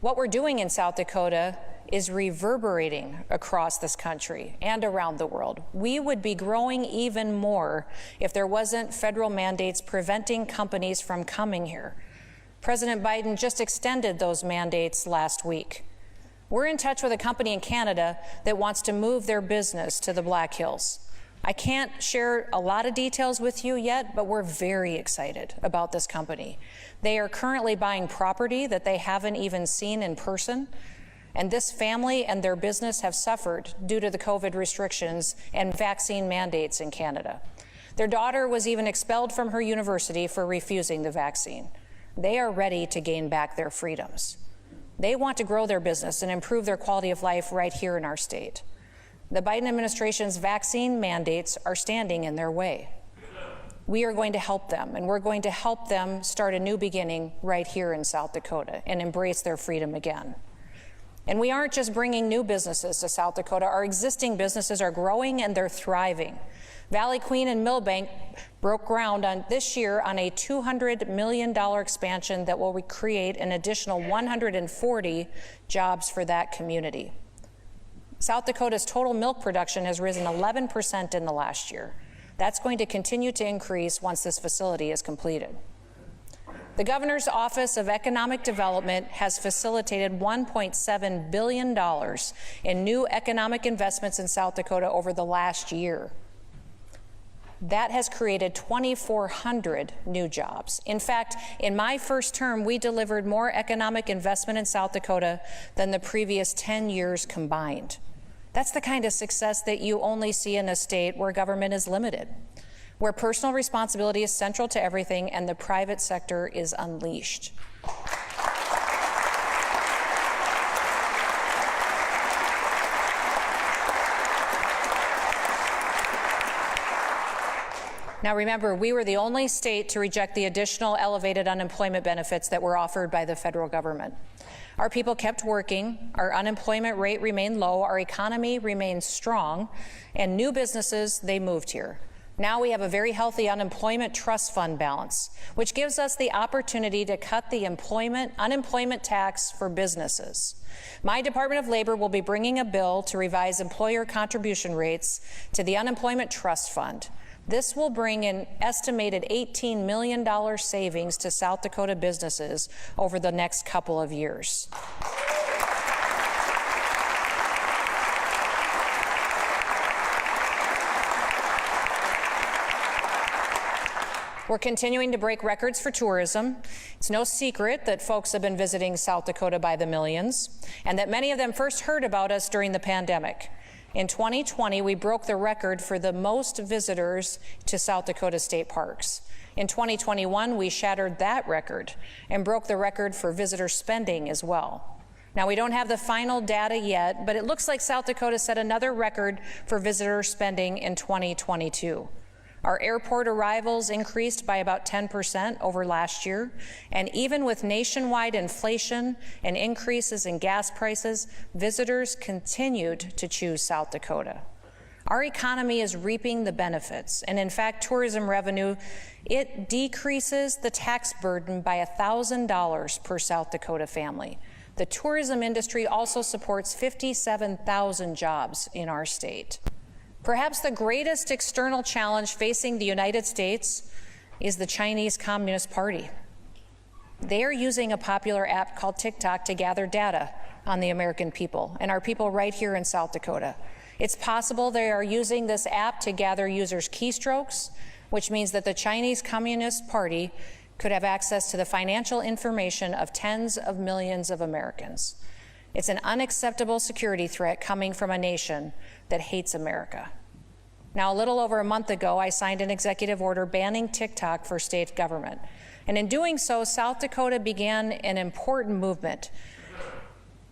What we're doing in South Dakota is reverberating across this country and around the world. We would be growing even more if there wasn't federal mandates preventing companies from coming here. President Biden just extended those mandates last week. We're in touch with a company in Canada that wants to move their business to the Black Hills. I can't share a lot of details with you yet, but we're very excited about this company. They are currently buying property that they haven't even seen in person, and this family and their business have suffered due to the COVID restrictions and vaccine mandates in Canada. Their daughter was even expelled from her university for refusing the vaccine. They are ready to gain back their freedoms. They want to grow their business and improve their quality of life right here in our state. The Biden administration's vaccine mandates are standing in their way. We are going to help them, and we're going to help them start a new beginning right here in South Dakota and embrace their freedom again. And we aren't just bringing new businesses to South Dakota. Our existing businesses are growing and they're thriving. Valley Queen and Millbank broke ground this year on a $200 million expansion that will create an additional 140 jobs for that community. South Dakota's total milk production has risen 11% in the last year. That's going to continue to increase once this facility is completed. The Governor's Office of Economic Development has facilitated $1.7 billion in new economic investments in South Dakota over the last year. That has created 2,400 new jobs. In fact, in my first term, we delivered more economic investment in South Dakota than the previous 10 years combined. That's the kind of success that you only see in a state where government is limited, where personal responsibility is central to everything and the private sector is unleashed. Now remember, we were the only state to reject the additional elevated unemployment benefits that were offered by the federal government. Our people kept working, our unemployment rate remained low, our economy remained strong, and new businesses, they moved here. Now we have a very healthy unemployment trust fund balance, which gives us the opportunity to cut the unemployment tax for businesses. My Department of Labor will be bringing a bill to revise employer contribution rates to the unemployment trust fund. This will bring an estimated $18 million savings to South Dakota businesses over the next couple of years. We're continuing to break records for tourism. It's no secret that folks have been visiting South Dakota by the millions, and that many of them first heard about us during the pandemic. In 2020, we broke the record for the most visitors to South Dakota state parks. In 2021, we shattered that record and broke the record for visitor spending as well. Now, we don't have the final data yet, but it looks like South Dakota set another record for visitor spending in 2022. Our airport arrivals increased by about 10% over last year, and even with nationwide inflation and increases in gas prices, visitors continued to choose South Dakota. Our economy is reaping the benefits, and in fact, tourism revenue, it decreases the tax burden by $1,000 per South Dakota family. The tourism industry also supports 57,000 jobs in our state. Perhaps the greatest external challenge facing the United States is the Chinese Communist Party. They are using a popular app called TikTok to gather data on the American people and our people right here in South Dakota. It's possible they are using this app to gather users' keystrokes, which means that the Chinese Communist Party could have access to the financial information of tens of millions of Americans. It's an unacceptable security threat coming from a nation that hates America. Now, a little over a month ago, I signed an executive order banning TikTok for state government. And in doing so, South Dakota began an important movement.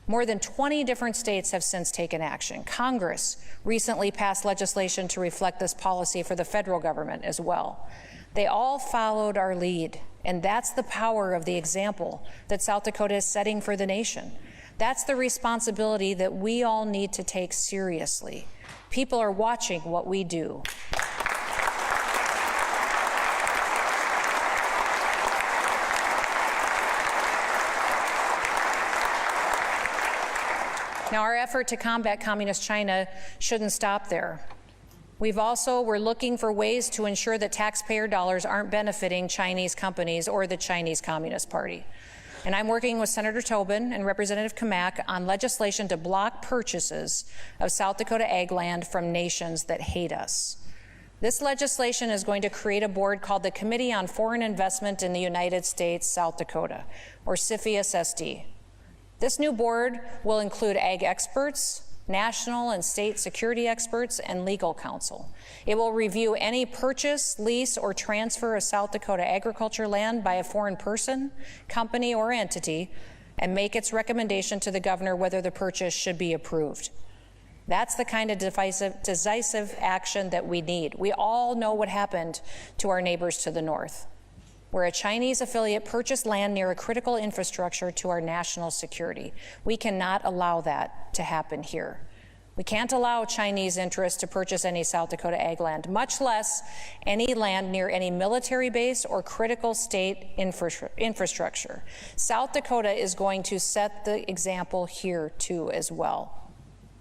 More than 20 different states have since taken action. Congress recently passed legislation to reflect this policy for the federal government as well. They all followed our lead, and that's the power of the example that South Dakota is setting for the nation. That's the responsibility that we all need to take seriously. People are watching what we do. Now, our effort to combat communist China shouldn't stop there. We're looking for ways to ensure that taxpayer dollars aren't benefiting Chinese companies or the Chinese Communist Party. And I'm working with Senator Tobin and Representative Kamak on legislation to block purchases of South Dakota ag land from nations that hate us. This legislation is going to create a board called the Committee on Foreign Investment in the United States, South Dakota, or CFIUS-SD. This new board will include ag experts, national and state security experts, and legal counsel. It will review any purchase, lease, or transfer of South Dakota agriculture land by a foreign person, company, or entity, and make its recommendation to the governor whether the purchase should be approved. That's the kind of decisive action that we need. We all know what happened to our neighbors to the north, where a Chinese affiliate purchased land near a critical infrastructure to our national security. We cannot allow that to happen here. We can't allow Chinese interests to purchase any South Dakota ag land, much less any land near any military base or critical state infrastructure. South Dakota is going to set the example here too as well.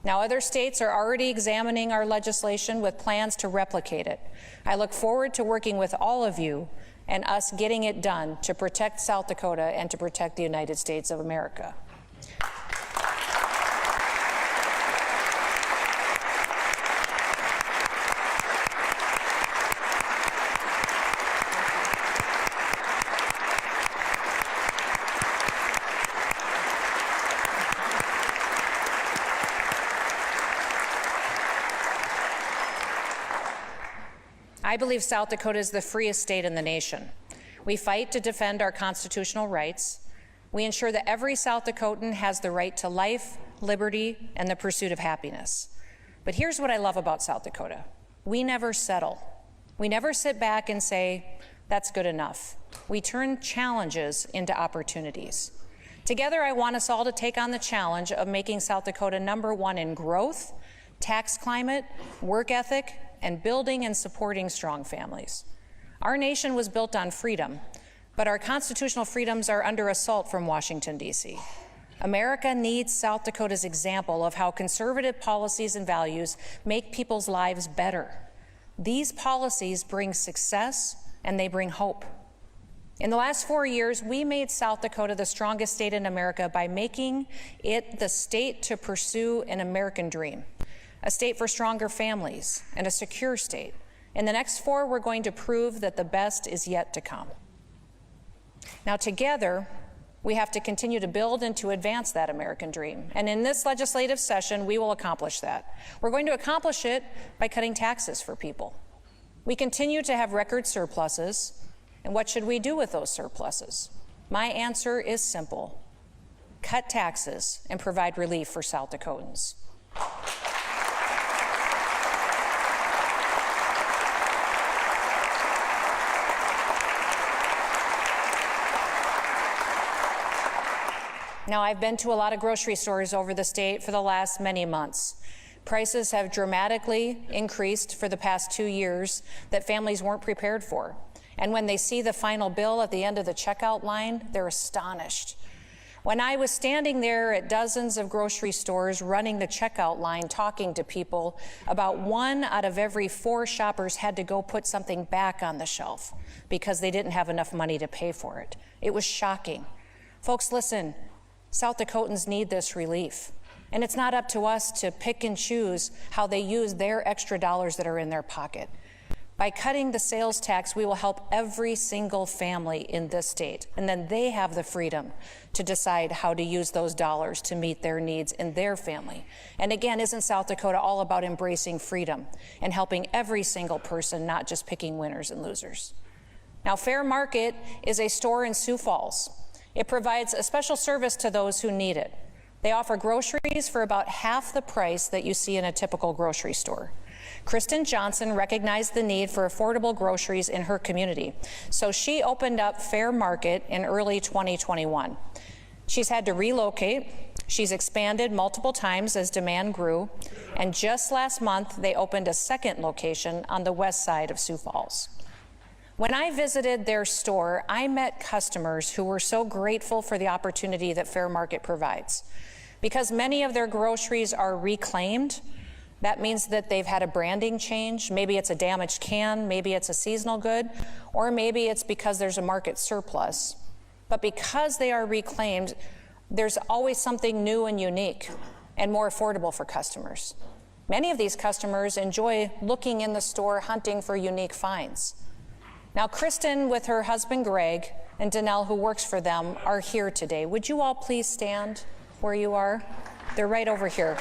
Now, other states are already examining our legislation with plans to replicate it. I look forward to working with all of you and us getting it done to protect South Dakota and to protect the United States of America. I believe South Dakota is the freest state in the nation. We fight to defend our constitutional rights. We ensure that every South Dakotan has the right to life, liberty, and the pursuit of happiness. But here's what I love about South Dakota. We never settle. We never sit back and say, that's good enough. We turn challenges into opportunities. Together, I want us all to take on the challenge of making South Dakota #1 in growth, tax climate, work ethic, and building and supporting strong families. Our nation was built on freedom, but our constitutional freedoms are under assault from Washington, D.C. America needs South Dakota's example of how conservative policies and values make people's lives better. These policies bring success and they bring hope. In the last 4 years, we made South Dakota the strongest state in America by making it the state to pursue an American dream. A state for stronger families, and a secure state. In the next 4, we're going to prove that the best is yet to come. Now, together, we have to continue to build and to advance that American dream. And in this legislative session, we will accomplish that. We're going to accomplish it by cutting taxes for people. We continue to have record surpluses, and what should we do with those surpluses? My answer is simple. Cut taxes and provide relief for South Dakotans. Now, I've been to a lot of grocery stores over the state for the last many months. Prices have dramatically increased for the past 2 years that families weren't prepared for. And when they see the final bill at the end of the checkout line, they're astonished. When I was standing there at dozens of grocery stores running the checkout line, talking to people, about 1 out of every 4 shoppers had to go put something back on the shelf because they didn't have enough money to pay for it. It was shocking. Folks, listen. South Dakotans need this relief. And it's not up to us to pick and choose how they use their extra dollars that are in their pocket. By cutting the sales tax, we will help every single family in this state. And then they have the freedom to decide how to use those dollars to meet their needs in their family. And again, isn't South Dakota all about embracing freedom and helping every single person, not just picking winners and losers? Now, Fair Market is a store in Sioux Falls. It provides a special service to those who need it. They offer groceries for about half the price that you see in a typical grocery store. Kristen Johnson recognized the need for affordable groceries in her community, so she opened up Fair Market in early 2021. She's had to relocate. She's expanded multiple times as demand grew, and just last month they opened a second location on the west side of Sioux Falls. When I visited their store, I met customers who were so grateful for the opportunity that Fair Market provides. Because many of their groceries are reclaimed, that means that they've had a branding change. Maybe it's a damaged can, maybe it's a seasonal good, or maybe it's because there's a market surplus. But because they are reclaimed, there's always something new and unique and more affordable for customers. Many of these customers enjoy looking in the store, hunting for unique finds. Now, Kristen, with her husband Greg, and Danelle, who works for them, are here today. Would you all please stand where you are? They're right over here.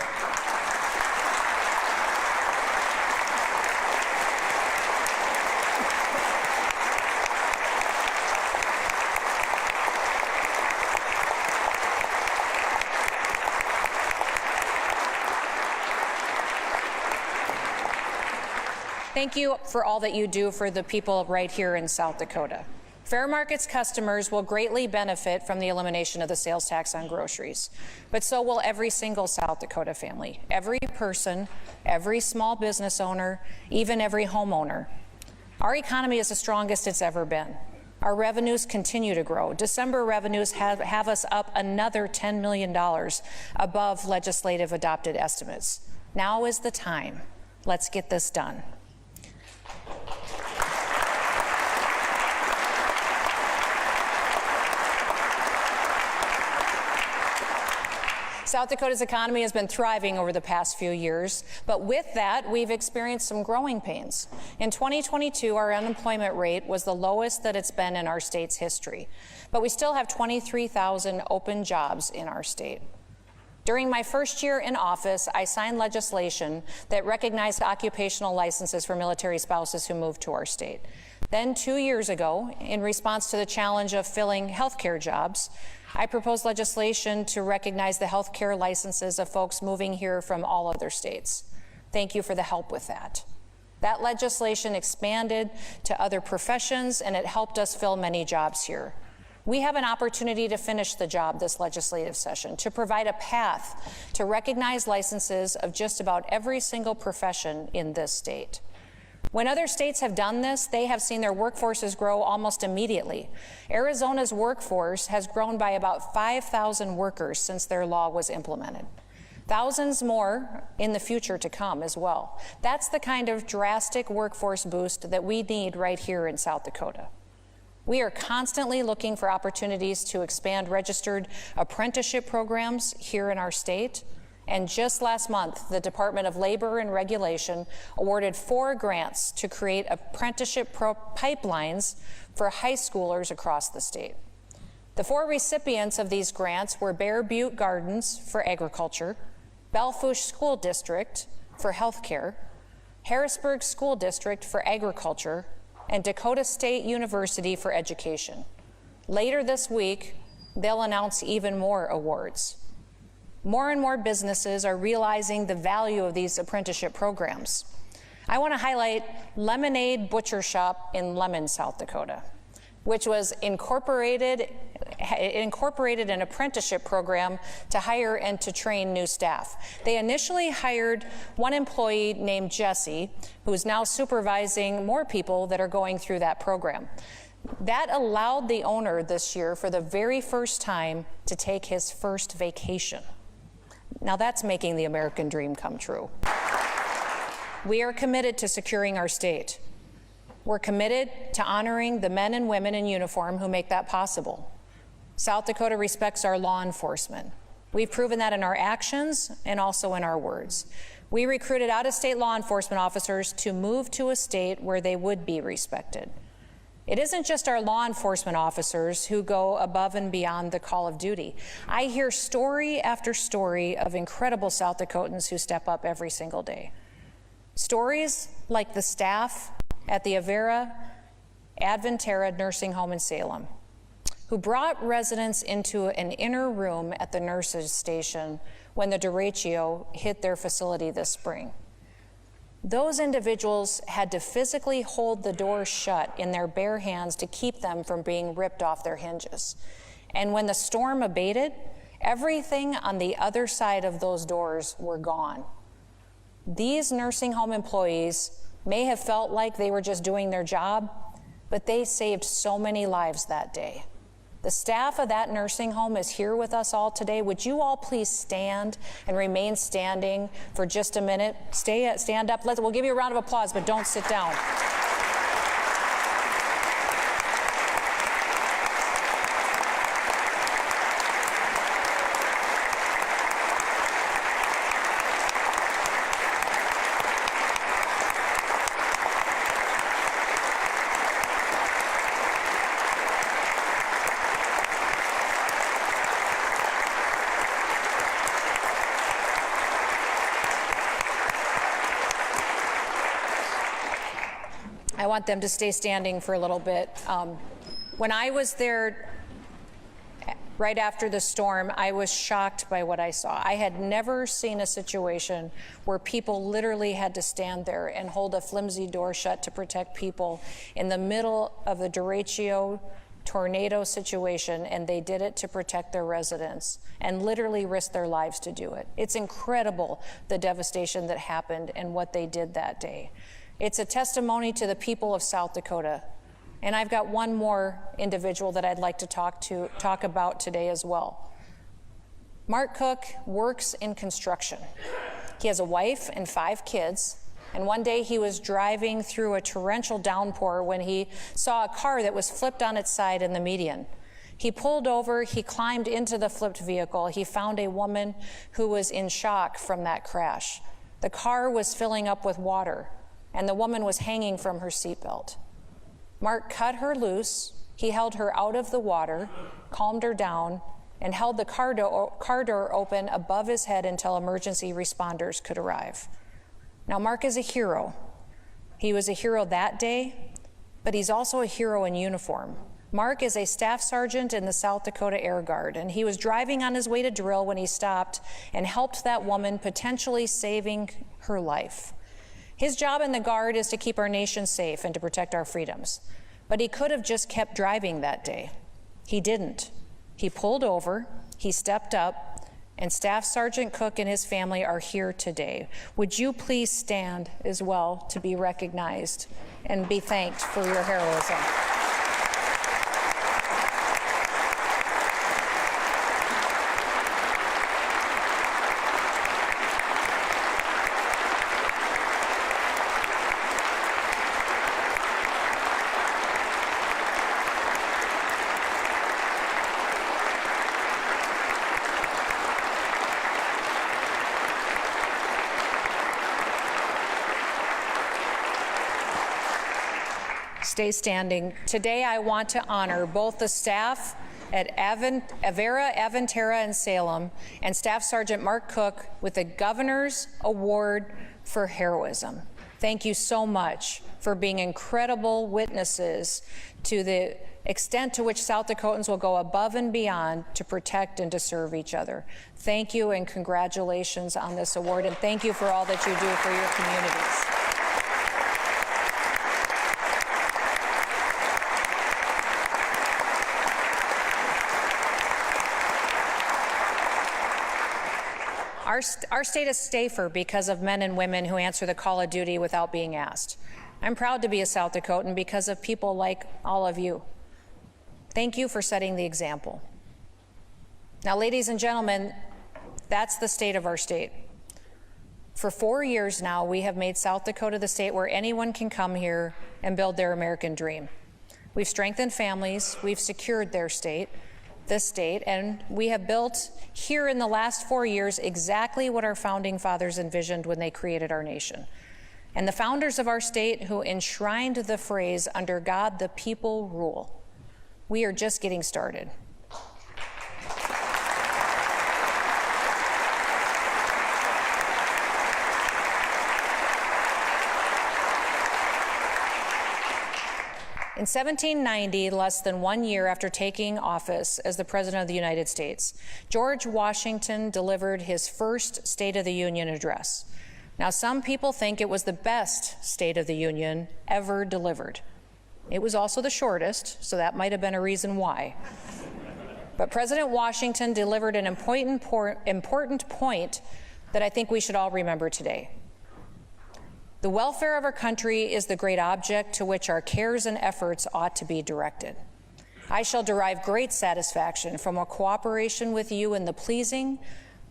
Thank you for all that you do for the people right here in South Dakota. Fair Market's customers will greatly benefit from the elimination of the sales tax on groceries, but so will every single South Dakota family, every person, every small business owner, even every homeowner. Our economy is the strongest it's ever been. Our revenues continue to grow. December revenues have us up another $10 million above legislative adopted estimates. Now is the time. Let's get this done. South Dakota's economy has been thriving over the past few years, but with that, we've experienced some growing pains. In 2022, our unemployment rate was the lowest that it's been in our state's history, but we still have 23,000 open jobs in our state. During my first year in office, I signed legislation that recognized occupational licenses for military spouses who moved to our state. Then 2 years ago, in response to the challenge of filling healthcare jobs, I proposed legislation to recognize the healthcare licenses of folks moving here from all other states. Thank you for the help with that. That legislation expanded to other professions, and it helped us fill many jobs here. We have an opportunity to finish the job this legislative session, to provide a path to recognize licenses of just about every single profession in this state. When other states have done this, they have seen their workforces grow almost immediately. Arizona's workforce has grown by about 5,000 workers since their law was implemented. Thousands more in the future to come as well. That's the kind of drastic workforce boost that we need right here in South Dakota. We are constantly looking for opportunities to expand registered apprenticeship programs here in our state. And just last month, the Department of Labor and Regulation awarded 4 grants to create apprenticeship pipelines for high schoolers across the state. The 4 recipients of these grants were Bear Butte Gardens for agriculture, Belfouche School District for healthcare, Harrisburg School District for agriculture, and Dakota State University for education. Later this week, they'll announce even more awards. More and more businesses are realizing the value of these apprenticeship programs. I want to highlight Lemonade Butcher Shop in Lemon, South Dakota, which was incorporated an apprenticeship program to hire and to train new staff. They initially hired one employee named Jesse, who is now supervising more people that are going through that program. That allowed the owner this year, for the very first time, to take his first vacation. Now that's making the American dream come true. We are committed to securing our state. We're committed to honoring the men and women in uniform who make that possible. South Dakota respects our law enforcement. We've proven that in our actions and also in our words. We recruited out-of-state law enforcement officers to move to a state where they would be respected. It isn't just our law enforcement officers who go above and beyond the call of duty. I hear story after story of incredible South Dakotans who step up every single day. Stories like the staff at the Avera Adventera Nursing Home in Salem, who brought residents into an inner room at the nurses' station when the derecho hit their facility this spring. Those individuals had to physically hold the doors shut in their bare hands to keep them from being ripped off their hinges. And when the storm abated, everything on the other side of those doors were gone. These nursing home employees may have felt like they were just doing their job, but they saved so many lives that day. The staff of that nursing home is here with us all today. Would you all please stand and remain standing for just a minute? Stand up. We'll give you a round of applause, but don't sit down. I want them to stay standing for a little bit. When I was there right after the storm, I was shocked by what I saw. I had never seen a situation where people literally had to stand there and hold a flimsy door shut to protect people in the middle of a derecho tornado situation, and they did it to protect their residents and literally risked their lives to do it. It's incredible, the devastation that happened and what they did that day. It's a testimony to the people of South Dakota. And I've got one more individual that I'd like to talk about today as well. Mark Cook works in construction. He has a wife and 5 kids. And one day he was driving through a torrential downpour when he saw a car that was flipped on its side in the median. He pulled over, he climbed into the flipped vehicle. He found a woman who was in shock from that crash. The car was filling up with water, and the woman was hanging from her seatbelt. Mark cut her loose. He held her out of the water, calmed her down, and held the car door open above his head until emergency responders could arrive. Now, Mark is a hero. He was a hero that day, but he's also a hero in uniform. Mark is a staff sergeant in the South Dakota Air Guard, and he was driving on his way to drill when he stopped and helped that woman, potentially saving her life. His job in the Guard is to keep our nation safe and to protect our freedoms. But he could have just kept driving that day. He didn't. He pulled over, he stepped up, and Staff Sergeant Cook and his family are here today. Would you please stand as well to be recognized and be thanked for your heroism? Stay standing. Today I want to honor both the staff at Avera, Aventera, and Salem, and Staff Sergeant Mark Cook with the Governor's Award for Heroism. Thank you so much for being incredible witnesses to the extent to which South Dakotans will go above and beyond to protect and to serve each other. Thank you and congratulations on this award, and thank you for all that you do for your communities. Our state is safer because of men and women who answer the call of duty without being asked. I'm proud to be a South Dakotan because of people like all of you. Thank you for setting the example. Now, ladies and gentlemen, that's the state of our state. For 4 years now, we have made South Dakota the state where anyone can come here and build their American dream. We've strengthened families, we've secured this state, and we have built here in the last 4 years exactly what our founding fathers envisioned when they created our nation. And the founders of our state who enshrined the phrase, "Under God, the people rule." We are just getting started. In 1790, less than 1 year after taking office as the President of the United States, George Washington delivered his first State of the Union address. Now, some people think it was the best State of the Union ever delivered. It was also the shortest, so that might have been a reason why. But President Washington delivered an important point that I think we should all remember today. The welfare of our country is the great object to which our cares and efforts ought to be directed. I shall derive great satisfaction from a cooperation with you in the pleasing,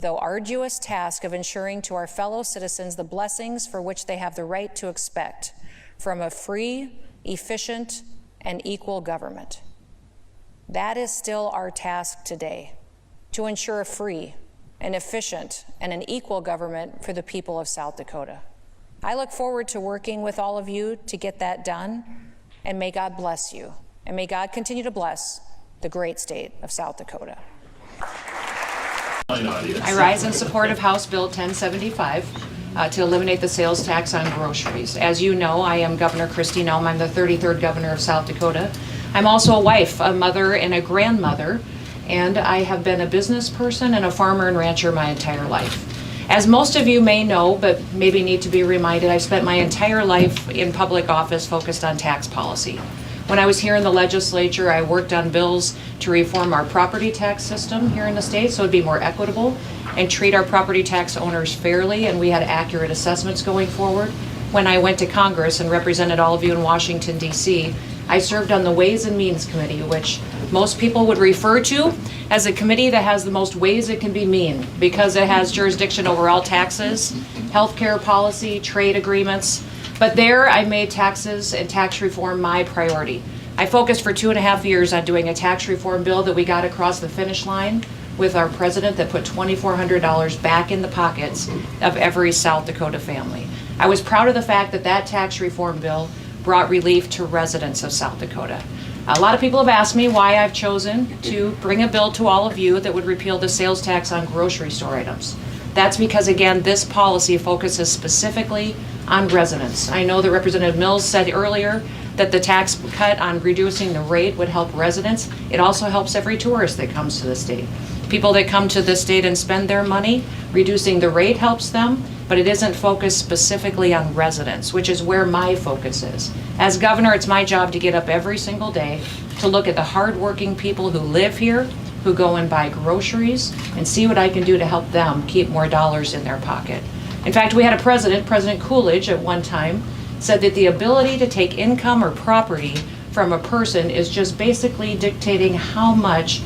though arduous task of ensuring to our fellow citizens the blessings for which they have the right to expect from a free, efficient, and equal government. That is still our task today, to ensure a free, an efficient, and an equal government for the people of South Dakota. I look forward to working with all of you to get that done, and may God bless you, and may God continue to bless the great state of South Dakota. I rise in support of House Bill 1075 to eliminate the sales tax on groceries. As you know, I am Governor Kristi Noem. I'm the 33rd governor of South Dakota. I'm also a wife, a mother, and a grandmother, and I have been a business person and a farmer and rancher my entire life. As most of you may know, but maybe need to be reminded, I've spent my entire life in public office focused on tax policy. When I was here in the legislature, I worked on bills to reform our property tax system here in the state so it'd be more equitable and treat our property tax owners fairly, and we had accurate assessments going forward. When I went to Congress and represented all of you in Washington, D.C., I served on the Ways and Means Committee, which most people would refer to as a committee that has the most ways it can be mean, because it has jurisdiction over all taxes, healthcare policy, trade agreements. But there I made taxes and tax reform my priority. I focused for 2.5 years on doing a tax reform bill that we got across the finish line with our president that put $2,400 back in the pockets of every South Dakota family. I was proud of the fact that that tax reform bill brought relief to residents of South Dakota. A lot of people have asked me why I've chosen to bring a bill to all of you that would repeal the sales tax on grocery store items. That's because, again, this policy focuses specifically on residents. I know that Representative Mills said earlier that the tax cut on reducing the rate would help residents. It also helps every tourist that comes to the state. People that come to the state and spend their money, reducing the rate helps them, but it isn't focused specifically on residents, which is where my focus is. As governor, it's my job to get up every single day to look at the hardworking people who live here, who go and buy groceries, and see what I can do to help them keep more dollars in their pocket. In fact, we had a President Coolidge at one time, said that the ability to take income or property from a person is just basically dictating how much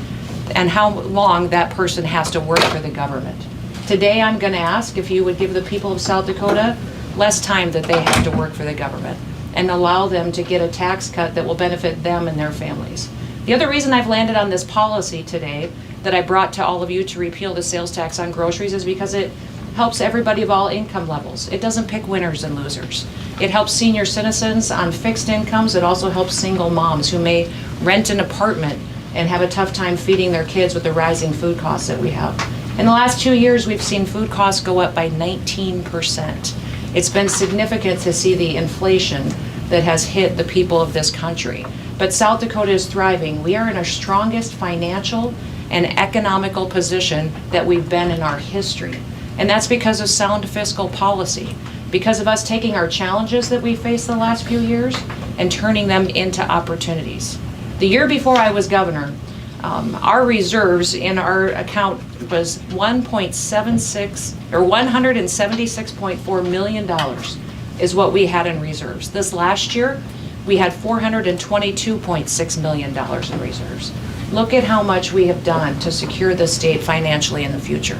and how long that person has to work for the government. Today, I'm going to ask if you would give the people of South Dakota less time that they have to work for the government and allow them to get a tax cut that will benefit them and their families. The other reason I've landed on this policy today that I brought to all of you to repeal the sales tax on groceries is because it helps everybody of all income levels. It doesn't pick winners and losers. It helps senior citizens on fixed incomes. It also helps single moms who may rent an apartment and have a tough time feeding their kids with the rising food costs that we have. In the last 2 years, we've seen food costs go up by 19%. It's been significant to see the inflation that has hit the people of this country. But South Dakota is thriving. We are in our strongest financial and economical position that we've been in our history. And that's because of sound fiscal policy, because of us taking our challenges that we faced the last few years and turning them into opportunities. The year before I was governor, our reserves in our account was $176.4 million is what we had in reserves. This last year, we had $422.6 million in reserves. Look at how much we have done to secure the state financially in the future.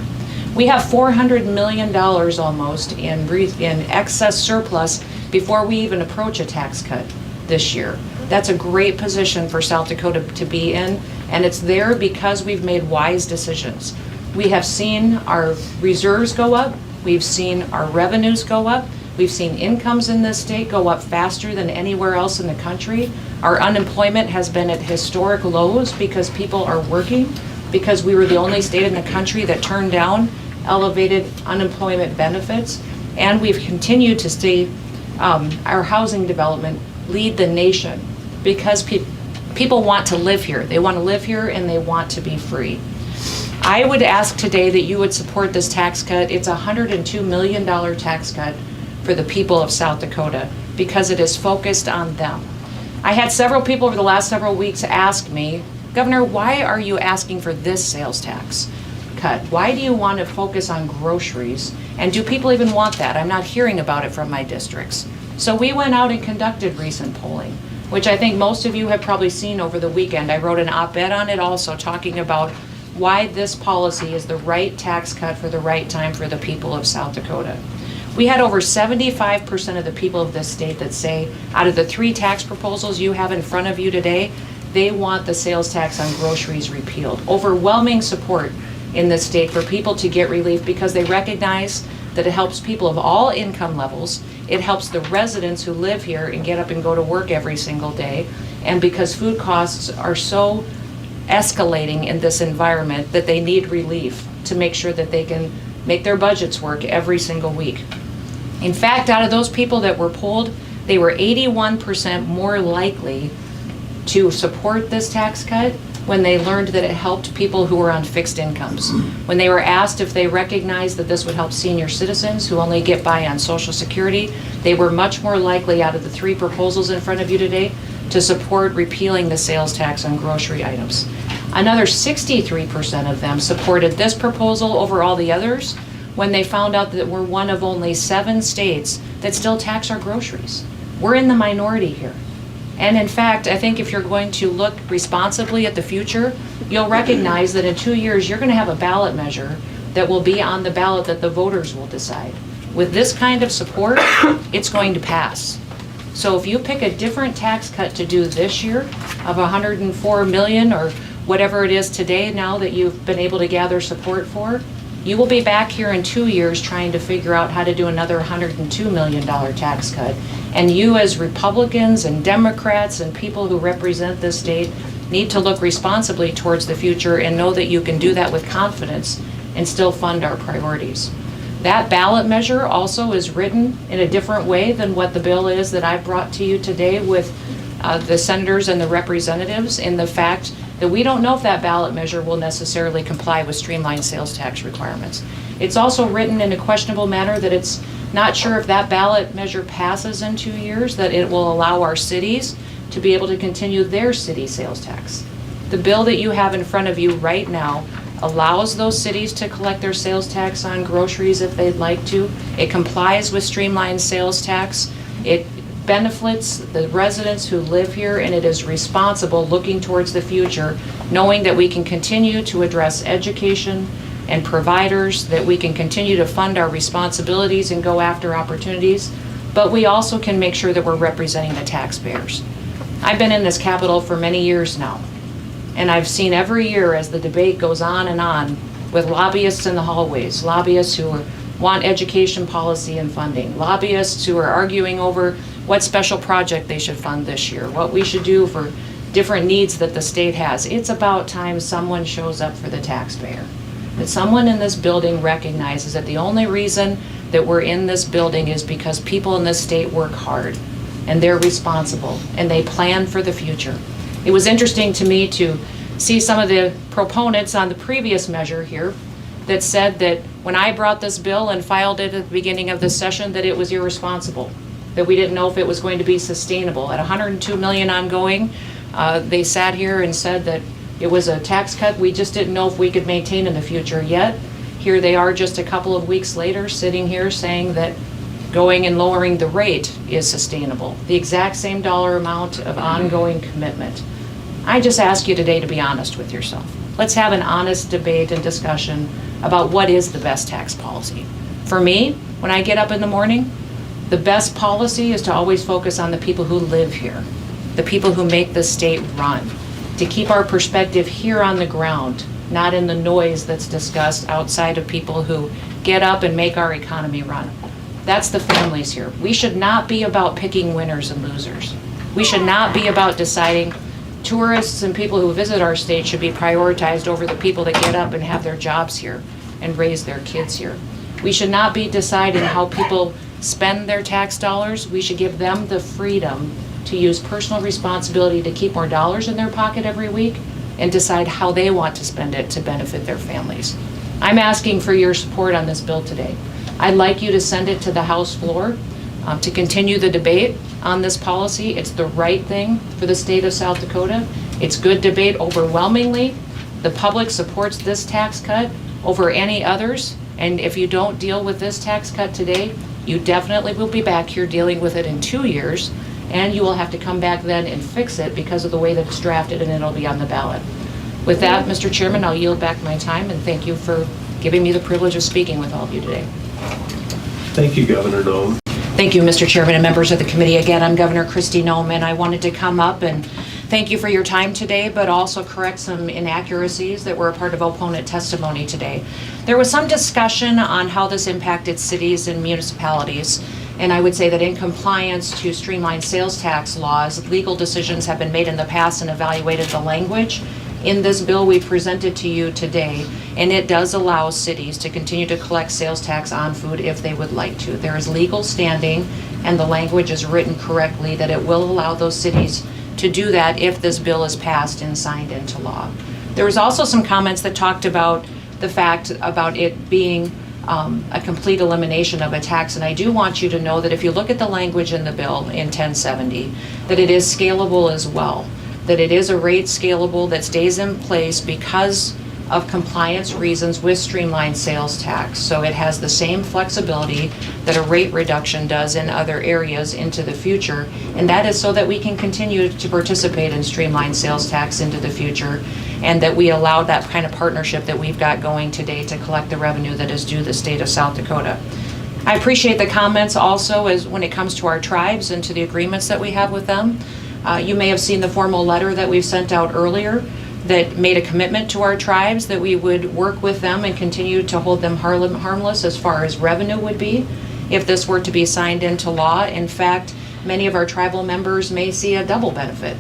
We have $400 million almost in excess surplus before we even approach a tax cut this year. That's a great position for South Dakota to be in, and it's there because we've made wise decisions. We have seen our reserves go up, we've seen our revenues go up, we've seen incomes in this state go up faster than anywhere else in the country. Our unemployment has been at historic lows because people are working, because we were the only state in the country that turned down elevated unemployment benefits, and we've continued to see our housing development lead the nation because people want to live here. They want to live here and they want to be free. I would ask today that you would support this tax cut. It's a $102 million tax cut for the people of South Dakota because it is focused on them. I had several people over the last several weeks ask me, Governor, why are you asking for this sales tax cut? Why do you want to focus on groceries? And do people even want that? I'm not hearing about it from my districts. So we went out and conducted recent polling. which I think most of you have probably seen over the weekend. I wrote an op-ed on it also, talking about why this policy is the right tax cut for the right time for the people of South Dakota. We had over 75% of the people of this state that say, out of the 3 tax proposals you have in front of you today, they want the sales tax on groceries repealed. Overwhelming support in this state for people to get relief because they recognize that it helps people of all income levels. It helps the residents who live here and get up and go to work every single day. And because food costs are so escalating in this environment that they need relief to make sure that they can make their budgets work every single week. In fact, out of those people that were polled, they were 81% more likely to support this tax cut when they learned that it helped people who were on fixed incomes. When they were asked if they recognized that this would help senior citizens who only get by on Social Security, they were much more likely, out of the 3 proposals in front of you today, to support repealing the sales tax on grocery items. Another 63% of them supported this proposal over all the others when they found out that we're one of only 7 states that still tax our groceries. We're in the minority here. And in fact, I think if you're going to look responsibly at the future, you'll recognize that in 2 years, you're going to have a ballot measure that will be on the ballot that the voters will decide. With this kind of support, it's going to pass. So if you pick a different tax cut to do this year of $104 million or whatever it is today now that you've been able to gather support for, you will be back here in 2 years trying to figure out how to do another $102 million tax cut. And you as Republicans and Democrats and people who represent this state need to look responsibly towards the future and know that you can do that with confidence and still fund our priorities. That ballot measure also is written in a different way than what the bill is that I brought to you today with the senators and the representatives, in the fact that we don't know if that ballot measure will necessarily comply with streamlined sales tax requirements. It's also written in a questionable manner that it's not sure if that ballot measure passes in 2 years, that it will allow our cities to be able to continue their city sales tax. The bill that you have in front of you right now allows those cities to collect their sales tax on groceries if they'd like to. It complies with streamlined sales tax. It benefits the residents who live here, and it is responsible looking towards the future, knowing that we can continue to address education and providers, that we can continue to fund our responsibilities and go after opportunities, but we also can make sure that we're representing the taxpayers. I've been in this Capitol for many years now, and I've seen every year as the debate goes on with lobbyists in the hallways, lobbyists who want education policy and funding, lobbyists who are arguing over what special project they should fund this year, what we should do for different needs that the state has. It's about time someone shows up for the taxpayer. That someone in this building recognizes that the only reason that we're in this building is because people in this state work hard and they're responsible and they plan for the future. It was interesting to me to see some of the proponents on the previous measure here that said that when I brought this bill and filed it at the beginning of this session, that it was irresponsible, that we didn't know if it was going to be sustainable. At $102 million ongoing, they sat here and said that it was a tax cut we just didn't know if we could maintain in the future. Yet, here they are just a couple of weeks later sitting here saying that going and lowering the rate is sustainable. The exact same dollar amount of ongoing commitment. I just ask you today to be honest with yourself. Let's have an honest debate and discussion about what is the best tax policy. For me, when I get up in the morning, the best policy is to always focus on the people who live here, the people who make the state run, to keep our perspective here on the ground, not in the noise that's discussed outside of people who get up and make our economy run. That's the families here. We should not be about picking winners and losers. We should not be about deciding tourists and people who visit our state should be prioritized over the people that get up and have their jobs here and raise their kids here. We should not be deciding how people spend their tax dollars. We should give them the freedom to use personal responsibility to keep more dollars in their pocket every week and decide how they want to spend it to benefit their families. I'm asking for your support on this bill today. I'd like you to send it to the House floor to continue the debate on this policy. It's the right thing for the state of South Dakota. It's good debate overwhelmingly. The public supports this tax cut over any others, and if you don't deal with this tax cut today, you definitely will be back here dealing with it in 2 years, and you will have to come back then and fix it because of the way that it's drafted, and it'll be on the ballot. With that, Mr. Chairman, I'll yield back my time, and thank you for giving me the privilege of speaking with all of you today. Thank you, Governor Noem. Thank you, Mr. Chairman and members of the committee. Again, I'm Governor Kristi Noem, and I wanted to come up and thank you for your time today, but also correct some inaccuracies that were a part of opponent testimony today. There was some discussion on how this impacted cities and municipalities, and I would say that in compliance to streamlined sales tax laws, legal decisions have been made in the past and evaluated the language in this bill we presented to you today, and it does allow cities to continue to collect sales tax on food if they would like to. There is legal standing, and the language is written correctly that it will allow those cities to do that if this bill is passed and signed into law. There was also some comments that talked about the fact about it being a complete elimination of a tax, and I do want you to know that if you look at the language in the bill in 1070, that it is scalable as well, that it is a rate scalable that stays in place because of compliance reasons with streamlined sales tax. So it has the same flexibility that a rate reduction does in other areas into the future, and that is so that we can continue to participate in streamlined sales tax into the future, and that we allow that kind of partnership that we've got going today to collect the revenue that is due the state of South Dakota. I appreciate the comments also as when it comes to our tribes and to the agreements that we have with them. You may have seen the formal letter that we've sent out earlier that made a commitment to our tribes that we would work with them and continue to hold them harmless as far as revenue would be if this were to be signed into law. In fact, many of our tribal members may see a double benefit.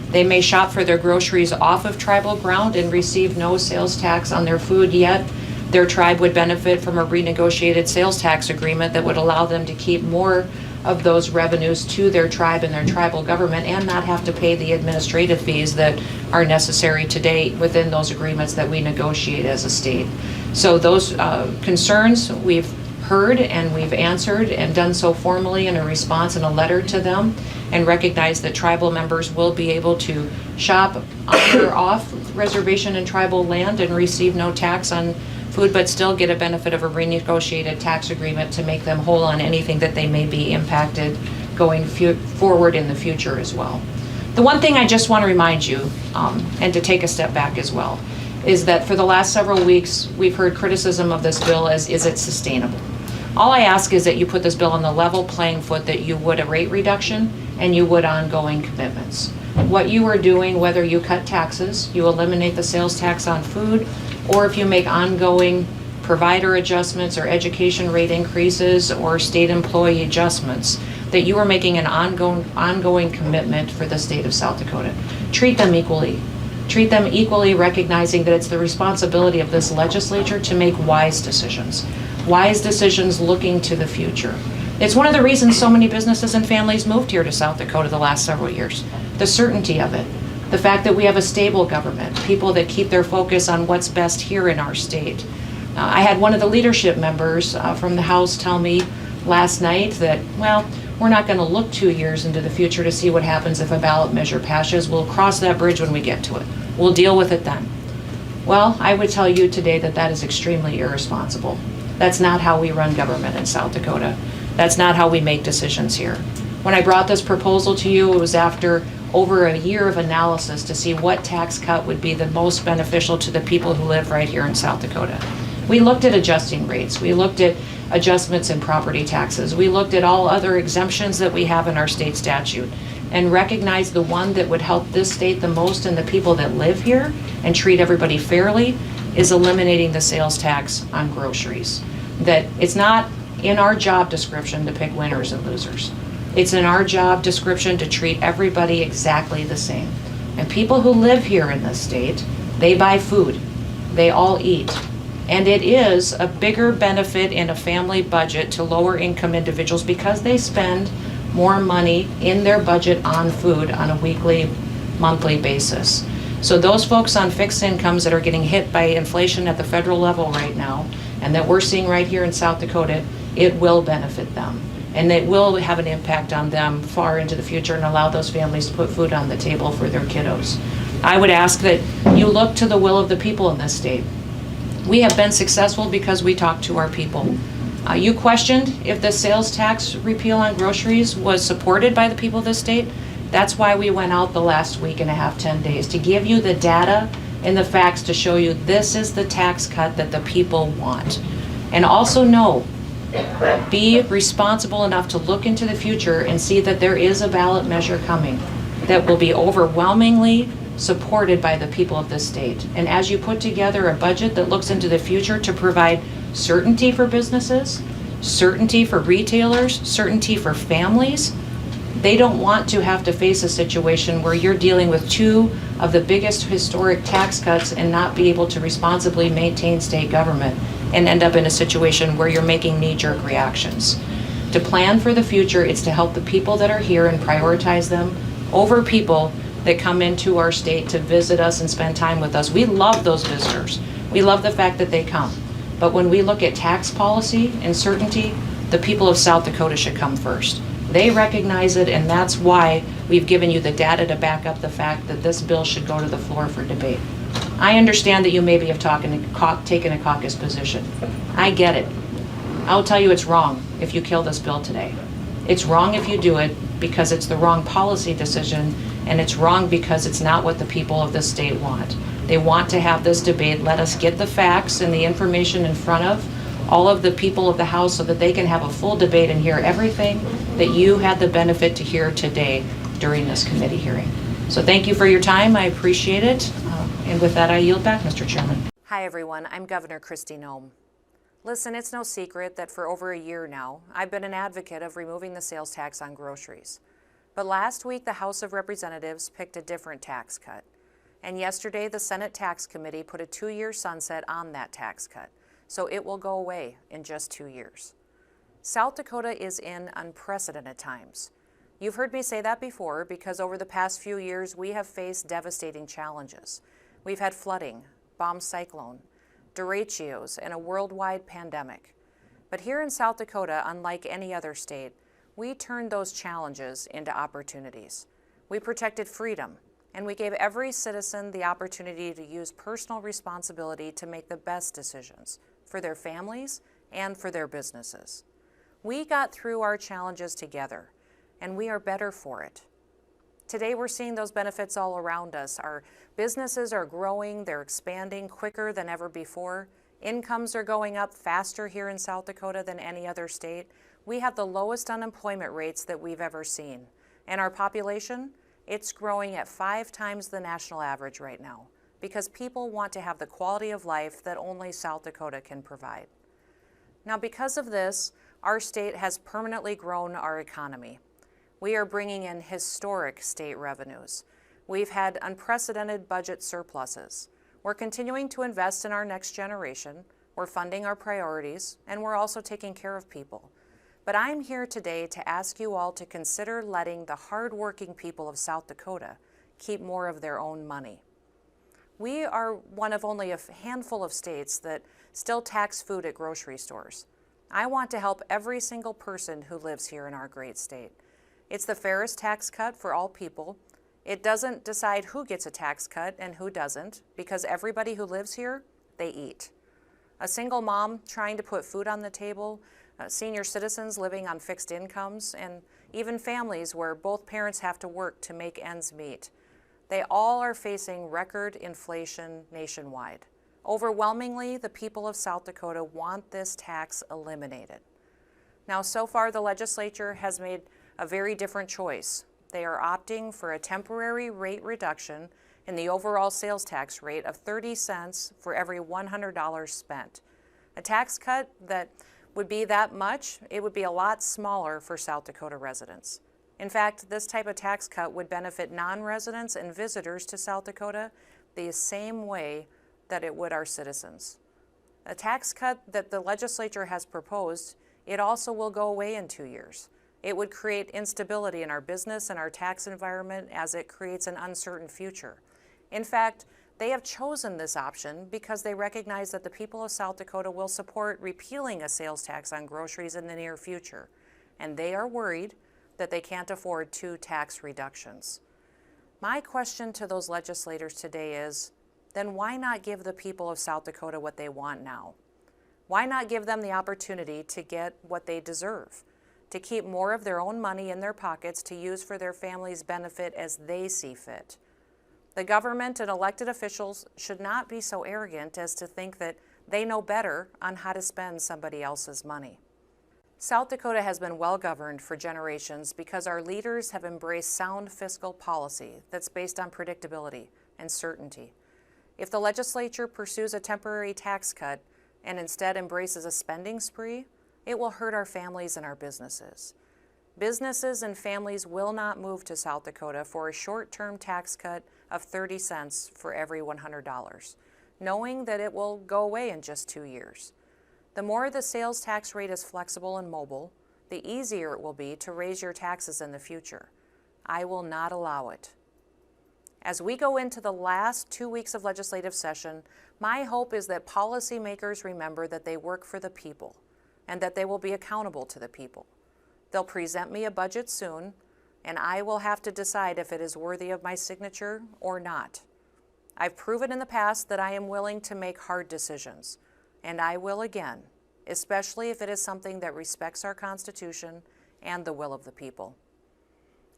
They may shop for their groceries off of tribal ground and receive no sales tax on their food, yet their tribe would benefit from a renegotiated sales tax agreement that would allow them to keep more of those revenues to their tribe and their tribal government and not have to pay the administrative fees that are necessary today within those agreements that we negotiate as a state. So those concerns we've heard and we've answered and done so formally in a response and a letter to them, and recognize that tribal members will be able to shop on or off reservation and tribal land and receive no tax on food, but still get a benefit of a renegotiated tax agreement to make them whole on anything that they may be impacted going forward in the future as well. The one thing I just want to remind you, and to take a step back as well, is that for the last several weeks, we've heard criticism of this bill as, is it sustainable? All I ask is that you put this bill on the level playing foot that you would a rate reduction and you would ongoing commitments. What you are doing, whether you cut taxes, you eliminate the sales tax on food, or if you make ongoing provider adjustments or education rate increases or state employee adjustments, that you are making an ongoing commitment for the state of South Dakota. Treat them equally. Treat them equally, recognizing that it's the responsibility of this legislature to make wise decisions looking to the future. It's one of the reasons so many businesses and families moved here to South Dakota the last several years. The certainty of it. The fact that we have a stable government, people that keep their focus on what's best here in our state. I had one of the leadership members from the House tell me last night that, well, we're not going to look 2 years into the future to see what happens if a ballot measure passes. We'll cross that bridge when we get to it. We'll deal with it then. Well, I would tell you today that that is extremely irresponsible. That's not how we run government in South Dakota. That's not how we make decisions here. When I brought this proposal to you, it was after over a year of analysis to see what tax cut would be the most beneficial to the people who live right here in South Dakota. We looked at adjusting rates. We looked at adjustments in property taxes. We looked at all other exemptions that we have in our state statute and recognized the one that would help this state the most and the people that live here and treat everybody fairly is eliminating the sales tax on groceries. That it's not in our job description to pick winners and losers. It's in our job description to treat everybody exactly the same. And people who live here in this state, they buy food. They all eat. And it is a bigger benefit in a family budget to lower income individuals because they spend more money in their budget on food on a weekly, monthly basis. So those folks on fixed incomes that are getting hit by inflation at the federal level right now, and that we're seeing right here in South Dakota, it will benefit them. And it will have an impact on them far into the future and allow those families to put food on the table for their kiddos. I would ask that you look to the will of the people in this state. We have been successful because we talk to our people. You questioned if the sales tax repeal on groceries was supported by the people of this state. That's why we went out the last week and a half, 10 days, to give you the data and the facts to show you this is the tax cut that the people want. And also know, be responsible enough to look into the future and see that there is a ballot measure coming that will be overwhelmingly supported by the people of this state. And as you put together a budget that looks into the future to provide certainty for businesses, certainty for retailers, certainty for families, they don't want to have to face a situation where you're dealing with two of the biggest historic tax cuts and not be able to responsibly maintain state government and end up in a situation where you're making knee-jerk reactions. To plan for the future, it's to help the people that are here and prioritize them over people that come into our state to visit us and spend time with us. We love those visitors. We love the fact that they come. But when we look at tax policy and certainty, the people of South Dakota should come first. They recognize it, and that's why we've given you the data to back up the fact that this bill should go to the floor for debate. I understand that you maybe have taken a caucus position. I get it. I'll tell you it's wrong if you kill this bill today. It's wrong if you do it because it's the wrong policy decision, and it's wrong because it's not what the people of this state want. They want to have this debate. Let us get the facts and the information in front of all of the people of the House so that they can have a full debate and hear everything that you had the benefit to hear today during this committee hearing. So thank you for your time. I appreciate it. And with that, I yield back, Mr. Chairman. Hi, everyone. I'm Governor Kristi Noem. Listen, it's no secret that for over a year now, I've been an advocate of removing the sales tax on groceries. But last week, the House of Representatives picked a different tax cut. And yesterday, the Senate Tax Committee put a 2-year sunset on that tax cut. So it will go away in just 2 years. South Dakota is in unprecedented times. You've heard me say that before because over the past few years, we have faced devastating challenges. We've had flooding, bomb cyclone, derechos, and a worldwide pandemic. But here in South Dakota, unlike any other state, we turned those challenges into opportunities. We protected freedom, and we gave every citizen the opportunity to use personal responsibility to make the best decisions for their families and for their businesses. We got through our challenges together, and we are better for it. Today, we're seeing those benefits all around us. Our businesses are growing, they're expanding quicker than ever before. Incomes are going up faster here in South Dakota than any other state. We have the lowest unemployment rates that we've ever seen. And our population, it's growing at 5 times the national average right now because people want to have the quality of life that only South Dakota can provide. Now, because of this, our state has permanently grown our economy. We are bringing in historic state revenues. We've had unprecedented budget surpluses. We're continuing to invest in our next generation. We're funding our priorities, and we're also taking care of people. But I'm here today to ask you all to consider letting the hardworking people of South Dakota keep more of their own money. We are one of only a handful of states that still tax food at grocery stores. I want to help every single person who lives here in our great state. It's the fairest tax cut for all people. It doesn't decide who gets a tax cut and who doesn't, because everybody who lives here, they eat. A single mom trying to put food on the table, senior citizens living on fixed incomes, and even families where both parents have to work to make ends meet. They all are facing record inflation nationwide. Overwhelmingly, the people of South Dakota want this tax eliminated. Now, so far, the legislature has made a very different choice. They are opting for a temporary rate reduction in the overall sales tax rate of 30 cents for every $100 spent. A tax cut that would be that much, it would be a lot smaller for South Dakota residents. In fact, this type of tax cut would benefit non-residents and visitors to South Dakota the same way that it would our citizens. A tax cut that the legislature has proposed, it also will go away in 2 years. It would create instability in our business and our tax environment as it creates an uncertain future. In fact, they have chosen this option because they recognize that the people of South Dakota will support repealing a sales tax on groceries in the near future, and they are worried that they can't afford 2 tax reductions. My question to those legislators today is, then why not give the people of South Dakota what they want now? Why not give them the opportunity to get what they deserve, to keep more of their own money in their pockets to use for their family's benefit as they see fit? The government and elected officials should not be so arrogant as to think that they know better on how to spend somebody else's money. South Dakota has been well governed for generations because our leaders have embraced sound fiscal policy that's based on predictability and certainty. If the legislature pursues a temporary tax cut and instead embraces a spending spree, it will hurt our families and our businesses. Businesses and families will not move to South Dakota for a short-term tax cut of 30 cents for every $100, knowing that it will go away in just 2 years. The more the sales tax rate is flexible and mobile, the easier it will be to raise your taxes in the future. I will not allow it. As we go into the last 2 weeks of legislative session, my hope is that policymakers remember that they work for the people and that they will be accountable to the people. They'll present me a budget soon, and I will have to decide if it is worthy of my signature or not. I've proven in the past that I am willing to make hard decisions, and I will again, especially if it is something that respects our Constitution and the will of the people.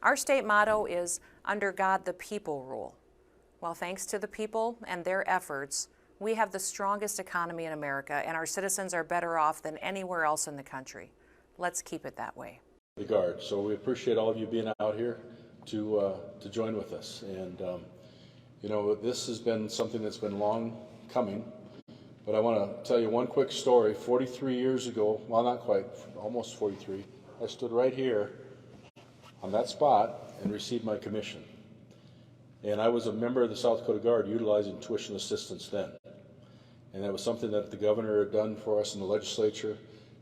Our state motto is, "Under God the people rule." Well, thanks to the people and their efforts, we have the strongest economy in America, and our citizens are better off than anywhere else in the country. Let's keep it that way. The Guard. So we appreciate all of you being out here to join with us. And, you know, this has been something that's been long coming. But I want to tell you one quick story. 43 years ago, well, not quite, almost 43, I stood right here on that spot and received my commission. And I was a member of the South Dakota Guard utilizing tuition assistance then. And that was something that the governor had done for us in the legislature.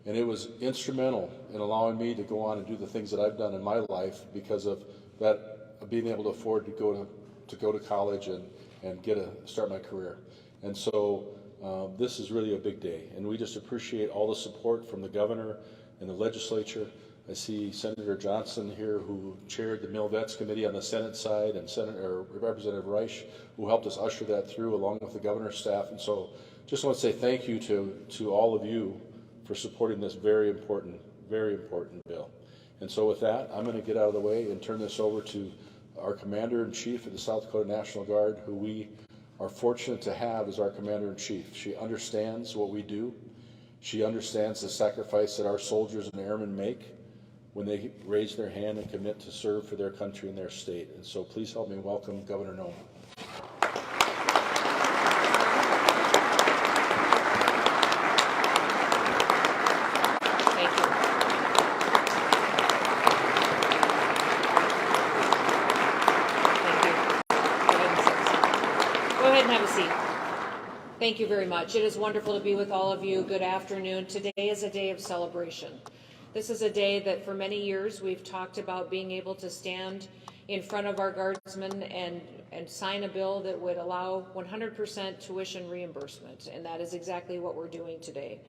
And it was instrumental in allowing me to go on and do the things that I've done in my life because of that, being able to afford to go to college and start my career. And so this is really a big day, and we just appreciate all the support from the governor and the legislature. I see Senator Johnson here, who chaired the Mill Vets Committee on the Senate side, and Representative Reich, who helped us usher that through along with the governor's staff. And so just want to say thank you to all of you for supporting this very important bill. And so with that, I'm going to get out of the way and turn this over to our Commander-in-Chief of the South Dakota National Guard, who we are fortunate to have as our Commander-in-Chief. She understands what we do. She understands the sacrifice that our soldiers and airmen make when they raise their hand and commit to serve for their country and their state. And so please help me welcome Governor Noem. Thank you very much. It is wonderful to be with all of you. Good afternoon. Today is a day of celebration. This is a day that for many years we've talked about being able to stand in front of our guardsmen and sign a bill that would allow 100% tuition reimbursement, and that is exactly what we're doing today.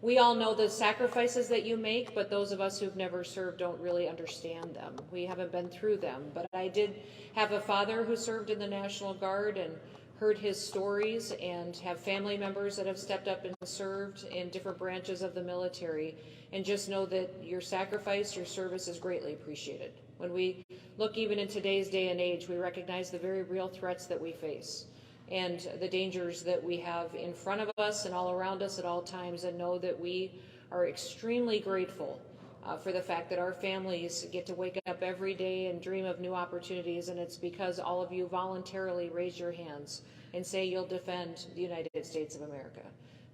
We all know the sacrifices that you make, but those of us who've never served don't really understand them. We haven't been through them, but I did have a father who served in the National Guard and heard his stories, and have family members that have stepped up and served in different branches of the military, and just know that your sacrifice, your service is greatly appreciated. When we look even in today's day and age, we recognize the very real threats that we face and the dangers that we have in front of us and all around us at all times, and know that we are extremely grateful for the fact that our families get to wake up every day and dream of new opportunities, and it's because all of you voluntarily raise your hands and say you'll defend the United States of America,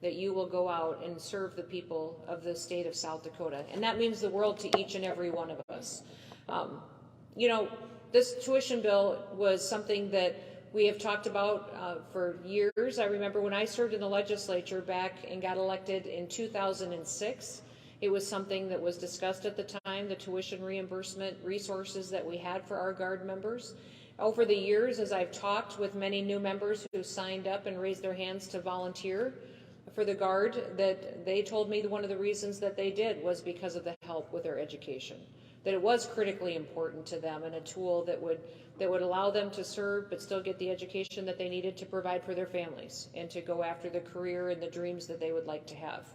that you will go out and serve the people of the state of South Dakota. And that means the world to each and every one of us. You know, this tuition bill was something that we have talked about for years. I remember when I served in the legislature back and got elected in 2006, it was something that was discussed at the time, the tuition reimbursement resources that we had for our Guard members. Over the years, as I've talked with many new members who signed up and raised their hands to volunteer for the Guard, that they told me that one of the reasons that they did was because of the help with their education, that it was critically important to them and a tool that would allow them to serve but still get the education that they needed to provide for their families and to go after the career and the dreams that they would like to have.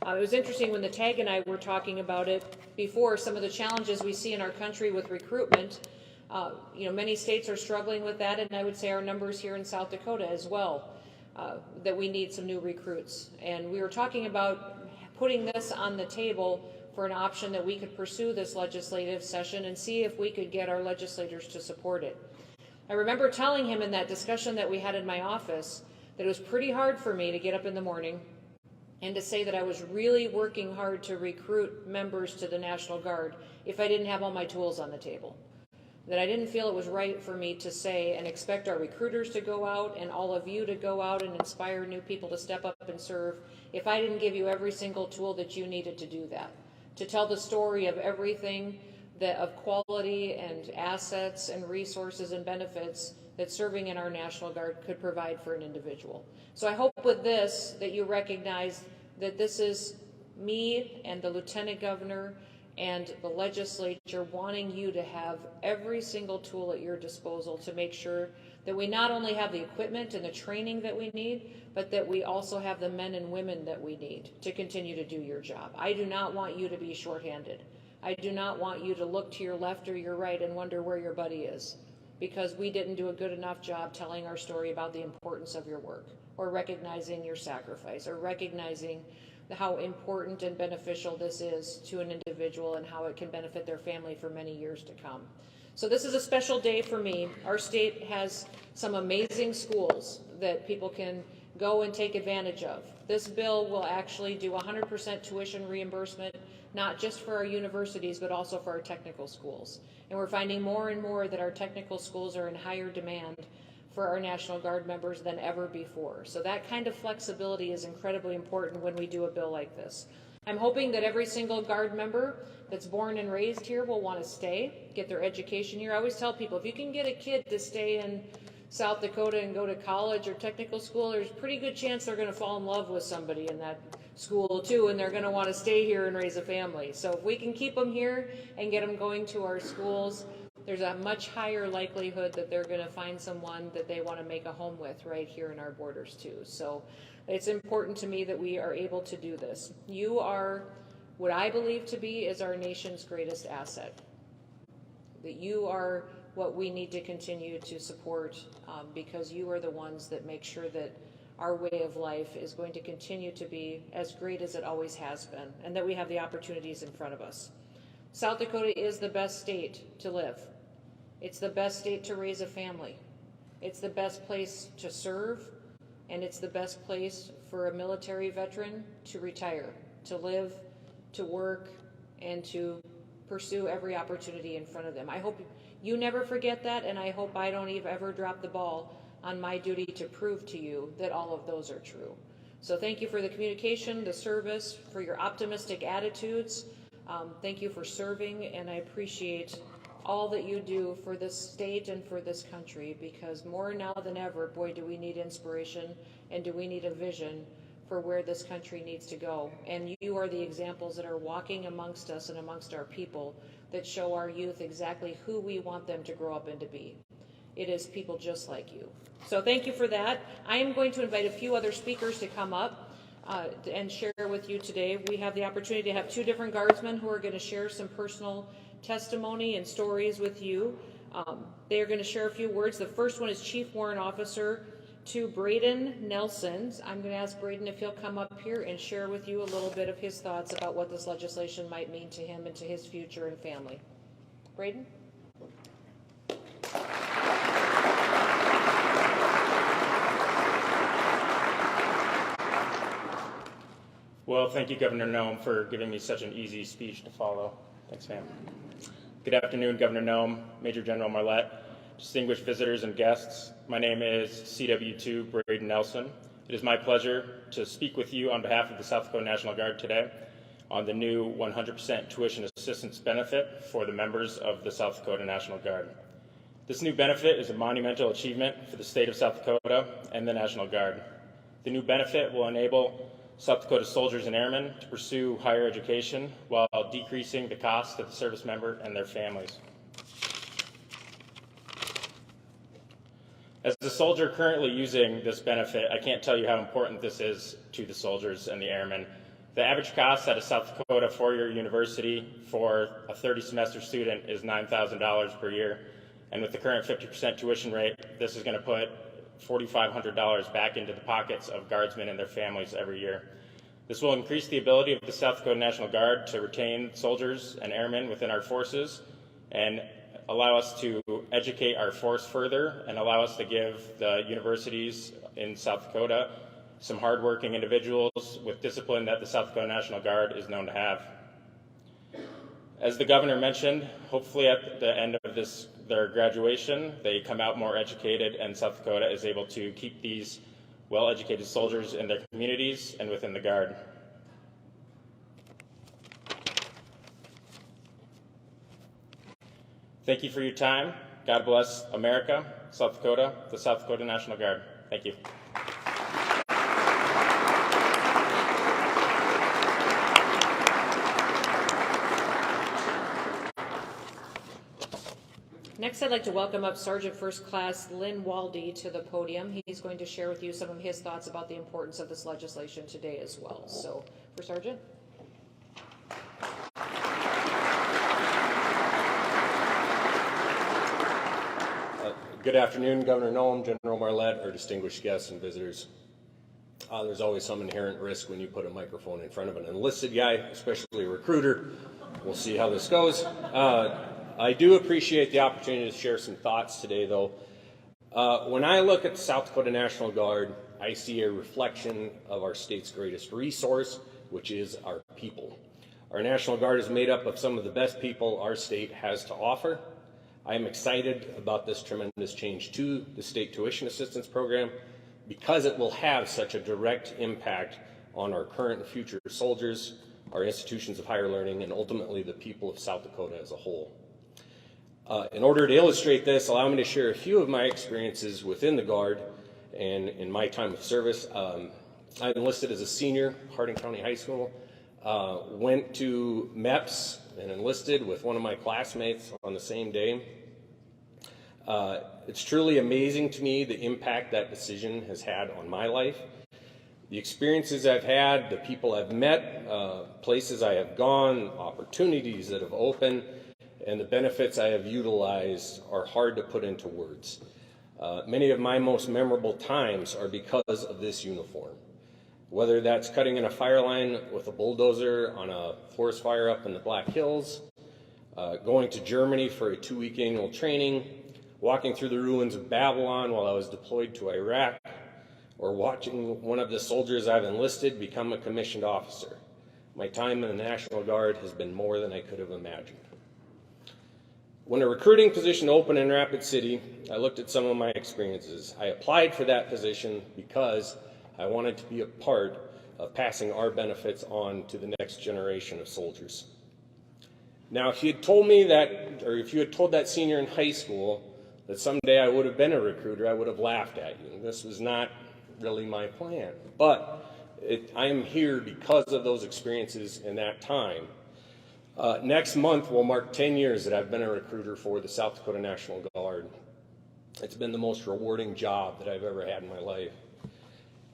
It was interesting when the TAG and I were talking about it before, some of the challenges we see in our country with recruitment. Many states are struggling with that, and I would say our numbers here in South Dakota as well, that we need some new recruits. And we were talking about putting this on the table for an option that we could pursue this legislative session and see if we could get our legislators to support it. I remember telling him in that discussion that we had in my office that it was pretty hard for me to get up in the morning and to say that I was really working hard to recruit members to the National Guard if I didn't have all my tools on the table. That I didn't feel it was right for me to say and expect our recruiters to go out and all of you to go out and inspire new people to step up and serve if I didn't give you every single tool that you needed to do that. To tell the story of everything of quality and assets and resources and benefits that serving in our National Guard could provide for an individual. So I hope with this that you recognize that this is me and the Lieutenant Governor and the legislature wanting you to have every single tool at your disposal to make sure that we not only have the equipment and the training that we need, but that we also have the men and women that we need to continue to do your job. I do not want you to be shorthanded. I do not want you to look to your left or your right and wonder where your buddy is, because we didn't do a good enough job telling our story about the importance of your work, or recognizing your sacrifice, or recognizing how important and beneficial this is to an individual and how it can benefit their family for many years to come. So this is a special day for me. Our state has some amazing schools that people can go and take advantage of. This bill will actually do 100% tuition reimbursement, not just for our universities, but also for our technical schools. And we're finding more and more that our technical schools are in higher demand for our National Guard members than ever before. So that kind of flexibility is incredibly important when we do a bill like this. I'm hoping that every single Guard member that's born and raised here will want to stay, get their education here. I always tell people, if you can get a kid to stay in South Dakota and go to college or technical school, there's a pretty good chance they're going to fall in love with somebody in that school too, and they're going to want to stay here and raise a family. So if we can keep them here and get them going to our schools, there's a much higher likelihood that they're going to find someone that they want to make a home with right here in our borders too. So it's important to me that we are able to do this. You are what I believe to be is our nation's greatest asset. That you are what we need to continue to support because you are the ones that make sure that our way of life is going to continue to be as great as it always has been, and that we have the opportunities in front of us. South Dakota is the best state to live. It's the best state to raise a family. It's the best place to serve, and it's the best place for a military veteran to retire, to live, to work, and to pursue every opportunity in front of them. I hope you never forget that, and I hope I don't ever drop the ball on my duty to prove to you that all of those are true. So thank you for the communication, the service, for your optimistic attitudes. Thank you for serving, and I appreciate all that you do for this state and for this country, because more now than ever, boy, do we need inspiration and do we need a vision for where this country needs to go. And you are the examples that are walking amongst us and amongst our people that show our youth exactly who we want them to grow up and to be. It is people just like you. So thank you for that. I am going to invite a few other speakers to come up and share with you today. We have the opportunity to have two different guardsmen who are going to share some personal testimony and stories with you. They are going to share a few words. The first one is Chief Warrant Officer to Braden Nelson. I'm going to ask Braden if he'll come up here and share with you a little bit of his thoughts about what this legislation might mean to him and to his future and family. Braden? Well, thank you, Governor Noem, for giving me such an easy speech to follow. Thanks, ma'am. Good afternoon, Governor Noem, Major General Marlette, distinguished visitors and guests. My name is CW2 Braden Nelson. It is my pleasure to speak with you on behalf of the South Dakota National Guard today on the new 100% tuition assistance benefit for the members of the South Dakota National Guard. This new benefit is a monumental achievement for the state of South Dakota and the National Guard. The new benefit will enable South Dakota soldiers and airmen to pursue higher education while decreasing the cost of the service member and their families. As a soldier currently using this benefit, I can't tell you how important this is to the soldiers and the airmen. The average cost at a South Dakota four-year university for a 30-semester student is $9,000 per year. And with the current 50% tuition rate, this is going to put $4,500 back into the pockets of guardsmen and their families every year. This will increase the ability of the South Dakota National Guard to retain soldiers and airmen within our forces and allow us to educate our force further and allow us to give the universities in South Dakota some hardworking individuals with discipline that the South Dakota National Guard is known to have. As the governor mentioned, hopefully at the end of their graduation, they come out more educated and South Dakota is able to keep these well-educated soldiers in their communities and within the Guard. Thank you for your time. God bless America, South Dakota, the South Dakota National Guard. Thank you. Next, I'd like to welcome up Sergeant First Class Lynn Waldy to the podium. He's going to share with you some of his thoughts about the importance of this legislation today as well. So, for Sergeant. Good afternoon, Governor Noem, General Marlette, our distinguished guests and visitors. There's always some inherent risk when you put a microphone in front of an enlisted guy, especially a recruiter. We'll see how this goes. I do appreciate the opportunity to share some thoughts today, though. When I look at the South Dakota National Guard, I see a reflection of our state's greatest resource, which is our people. Our National Guard is made up of some of the best people our state has to offer. I am excited about this tremendous change to the state tuition assistance program because it will have such a direct impact on our current and future soldiers, our institutions of higher learning, and ultimately the people of South Dakota as a whole. In order to illustrate this, allow me to share a few of my experiences within the Guard and in my time of service. I enlisted as a senior, Hardin County High School, went to MEPS and enlisted with one of my classmates on the same day. It's truly amazing to me the impact that decision has had on my life. The experiences I've had, the people I've met, places I have gone, opportunities that have opened, and the benefits I have utilized are hard to put into words. Many of my most memorable times are because of this uniform. Whether that's cutting in a fire line with a bulldozer on a forest fire up in the Black Hills, going to Germany for a 2-week annual training, walking through the ruins of Babylon while I was deployed to Iraq, or watching one of the soldiers I've enlisted become a commissioned officer. My time in the National Guard has been more than I could have imagined. When a recruiting position opened in Rapid City, I looked at some of my experiences. I applied for that position because I wanted to be a part of passing our benefits on to the next generation of soldiers. Now, if you had told me that, or if you had told that senior in high school that someday I would have been a recruiter, I would have laughed at you. This was not really my plan. But I am here because of those experiences in that time. Next month will mark 10 years that I've been a recruiter for the South Dakota National Guard. It's been the most rewarding job that I've ever had in my life.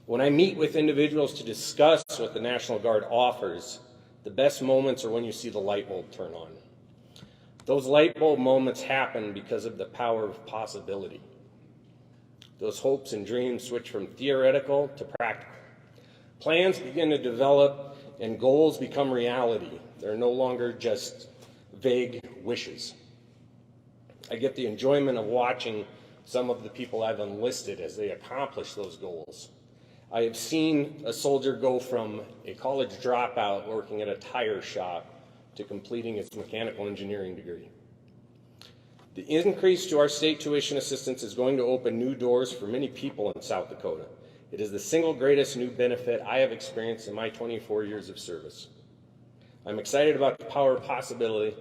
When I meet with individuals to discuss what the National Guard offers, the best moments are when you see the light bulb turn on. Those light bulb moments happen because of the power of possibility. Those hopes and dreams switch from theoretical to practical. Plans begin to develop and goals become reality. They're no longer just vague wishes. I get the enjoyment of watching some of the people I've enlisted as they accomplish those goals. I have seen a soldier go from a college dropout working at a tire shop to completing his mechanical engineering degree. The increase to our state tuition assistance is going to open new doors for many people in South Dakota. It is the single greatest new benefit I have experienced in my 24 years of service. I'm excited about the power of possibility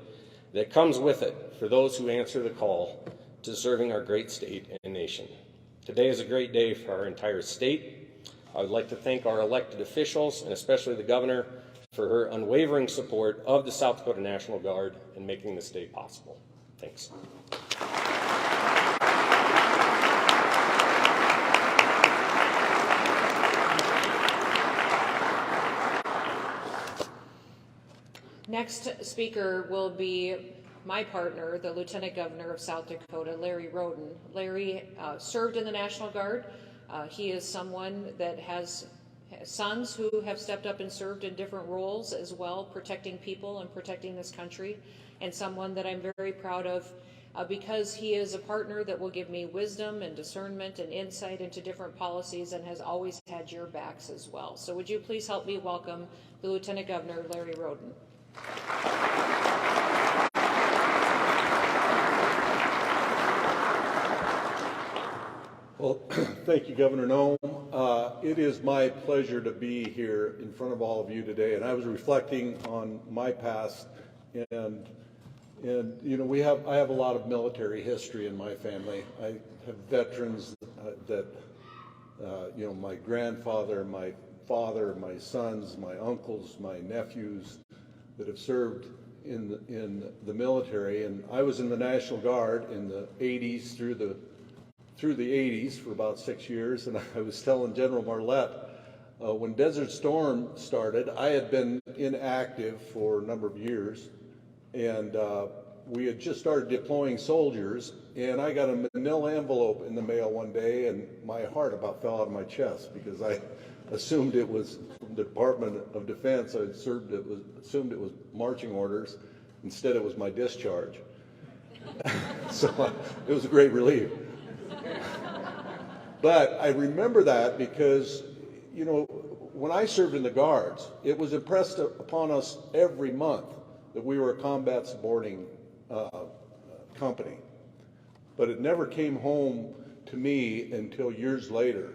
that comes with it for those who answer the call to serving our great state and nation. Today is a great day for our entire state. I would like to thank our elected officials, and especially the governor, for her unwavering support of the South Dakota National Guard in making this day possible. Thanks. Next speaker will be my partner, the Lieutenant Governor of South Dakota, Larry Roden. Larry served in the National Guard. He is someone that has sons who have stepped up and served in different roles as well, protecting people and protecting this country, and someone that I'm very proud of because he is a partner that will give me wisdom and discernment and insight into different policies and has always had your backs as well. So would you please help me welcome the Lieutenant Governor, Larry Roden. Well, thank you, Governor Noem. It is my pleasure to be here in front of all of you today. And I was reflecting on my past, and you know, I have a lot of military history in my family. I have veterans that you know, my grandfather, my father, my sons, my uncles, my nephews that have served in the military. And I was in the National Guard in the 80s through the 80s for about 6 years, and I was telling General Marlette, when Desert Storm started, I had been inactive for a number of years, and we had just started deploying soldiers, and I got a manila envelope in the mail one day, and my heart about fell out of my chest because I assumed it was from the Department of Defense. I assumed it was marching orders. Instead, it was my discharge. So it was a great relief. But I remember that because, you know, when I served in the Guards, it was impressed upon us every month that we were a combat supporting company. But it never came home to me until years later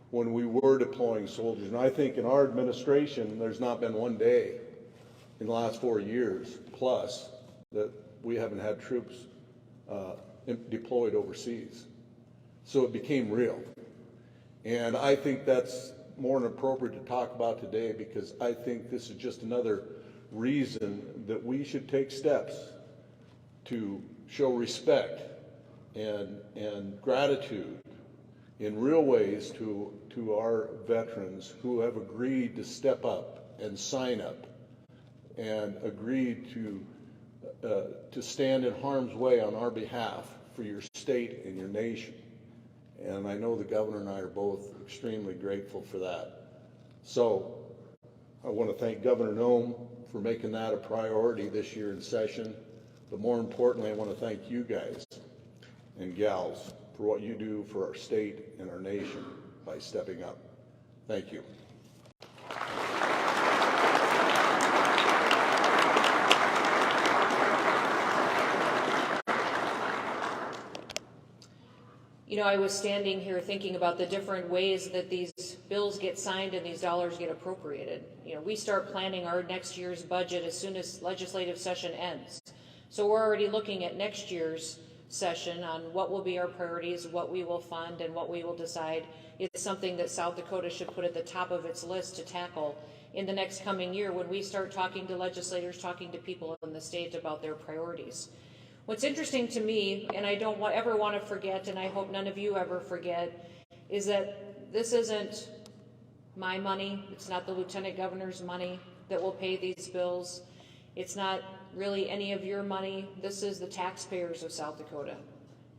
when we were deploying soldiers. And I think in our administration, there's not been one day in the last 4 years plus that we haven't had troops deployed overseas. So it became real. And I think that's more than appropriate to talk about today because I think this is just another reason that we should take steps to show respect and gratitude in real ways to our veterans who have agreed to step up and sign up and agreed to stand in harm's way on our behalf for your state and your nation. And I know the governor and I are both extremely grateful for that. So I want to thank Governor Noem for making that a priority this year in session. But more importantly, I want to thank you guys and gals for what you do for our state and our nation by stepping up. Thank you. You know, I was standing here thinking about the different ways that these bills get signed and these dollars get appropriated. You know, we start planning our next year's budget as soon as legislative session ends. So we're already looking at next year's session on what will be our priorities, what we will fund, and what we will decide is something that South Dakota should put at the top of its list to tackle in the next coming year when we start talking to legislators, talking to people in the state about their priorities. What's interesting to me, and I don't ever want to forget, and I hope none of you ever forget, is that this isn't my money. It's not the Lieutenant Governor's money that will pay these bills. It's not really any of your money. This is the taxpayers of South Dakota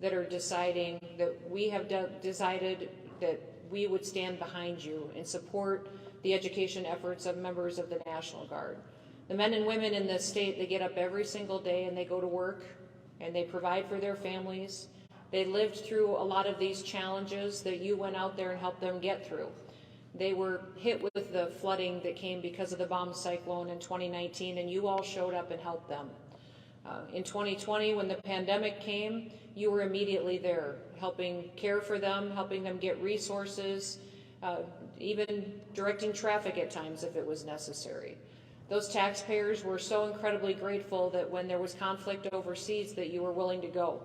that are deciding that we have decided that we would stand behind you and support the education efforts of members of the National Guard. The men and women in this state, they get up every single day and they go to work and they provide for their families. They lived through a lot of these challenges that you went out there and helped them get through. They were hit with the flooding that came because of the bomb cyclone in 2019, and you all showed up and helped them. In 2020, when the pandemic came, you were immediately there, helping care for them, helping them get resources, even directing traffic at times if it was necessary. Those taxpayers were so incredibly grateful that when there was conflict overseas that you were willing to go.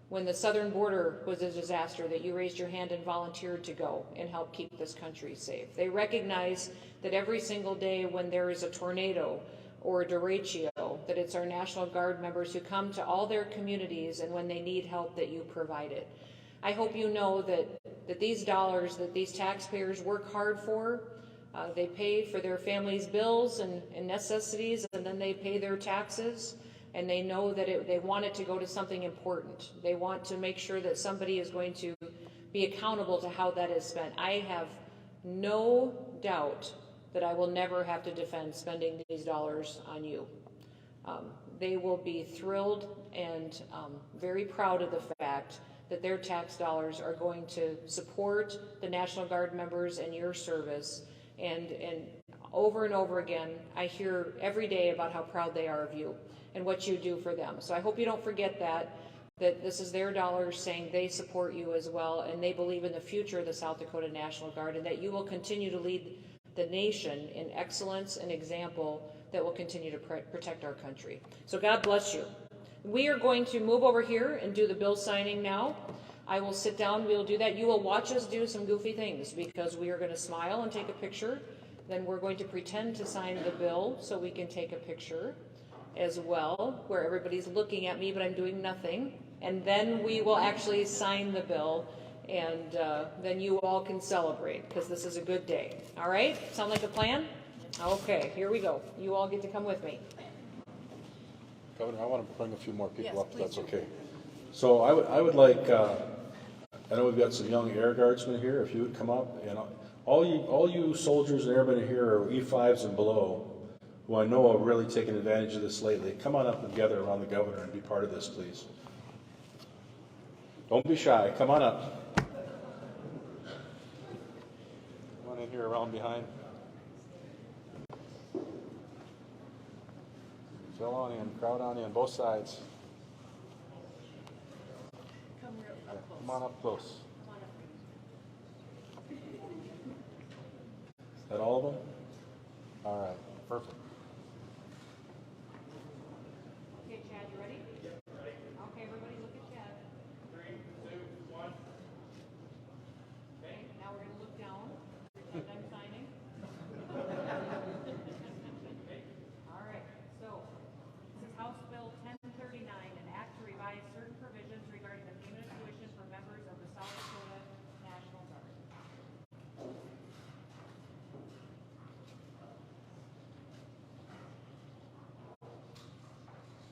when the southern border was a disaster, that you raised your hand and volunteered to go and help keep this country safe. They recognize that every single day when there is a tornado or a derecho, that it's our National Guard members who come to all their communities, and when they need help, that you provide it. I hope you know that these dollars that these taxpayers work hard for, they pay for their families' bills and necessities, and then they pay their taxes, and they know that they want it to go to something important. They want to make sure that somebody is going to be accountable to how that is spent. I have no doubt that I will never have to defend spending these dollars on you. They will be thrilled and very proud of the fact that their tax dollars are going to support the National Guard members and your service. And over and over again, I hear every day about how proud they are of you and what you do for them. So I hope you don't forget that this is their dollars saying they support you as well, and they believe in the future of the South Dakota National Guard, and that you will continue to lead the nation in excellence and example that will continue to protect our country. So God bless you. We are going to move over here and do the bill signing now. I will sit down, we'll do that. You will watch us do some goofy things, because we are going to smile and take a picture. Then we're going to pretend to sign the bill so we can take a picture as well, where everybody's looking at me but I'm doing nothing. And then we will actually sign the bill, and then you all can celebrate, because this is a good day. All right? Sound like a plan? Okay, here we go. You all get to come with me. Governor, I want to bring a few more people up, if that's okay. So I would like, I know we've got some young Air Guardsmen here, if you would come up, and all you soldiers and airmen here are E5s and below, who I know are really taking advantage of this lately. Come on up and gather around the governor and be part of this, please. Don't be shy, come on up. Come on in here around behind. Fill on in, crowd on in, both sides. Come on up close. Is that all of them? All right, perfect. Okay, Chad, you ready? Yep, ready. Okay, everybody look at Chad. 3, 2, 1. Okay, now we're going to look down, and I'm signing. All right, so this is House Bill 1039, an act to revise certain provisions regarding the payment of tuition for members of the South Dakota National Guard.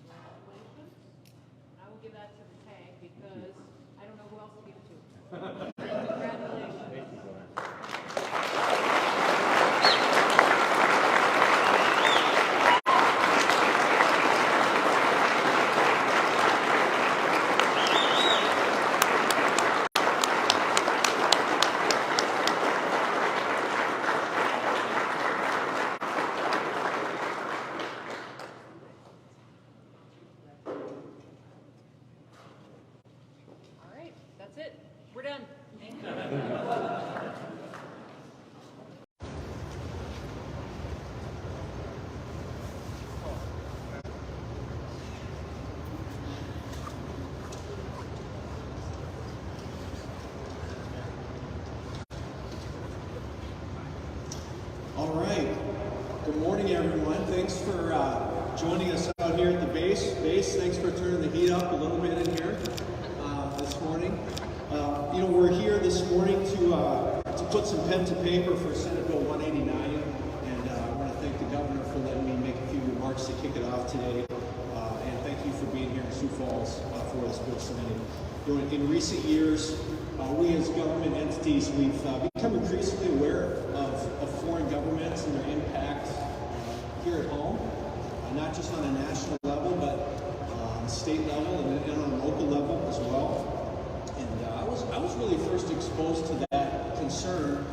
Congratulations. I will give that to the tag, because I don't know who else to give it to. Congratulations. Thank you, All right, that's it. We're done. All right. Good morning, everyone. Thanks for joining us out here at the base. Thanks for turning the heat up a little bit in here this morning. We're here this morning to put some pen to paper for Senate Bill 189, and I want to thank the governor for letting me make a few remarks to kick it off today. And thank you for being here in Sioux Falls for this bill submitting. In recent years, we as government entities, we've become increasingly aware of foreign governments and their impact here at home, not just on a national level, but on a state level and on a local level as well. And I was really first exposed to that concern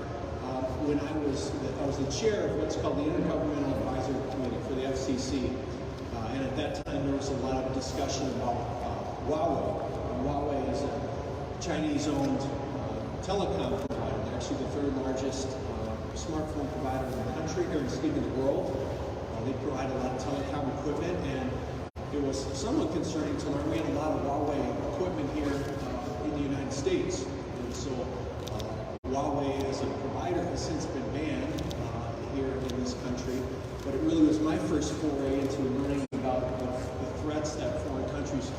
when I was the chair of what's called the Intergovernmental Advisory Committee for the FCC. And at that time, there was a lot of discussion about Huawei. Huawei is a Chinese-owned telecom provider. They're actually the third largest smartphone provider in the country, or excuse me, the world. They provide a lot of telecom equipment, and it was somewhat concerning to learn we had a lot of Huawei equipment here in the United States. And so Huawei as a provider has since been banned here in this country, but it really was my first foray into learning about the threats that foreign countries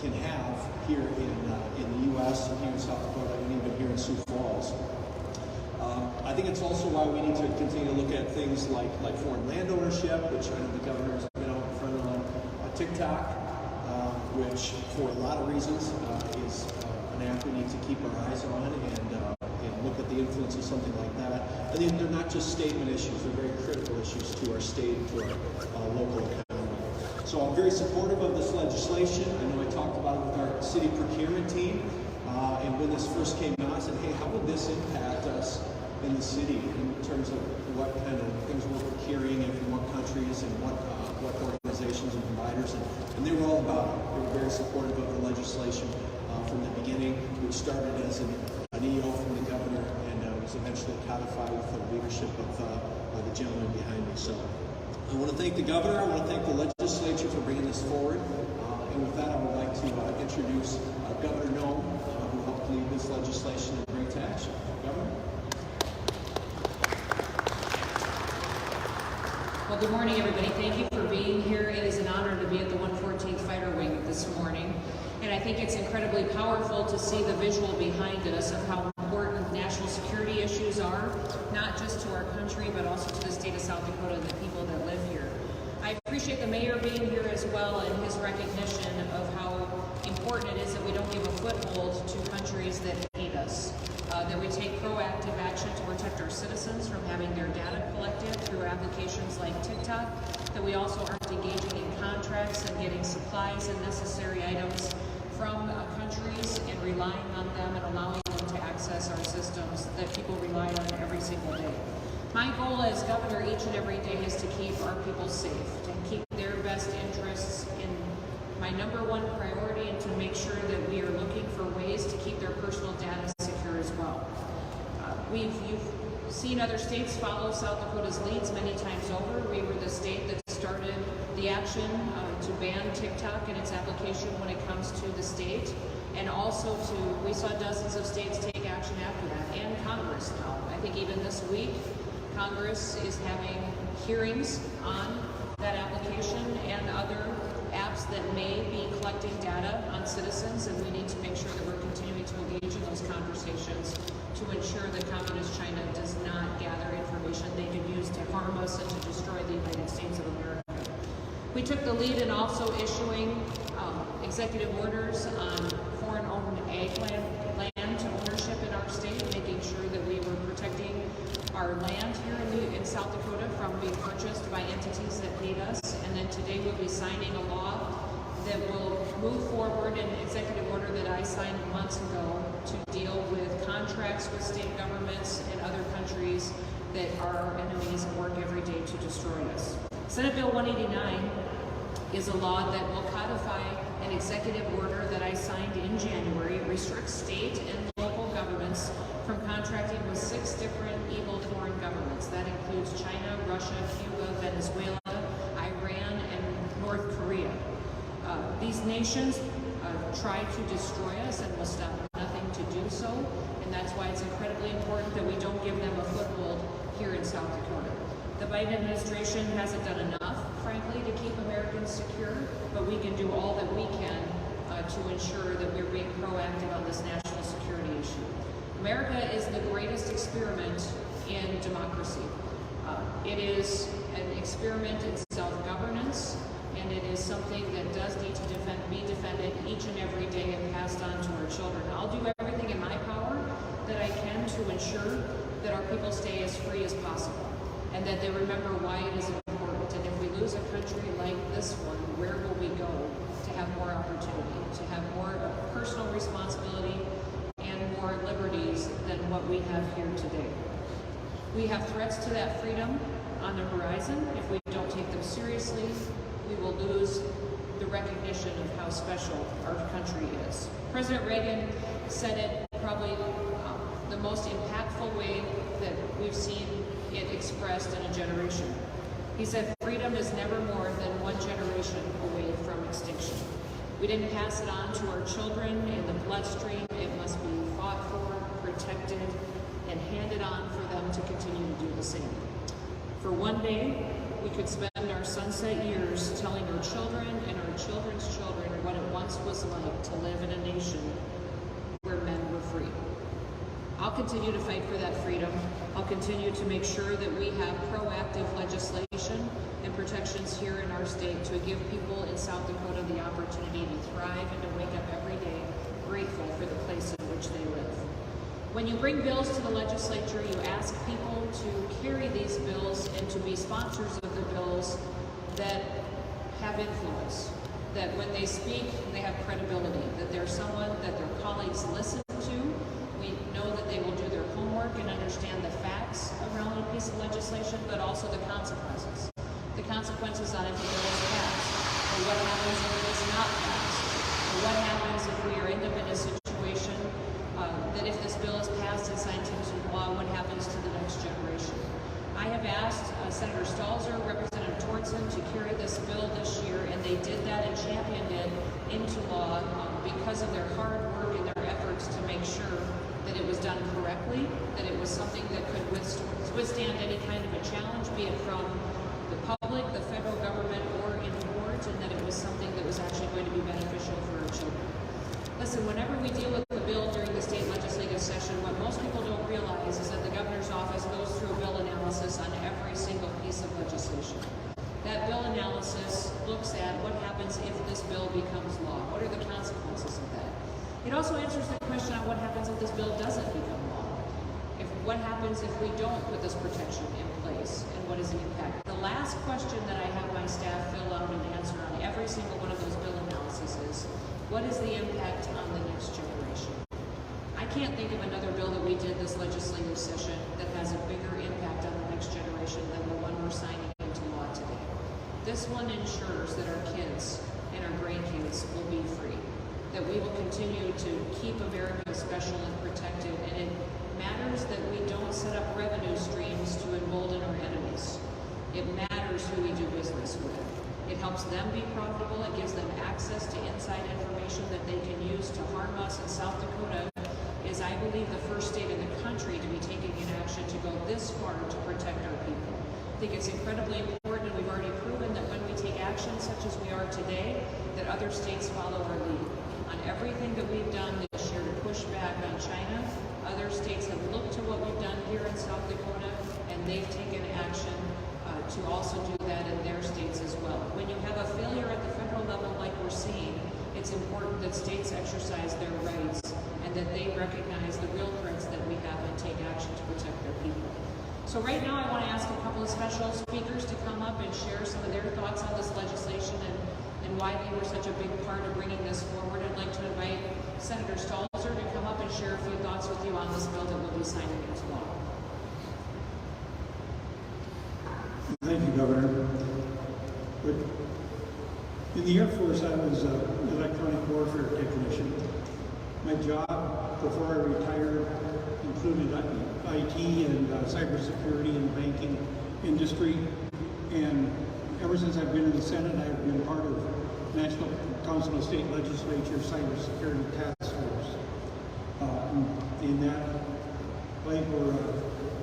can have here in the U.S. and here in South Dakota and even here in Sioux Falls. I think it's also why we need to continue to look at things like foreign land ownership, which I know the governor has been out in front on TikTok, which for a lot of reasons is an app we need to keep our eyes on and look at the influence of something like that. I think they're not just statement issues, they're very critical issues to our state and to our local economy. So I'm very supportive of this legislation. I know I talked about it with our city procurement team, and when this first came out, I said, hey, how would this impact us in the city in terms of what kind of things we're procuring and from what countries and what organizations and providers, and they were all about it. They were very supportive of the legislation from the beginning, which started as an EO from the governor and was eventually codified with the leadership of the gentleman behind me. So I want to thank the governor, I want to thank the legislature for bringing this forward, and with that I would like to introduce Governor Noem, who helped lead this legislation and bring it to action. Governor? Well, good morning, everybody. Thank you for being here. It is an honor to be at the 114th Fighter Wing this morning. And I think it's incredibly powerful to see the visual behind us of how important national security issues are, not just to our country, but also to the state of South Dakota and the people that live here. I appreciate the mayor being here as well and his recognition of how important it is that we don't give a foothold to countries that hate us. That we take proactive action to protect our citizens from having their data collected through applications like TikTok, that we also aren't engaging in contracts and getting supplies and necessary items from countries and relying on them and allowing them to access our systems that people rely on every single day. My goal as governor each and every day is to keep our people safe, to keep their best interests in my number one priority, and to make sure that we are looking for ways to keep their personal data secure as well. You've seen other states follow South Dakota's leads many times over. We were the state that started the action to ban TikTok and its application when it comes to the state, and also we saw dozens of states take action after that, and Congress now. I think even this week, Congress is having hearings on that application and other apps that may be collecting data on citizens, and we need to make sure that we're continuing to engage in those conversations to ensure that Communist China does not gather information they can use to harm us and to destroy the United States of America. We took the lead in also issuing executive orders on foreign-owned ag land to ownership in our state, making sure that we were protecting our land here in South Dakota from being purchased by entities that hate us. And then today we'll be signing a law that will move forward, an executive order that I signed months ago to deal with contracts with state governments and other countries that are our enemies and work every day to destroy us. Senate Bill 189 is a law that will codify an executive order that I signed in January. It restricts state and local governments from contracting with 6 different evil foreign governments. That includes China, Russia, Cuba, Venezuela, Iran, and North Korea. These nations try to destroy us and will stop nothing to do so, and that's why it's incredibly important that we don't give them a foothold here in South Dakota. The Biden administration hasn't done enough, frankly, to keep Americans secure, but we can do all that we can to ensure that we're being proactive on this national security issue. America is the greatest experiment in democracy. It is an experiment in self-governance, and it is something that does need to be defended each and every day and passed on to our children. I'll do everything in my power that I can to ensure that our people stay as free as possible, and that they remember why it is important. And if we lose a country like this one, where will we go to have more opportunity, to have more personal responsibility and more liberties than what we have here today? We have threats to that freedom on the horizon. If we don't take them seriously, we will lose the recognition of how special our country is. President Reagan said it probably the most impactful way that we've seen it expressed in a generation. He said, freedom is never more than one generation away from extinction. We didn't pass it on to our children in the bloodstream. It must be fought for, protected, and handed on for them to continue to do the same. For one day, we could spend our sunset years telling our children and our children's children what it once was like to live in a nation where men were free. I'll continue to fight for that freedom. I'll continue to make sure that we have proactive legislation and protections here in our state to give people in South Dakota the opportunity to thrive and to wake up every day grateful for the place in which they live. When you bring bills to the legislature, you ask people to carry these bills and to be sponsors of the bills that have influence, that when they speak, they have credibility, that they're someone that their colleagues listen to. We know that they will do their homework and understand the facts around a piece of legislation, but also the consequences. The consequences on if a bill is passed, or what happens if it is not passed, or what happens if we are in a situation that if this bill is passed and signed into law, what happens to the next generation. I have asked Senator Stalzer, Representative Tortzen to carry this bill this year, and they did that and championed it into law because of their hard work and their efforts to make sure that it was done correctly, that it was something that could withstand any kind of a challenge, be it from the public, the federal government, or in court, and that it was something that was actually going to be beneficial for our children. Listen, whenever we deal with the bill during the state legislative session, what most people don't realize is that the governor's office goes through a bill analysis on every single piece of legislation. That bill analysis looks at what happens if this bill becomes law. What are the consequences of that? It also answers the question on what happens if this bill doesn't become law. What happens if we don't put this protection in place, and what is the impact? The last question that I have my staff fill out and answer on every single one of those bill analyses is, what is the impact on the next generation? I can't think of another bill that we did this legislative session that has a bigger impact on the next generation than the one we're signing into law today. This one ensures that our kids and our grandkids will be free, that we will continue to keep America special and protected, and it matters that we don't set up revenue streams to embolden our enemies. It matters who we do business with. It helps them be profitable. It gives them access to inside information that they can use to harm us. In South Dakota is, I believe, the first state in the country to be taking an action to go this far to protect our people. I think it's incredibly important, and we've already proven that when we take action such as we are today, that other states follow our lead. On everything that we've done this year to push back on China, other states have looked to what we've done here in South Dakota, and they've taken action to also do that in their states as well. When you have a failure at the federal level like we're seeing, it's important that states exercise their rights and that they recognize the real threats that we have and take action to protect their people. So right now I want to ask a couple of special speakers to come up and share some of their thoughts on this legislation and why they were such a big part of bringing this forward. I'd like to invite Senator Stalzer to come up and share a few thoughts with you on this bill that we'll be signing into law. Thank you, Governor. But in the Air Force, I was an electronic warfare technician. My job before I retired included IT and cybersecurity and banking industry. And ever since I've been in the Senate, I've been part of National Council of State Legislature Cybersecurity Task Force. In that light, we're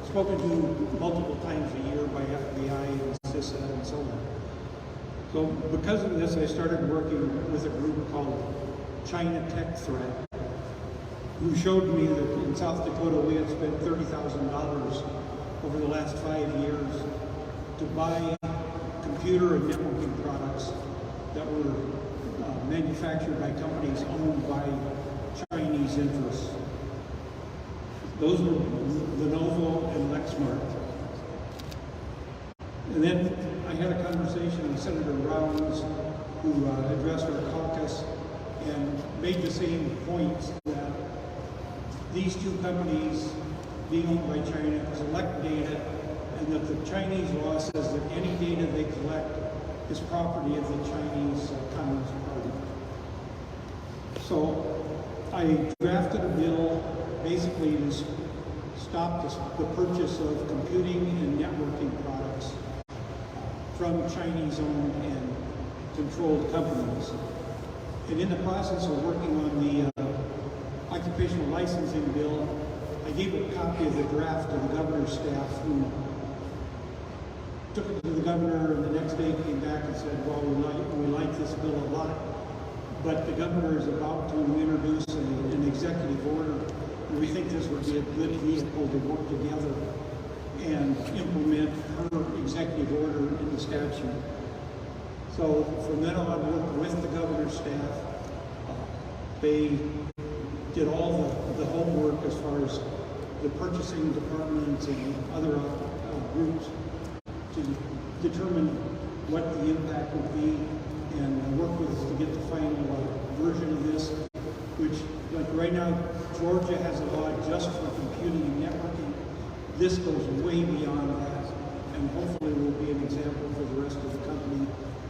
spoken to multiple times a year by FBI and CISA and so on. So because of this, I started working with a group called China Tech Threat, who showed me that in South Dakota we had spent $30,000 over the last 5 years to buy computer and networking products that were manufactured by companies owned by Chinese interests. Those were Lenovo and Lexmark. And then I had a conversation with Senator Rounds, who addressed our caucus and made the same points that these two companies being owned by China collect data, and that the Chinese law says that any data they collect is property of the Chinese Communist Party. So I drafted a bill basically to stop the purchase of computing and networking products from Chinese-owned and controlled companies. And in the process of working on the occupational licensing bill, I gave a copy of the draft to the governor's staff, who took it to the governor, and the next day came back and said, well, we like this bill a lot, but the governor is about to introduce an executive order, and we think this would be a good vehicle to work together and implement her executive order in the statute. So from then on, I worked with the governor's staff. They did all the homework as far as the purchasing department and other groups to determine what the impact would be, and work with us to get the final version of this, which, like right now, Georgia has a law just for computing and networking. This goes way beyond that, and hopefully will be an example for the rest of the company,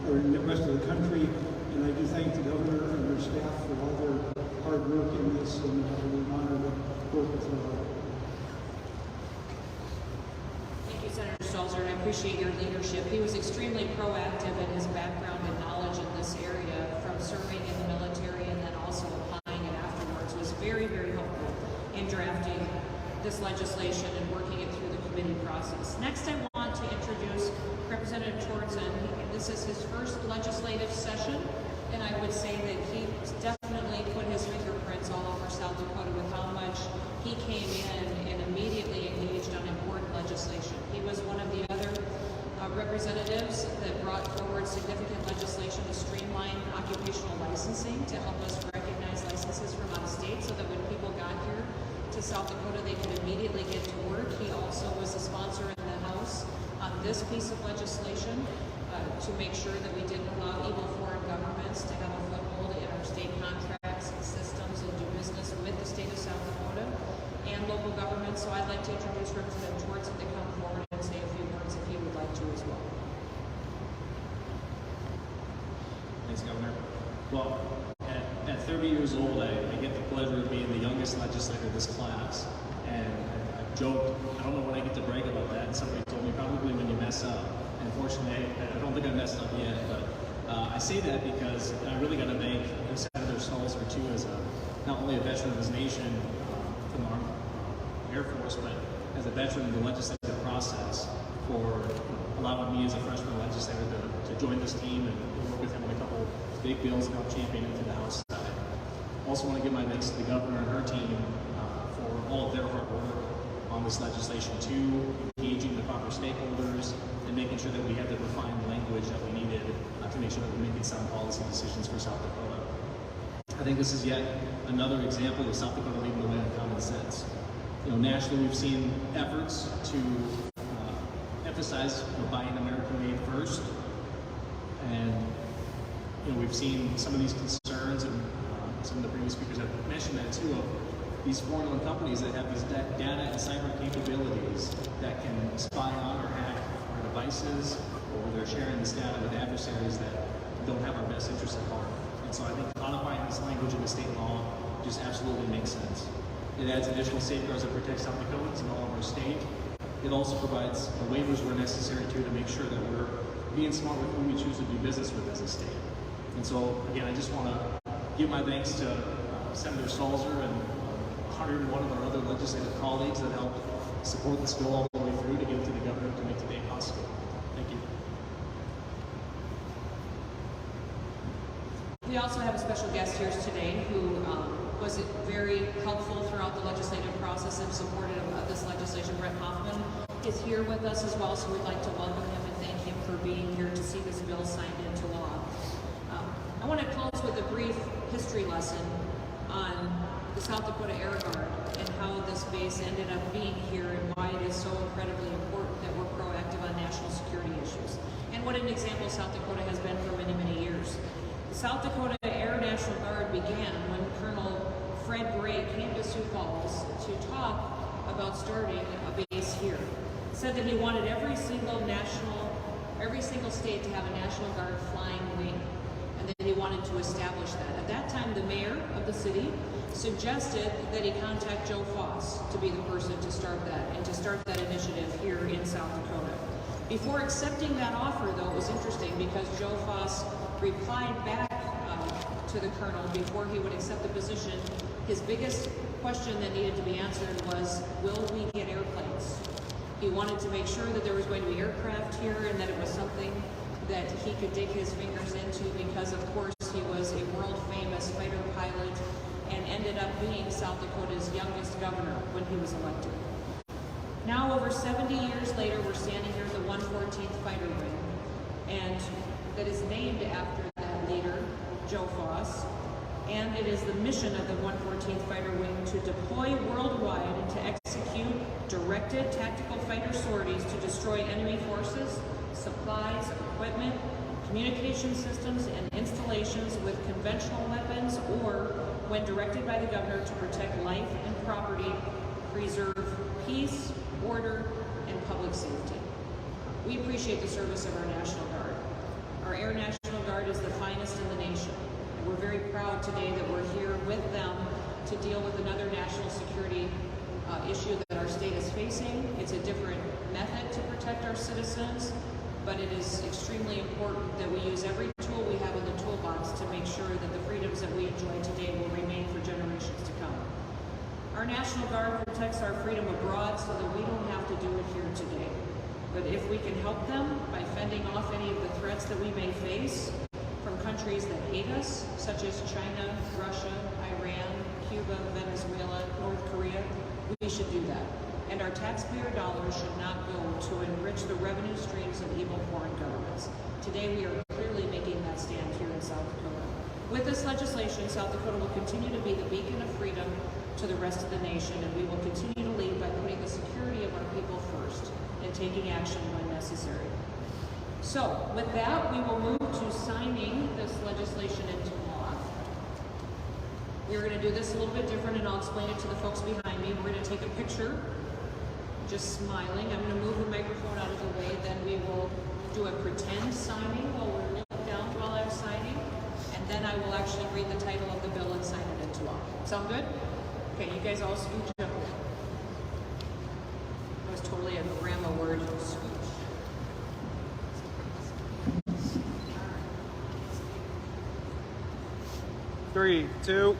or the rest of the country. And I do thank the governor and their staff for all their hard work in this, and we're honored to work with her. Thank you, Senator Stalzer, and I appreciate your leadership. He was extremely proactive in his background and knowledge in this area, from serving in the military and then also applying it afterwards. It was very, very helpful in drafting this legislation and working it through the committee process. Next, I want to introduce Representative Tortzen. This is his first legislative session, and I would say that he definitely put his fingerprints all over South Dakota with how much he came in and immediately engaged on important legislation. He was one of the other representatives that brought forward significant legislation to streamline occupational licensing, to help us recognize licenses from out of state, so that when people got here to South Dakota, they could immediately get to work. He also was a sponsor in the House on this piece of legislation to make sure that we didn't allow evil foreign governments to have a foothold in our state contracts and systems and do business with the state of South Dakota and local governments. So I'd like to introduce Representative Tortzen to come forward and say a few words if he would like to as well. Thanks, Governor. Well, at 30 years old, I get the pleasure of being the youngest legislator of this class. And I've joked, I don't know when I get to brag about that, and somebody told me probably when you mess up. And fortunately, I don't think I messed up yet, but I say that because I really got to thank Senator Stalzer too, as not only a veteran of his nation from the Air Force, but as a veteran of the legislative process, for allowing me as a freshman legislator to join this team and work with him on a couple big bills and help champion it to the House side. I also want to give my thanks to the governor and her team for all of their hard work on this legislation too, engaging the proper stakeholders and making sure that we had the refined language that we needed to make sure that we're making sound policy decisions for South Dakota. I think this is yet another example of South Dakota leading the way on common sense. Nationally, we've seen efforts to emphasize buying American-made first, and we've seen some of these concerns, and some of the previous speakers have mentioned that too, of these foreign-owned companies that have these data and cyber capabilities that can spy on or hack our devices, or they're sharing this data with adversaries that don't have our best interests at heart. And so I think codifying this language in the state law just absolutely makes sense. It adds additional safeguards that protect South Dakotans and all of our state. It also provides waivers where necessary too, to make sure that we're being smart with who we choose to do business with as a state. And so again, I just want to give my thanks to Senator Stalzer and 101 of our other legislative colleagues that helped support this bill all the way through to get it to the governor to make today possible. Thank you. We also have a special guest here today who was very helpful throughout the legislative process and supportive of this legislation. Brett Hoffman is here with us as well, so we'd like to welcome him and thank him for being here to see this bill signed into law. I want to close with a brief history lesson on the South Dakota Air Guard and how this base ended up being here and why it is so incredibly important that we're proactive on national security issues, and what an example South Dakota has been for many, many years. The South Dakota Air National Guard began when Colonel Fred Gray came to Sioux Falls to talk about starting a base here. He said that he wanted every single state to have a National Guard flying wing, and that he wanted to establish that. At that time, the mayor of the city suggested that he contact Joe Foss to be the person to start that, and to start that initiative here in South Dakota. Before accepting that offer, though, it was interesting because Joe Foss replied back to the colonel before he would accept the position. His biggest question that needed to be answered was, will we get airplanes? He wanted to make sure that there was going to be aircraft here and that it was something that he could dig his fingers into because, of course, he was a world-famous fighter pilot and ended up being South Dakota's youngest governor when he was elected. Now, over 70 years later, we're standing here at the 114th Fighter Wing, and that is named after that leader, Joe Foss, and it is the mission of the 114th Fighter Wing to deploy worldwide and to execute directed tactical fighter sorties to destroy enemy forces, supplies, equipment, communication systems, and installations with conventional weapons, or, when directed by the governor, to protect life and property, preserve peace, order, and public safety. We appreciate the service of our National Guard. Our Air National Guard is the finest in the nation, and we're very proud today that we're here with them to deal with another national security issue that our state is facing. It's a different method to protect our citizens, but it is extremely important that we use every tool we have in the toolbox to make sure that the freedoms that we enjoy today will remain for generations to come. Our National Guard protects our freedom abroad so that we don't have to do it here today. But if we can help them by fending off any of the threats that we may face from countries that hate us, such as China, Russia, Iran, Cuba, Venezuela, North Korea, we should do that. And our taxpayer dollars should not go to enrich the revenue streams of evil foreign governments. Today we are clearly making that stand here in South Dakota. With this legislation, South Dakota will continue to be the beacon of freedom to the rest of the nation, and we will continue to lead by putting the security of our people first and taking action when necessary. So, with that, we will move to signing this legislation into law. We're going to do this a little bit different, and I'll explain it to the folks behind me. We're going to take a picture, just smiling. I'm going to move the microphone out of the way, then we will do a pretend signing while we're looking down while I'm signing, and then I will actually read the title of the bill and sign it into law. Sound good? Okay, you guys all scooch up. That was totally a grandma word, scooch. Three, two.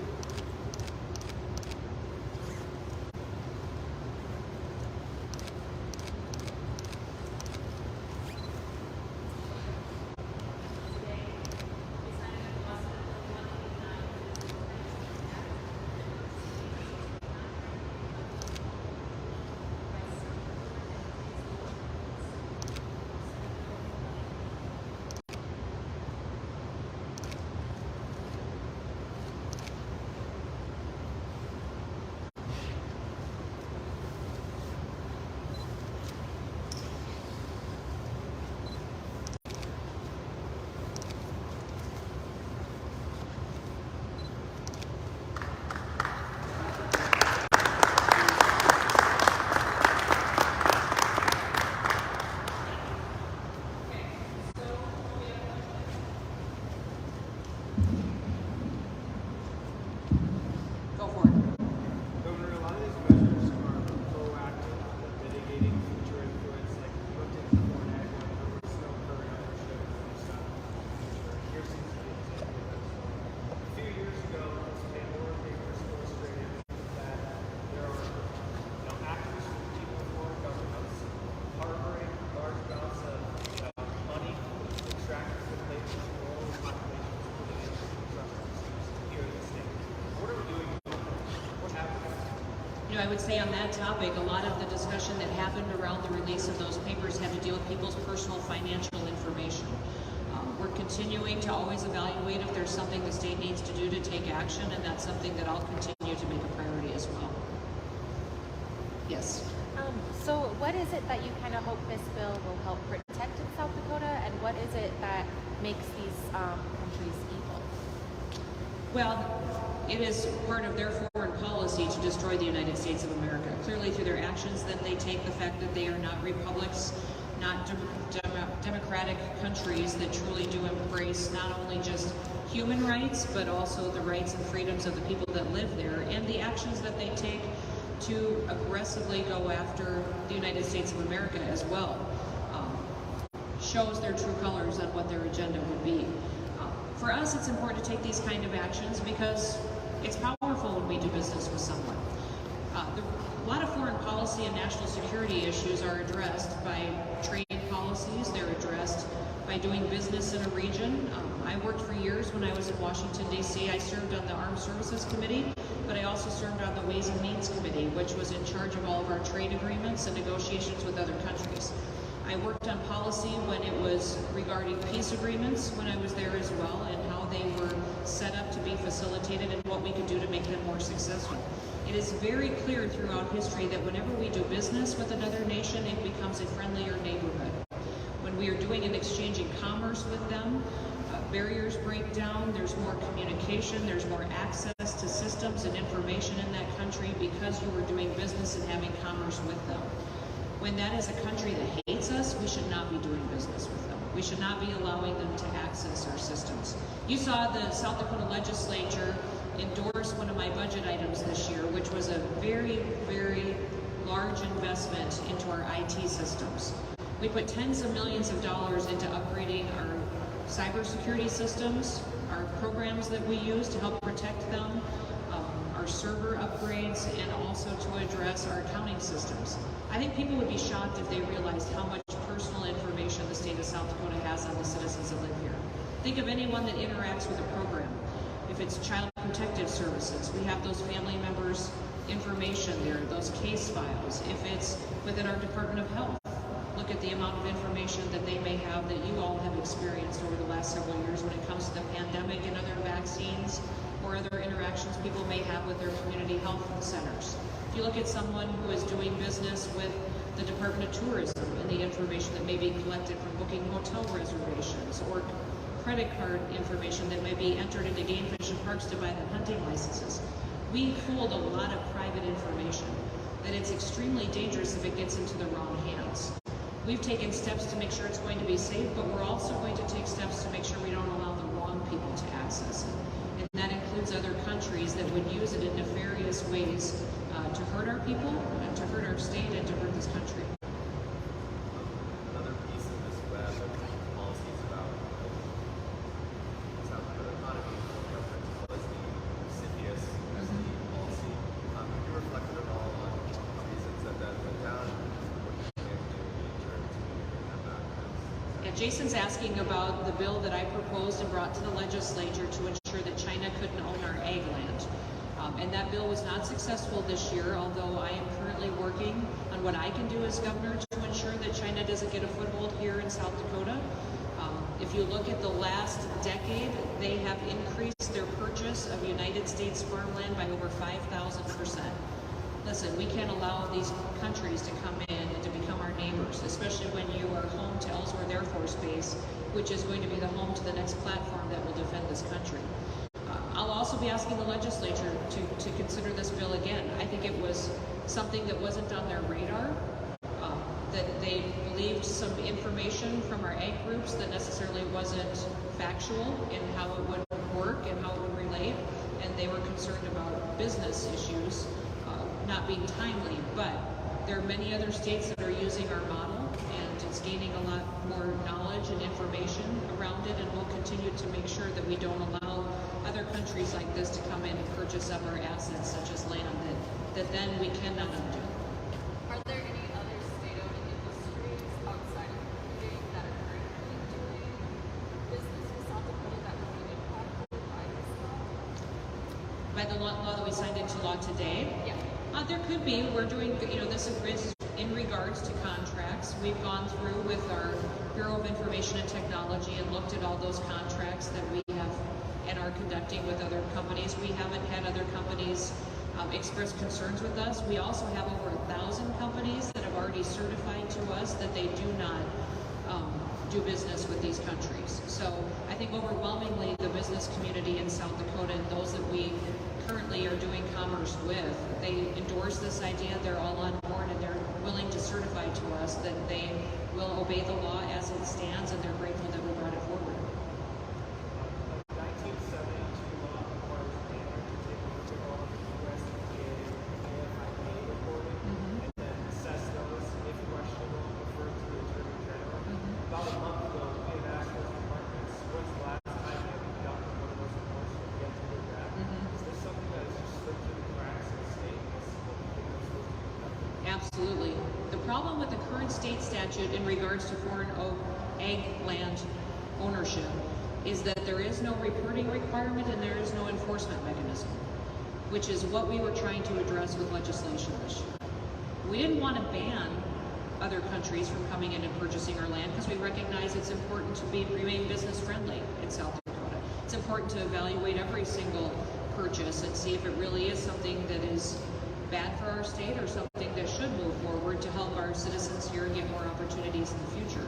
I would say on that topic, a lot of the discussion that happened around the release of those papers had to deal with people's personal financial information. We're continuing to always evaluate if there's something the state needs to do to take action, and that's something that I'll continue to make a priority as well. Yes? So what is it that you kind of hope this bill will help protect in South Dakota, and what is it that makes these countries evil? Well, it is part of their foreign policy to destroy the United States of America. Clearly through their actions that they take, the fact that they are not republics, not democratic countries that truly do embrace not only just human rights, but also the rights and freedoms of the people that live there, and the actions that they take to aggressively go after the United States of America as well. shows their true colors on what their agenda would be. For us, it's important to take these kind of actions because it's powerful when we do business with someone. A lot of foreign policy and national security issues are addressed by trade policies. They're addressed by doing business in a region. I worked for years when I was in Washington, D.C. I served on the Armed Services Committee, but I also served on the Ways and Means Committee, which was in charge of all of our trade agreements and negotiations with other countries. I worked on policy when it was regarding peace agreements when I was there as well, and how they were set up to be facilitated and what we could do to make them more successful. It is very clear throughout history that whenever we do business with another nation, it becomes a friendlier neighborhood. When we are doing and exchanging commerce with them, barriers break down, there's more communication, there's more access to systems and information in that country because you were doing business and having commerce with them. When that is a country that hates us, we should not be doing business with them. We should not be allowing them to access our systems. You saw the South Dakota legislature endorse one of my budget items this year, which was a very, very large investment into our IT systems. We put tens of millions of dollars into upgrading our cybersecurity systems, our programs that we use to help protect them, our server upgrades, and also to address our accounting systems. I think people would be shocked if they realized how much personal information the state of South Dakota has on the citizens that live here. Think of anyone that interacts with a program. If it's child protective services, we have those family members' information there, those case files. If it's within our Department of Health, look at the amount of information that they may have that you all have experienced over the last several years when it comes to the pandemic and other vaccines or other interactions people may have with their community health centers. If you look at someone who is doing business with the Department of Tourism and the information that may be collected from booking hotel reservations or credit card information that may be entered into game fish and parks to buy them hunting licenses. We hold a lot of private information that it's extremely dangerous if it gets into the wrong hands. We've taken steps to make sure it's going to be safe, but we're also going to take steps to make sure we don't allow the wrong people to access it. And that includes other countries that would use it in nefarious ways to hurt our people, and to hurt our state, and to hurt this country. Another piece of this web of policies about South Dakota economy was the CFIUS SD policy. Have you reflected at all on reasons that went down, and what you plan to do to bring that back? Yeah, Jason's asking about the bill that I proposed and brought to the legislature to ensure that China couldn't own our ag land. And that bill was not successful this year, although I am currently working on what I can do as governor to ensure that China doesn't get a foothold here in South Dakota. If you look at the last decade, they have increased their purchase of United States farmland by over 5,000%. Listen, we can't allow these countries to come in and to become our neighbors, especially when you are home to Ellsworth Air Force Base, which is going to be the home to the next platform that will defend this country. I'll also be asking the legislature to consider this bill again. I think it was something that wasn't on their radar, that they believed some information from our ag groups that necessarily wasn't factual in how it would work and how it would relate, and they were concerned about business issues not being timely. But there are many other states that are using our model, and it's gaining a lot more knowledge and information around it, and we'll continue to make sure that we don't allow other countries like this to come in and purchase up our assets, such as land, that then we cannot undo. Are there any other state-owned industries outside of computing that are currently doing business with South Dakota that would be impacted by this law? By the law that we signed into law today? Yeah. There could be. We're doing, this is in regards to contracts. We've gone through with our Bureau of Information and Technology and looked at all those contracts that we have and are conducting with other companies. We haven't had other companies express concerns with us. We also have over 1,000 companies that have already certified to us that they do not do business with these countries. So I think overwhelmingly the business community in South Dakota and those that we currently are doing commerce with, they endorse this idea. They're all on board, and they're willing to certify to us that they will obey the law as it stands, and they're grateful that we brought it forward. 1972 law requires the banner to take a look at all of the USDA and AFIA reporting and then assess those if questionable and refer to the Attorney General. About a month current state statute in regards to foreign ag land ownership is that there is no reporting requirement and there is no enforcement mechanism, which is what we were trying to address with legislation this year. We didn't want to ban other countries from coming in and purchasing our land because we recognize it's important to remain business friendly in South Dakota. It's important to evaluate every single purchase and see if it really is something that is bad for our state or something that should move forward to help our citizens here get more opportunities in the future.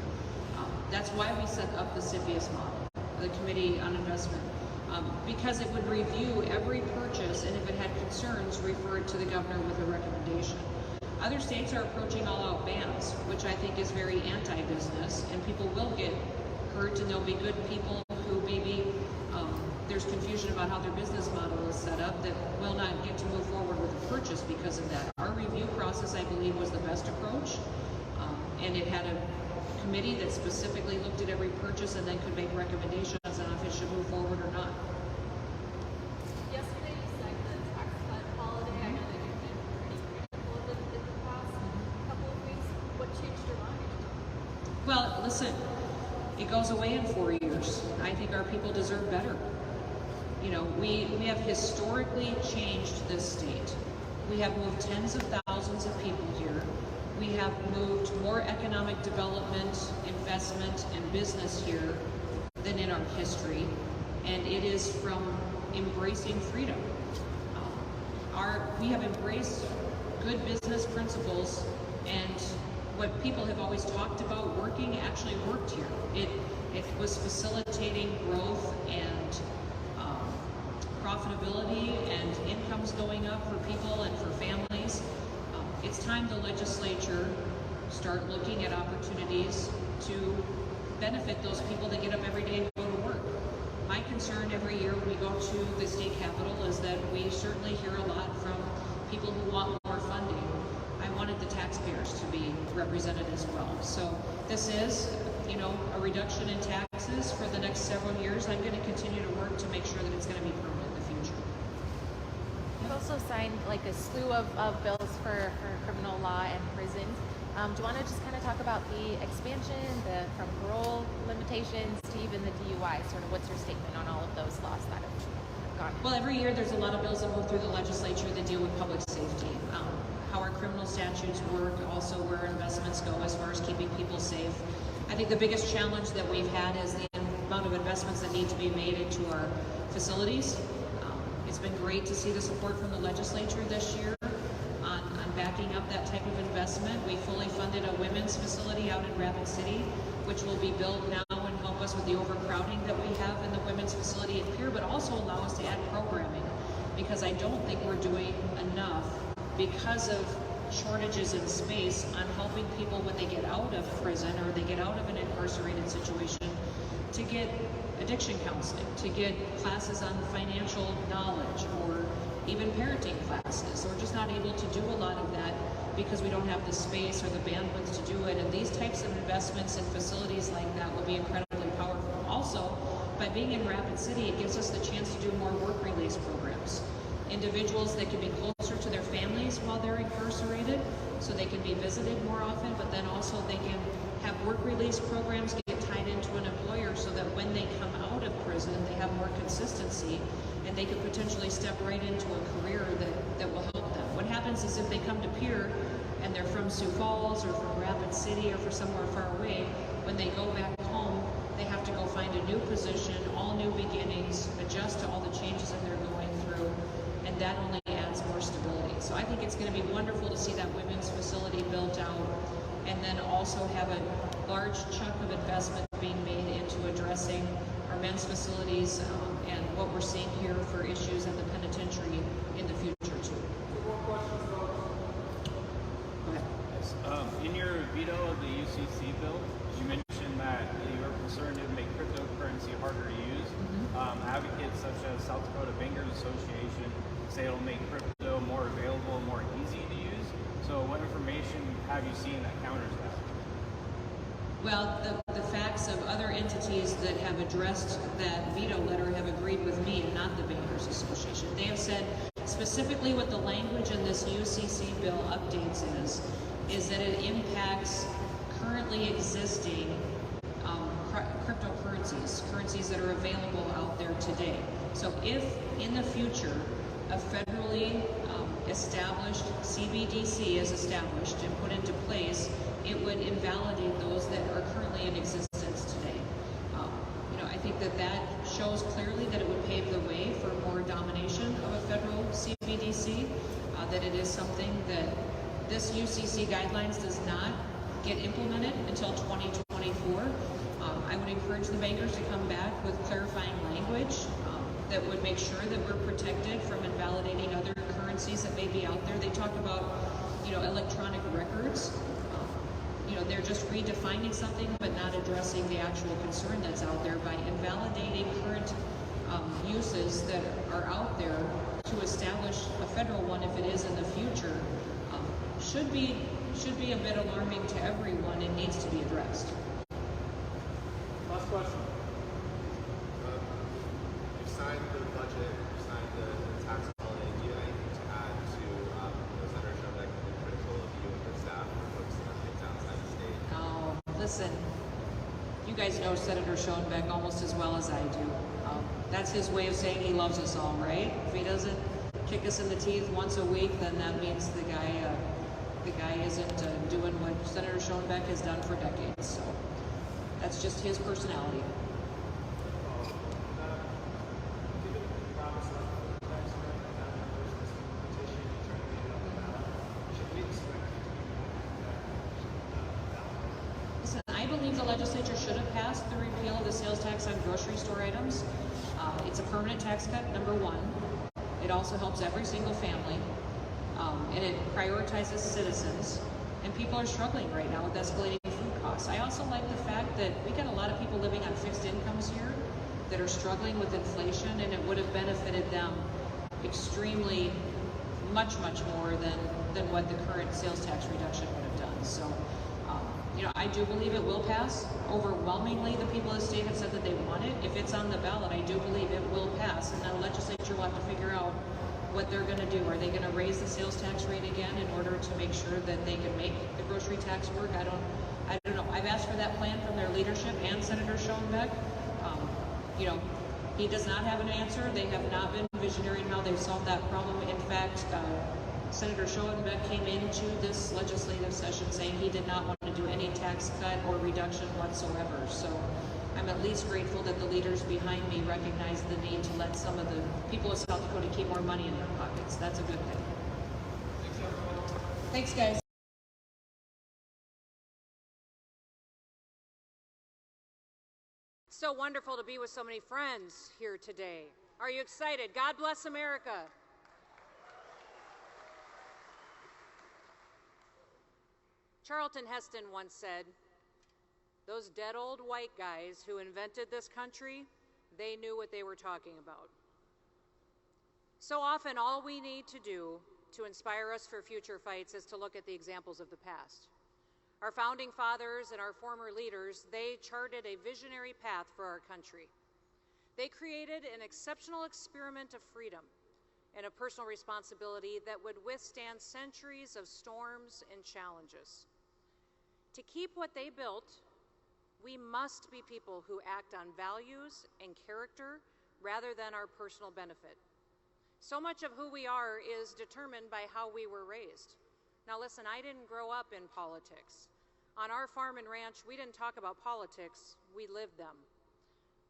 That's why we set up the CFIUS model, the Committee on Investment, because it would review every purchase, and if it had concerns, refer it to the governor with a recommendation. Other states are approaching all-out bans, which I think is very anti-business, and people will get hurt, and there'll be good people who maybe there's confusion about how their business model is set up that will not get to move forward with a purchase because of that. Our review process, I believe, was the best approach, and it had a committee that specifically looked at every purchase and then could make recommendations on if it should move forward or not. Yesterday you signed the tax cut holiday. I know that you've been pretty critical of it in the past couple of weeks. What changed your mind? Well, listen, it goes away in 4 years. I think our people deserve better. You know, we have historically changed this state. We have moved tens of thousands of people here. We have moved more economic development, investment, and business here than in our history. And it is from embracing freedom. We have embraced good business principles, and what people have always talked about working actually worked here. It was facilitating growth and profitability and incomes going up for people and for families. It's time the legislature start looking at opportunities to benefit those people that get up every day and go to work. My concern every year when we go to the state capitol is that we certainly hear a lot from people who want more funding. I wanted the taxpayers to be represented as well. So this is, you know, a reduction in taxes for the next several years. I'm going to continue to work to make sure that it's going to be permanent in the future. You've also signed like a slew of bills for criminal law and prisons. Do you want to just kind of talk about the expansion, from parole limitations to even the DUI? Sort of what's your statement on all of those laws that have gone? Well, every year there's a lot of bills that move through the legislature that deal with public safety. How our criminal statutes work, also where investments go as far as keeping people safe. I think the biggest challenge that we've had is the amount of investments that need to be made into our facilities. It's been great to see the support from the legislature this year on backing up that type of investment. We fully funded a women's facility out in Rapid City, which will be built now and help us with the overcrowding that we have in the women's facility at Pier, but also allow us to add programming, because I don't think we're doing enough because of shortages in space on helping people when they get out of prison or they get out of an incarcerated situation to get addiction counseling, to get classes on financial knowledge, or even parenting classes. We're just not able to do a lot of that because we don't have the space or the bandwidth to do it. And these types of investments in facilities like that will be incredibly powerful. Also, by being in Rapid City, it gives us the chance to do more work release programs. Individuals that can be closer to their families while they're incarcerated, so they can be visited more often, but then also they can have work release programs get tied into an employer so that when they come out of prison, they have more consistency and they could potentially step right into a career that will help them. What happens is if they come to Pier and they're from Sioux Falls or from Rapid City or from somewhere far away, when they go back home, they have to go find a new position, all new beginnings, adjust to all the changes that they're going through, and that only adds more stability. So I think it's going to be wonderful to see that women's facility built out, and then also have a large chunk of investment being made into addressing our men's facilities and what we're seeing here for issues at the penitentiary in the future too. More questions, though? Go ahead. In your veto of the UCC bill, you mentioned that you were concerned it would make cryptocurrency harder to use. Advocates such as South Dakota Bankers Association say it'll make crypto more available, more easy to use. So what information have you seen that counters that? Well, the facts of other entities that have addressed that veto letter have agreed with me and not the Bankers Association. They have said specifically what the language in this UCC bill updates is that it impacts currently existing cryptocurrencies, currencies that are available out there today. So if in the future a federally established CBDC is established and put into place, it would invalidate those that are currently in existence today. I think that shows clearly that it would pave the way for more domination of a federal CBDC, that it is something that this UCC guidelines does not get implemented until 2024. I would encourage the bankers to come back with clarifying language that would make sure that we're protected from invalidating other currencies that may be out there. They talk about, electronic records. They're just redefining something but not addressing the actual concern that's out there by invalidating current uses that are out there to establish a federal one if it is in the future. Should be a bit alarming to everyone and needs to be addressed. Last question. You've signed the budget, you've signed the tax holiday. Do you have anything to add to Senator Schoenbeck and the critical of you and your staff for focusing on things outside the state? Oh, listen, you guys know Senator Schoenbeck almost as well as I do. That's his way of saying he loves us all, right? If he doesn't kick us in the teeth once a week, then that means the guy isn't doing what Senator Schoenbeck has done for decades. So that's just his personality. Listen, I believe the legislature should have passed the repeal of the sales tax on grocery store items. It's a permanent tax cut, number one. It also helps every single family, and it prioritizes citizens. And people are struggling right now with escalating food costs. I also like the fact that we got a lot of people living on fixed incomes here that are struggling with inflation, and it would have benefited them extremely much more than what the current sales tax reduction would have done. So, I do believe it will pass. Overwhelmingly, the people of the state have said that they want it. If it's on the ballot, I do believe it will pass, and the legislature will have to figure out what they're going to do. Are they going to raise the sales tax rate again in order to make sure that they can make the grocery tax work? I don't know. I've asked for that plan from their leadership and Senator Schoenbeck. He does not have an answer. They have not been visionary in how they've solved that problem. In fact, Senator Schoenbeck came into this legislative session saying he did not want to do any tax cut or reduction whatsoever. So I'm at least grateful that the leaders behind me recognize the need to let some of the people of South Dakota keep more money in their pockets. That's a good thing. Thanks, guys. So wonderful to be with so many friends here today. Are you excited? God bless America. Charlton Heston once said, "Those dead old white guys who invented this country, they knew what they were talking about." So often, all we need to do to inspire us for future fights is to look at the examples of the past. Our founding fathers and our former leaders, they charted a visionary path for our country. They created an exceptional experiment of freedom and of personal responsibility that would withstand centuries of storms and challenges. To keep what they built, we must be people who act on values and character rather than our personal benefit. So much of who we are is determined by how we were raised. Now listen, I didn't grow up in politics. On our farm and ranch, we didn't talk about politics, we lived them.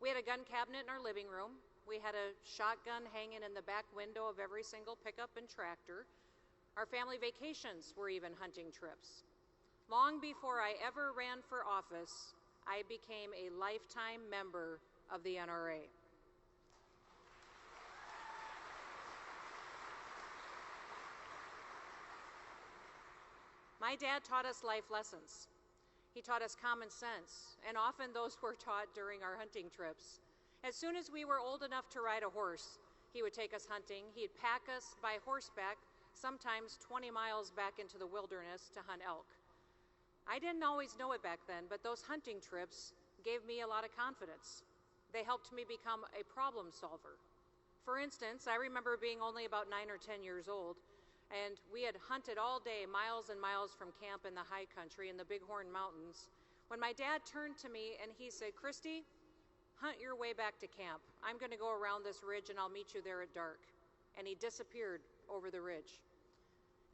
We had a gun cabinet in our living room. We had a shotgun hanging in the back window of every single pickup and tractor. Our family vacations were even hunting trips. Long before I ever ran for office, I became a lifetime member of the NRA. My dad taught us life lessons. He taught us common sense, and often those were taught during our hunting trips. As soon as we were old enough to ride a horse, he would take us hunting. He'd pack us by horseback, sometimes 20 miles back into the wilderness to hunt elk. I didn't always know it back then, but those hunting trips gave me a lot of confidence. They helped me become a problem solver. For instance, I remember being only about 9 or 10 years old, and we had hunted all day, miles and miles from camp in the high country in the Bighorn Mountains. when my dad turned to me and he said, "Kristi, hunt your way back to camp. I'm going to go around this ridge and I'll meet you there at dark." And he disappeared over the ridge.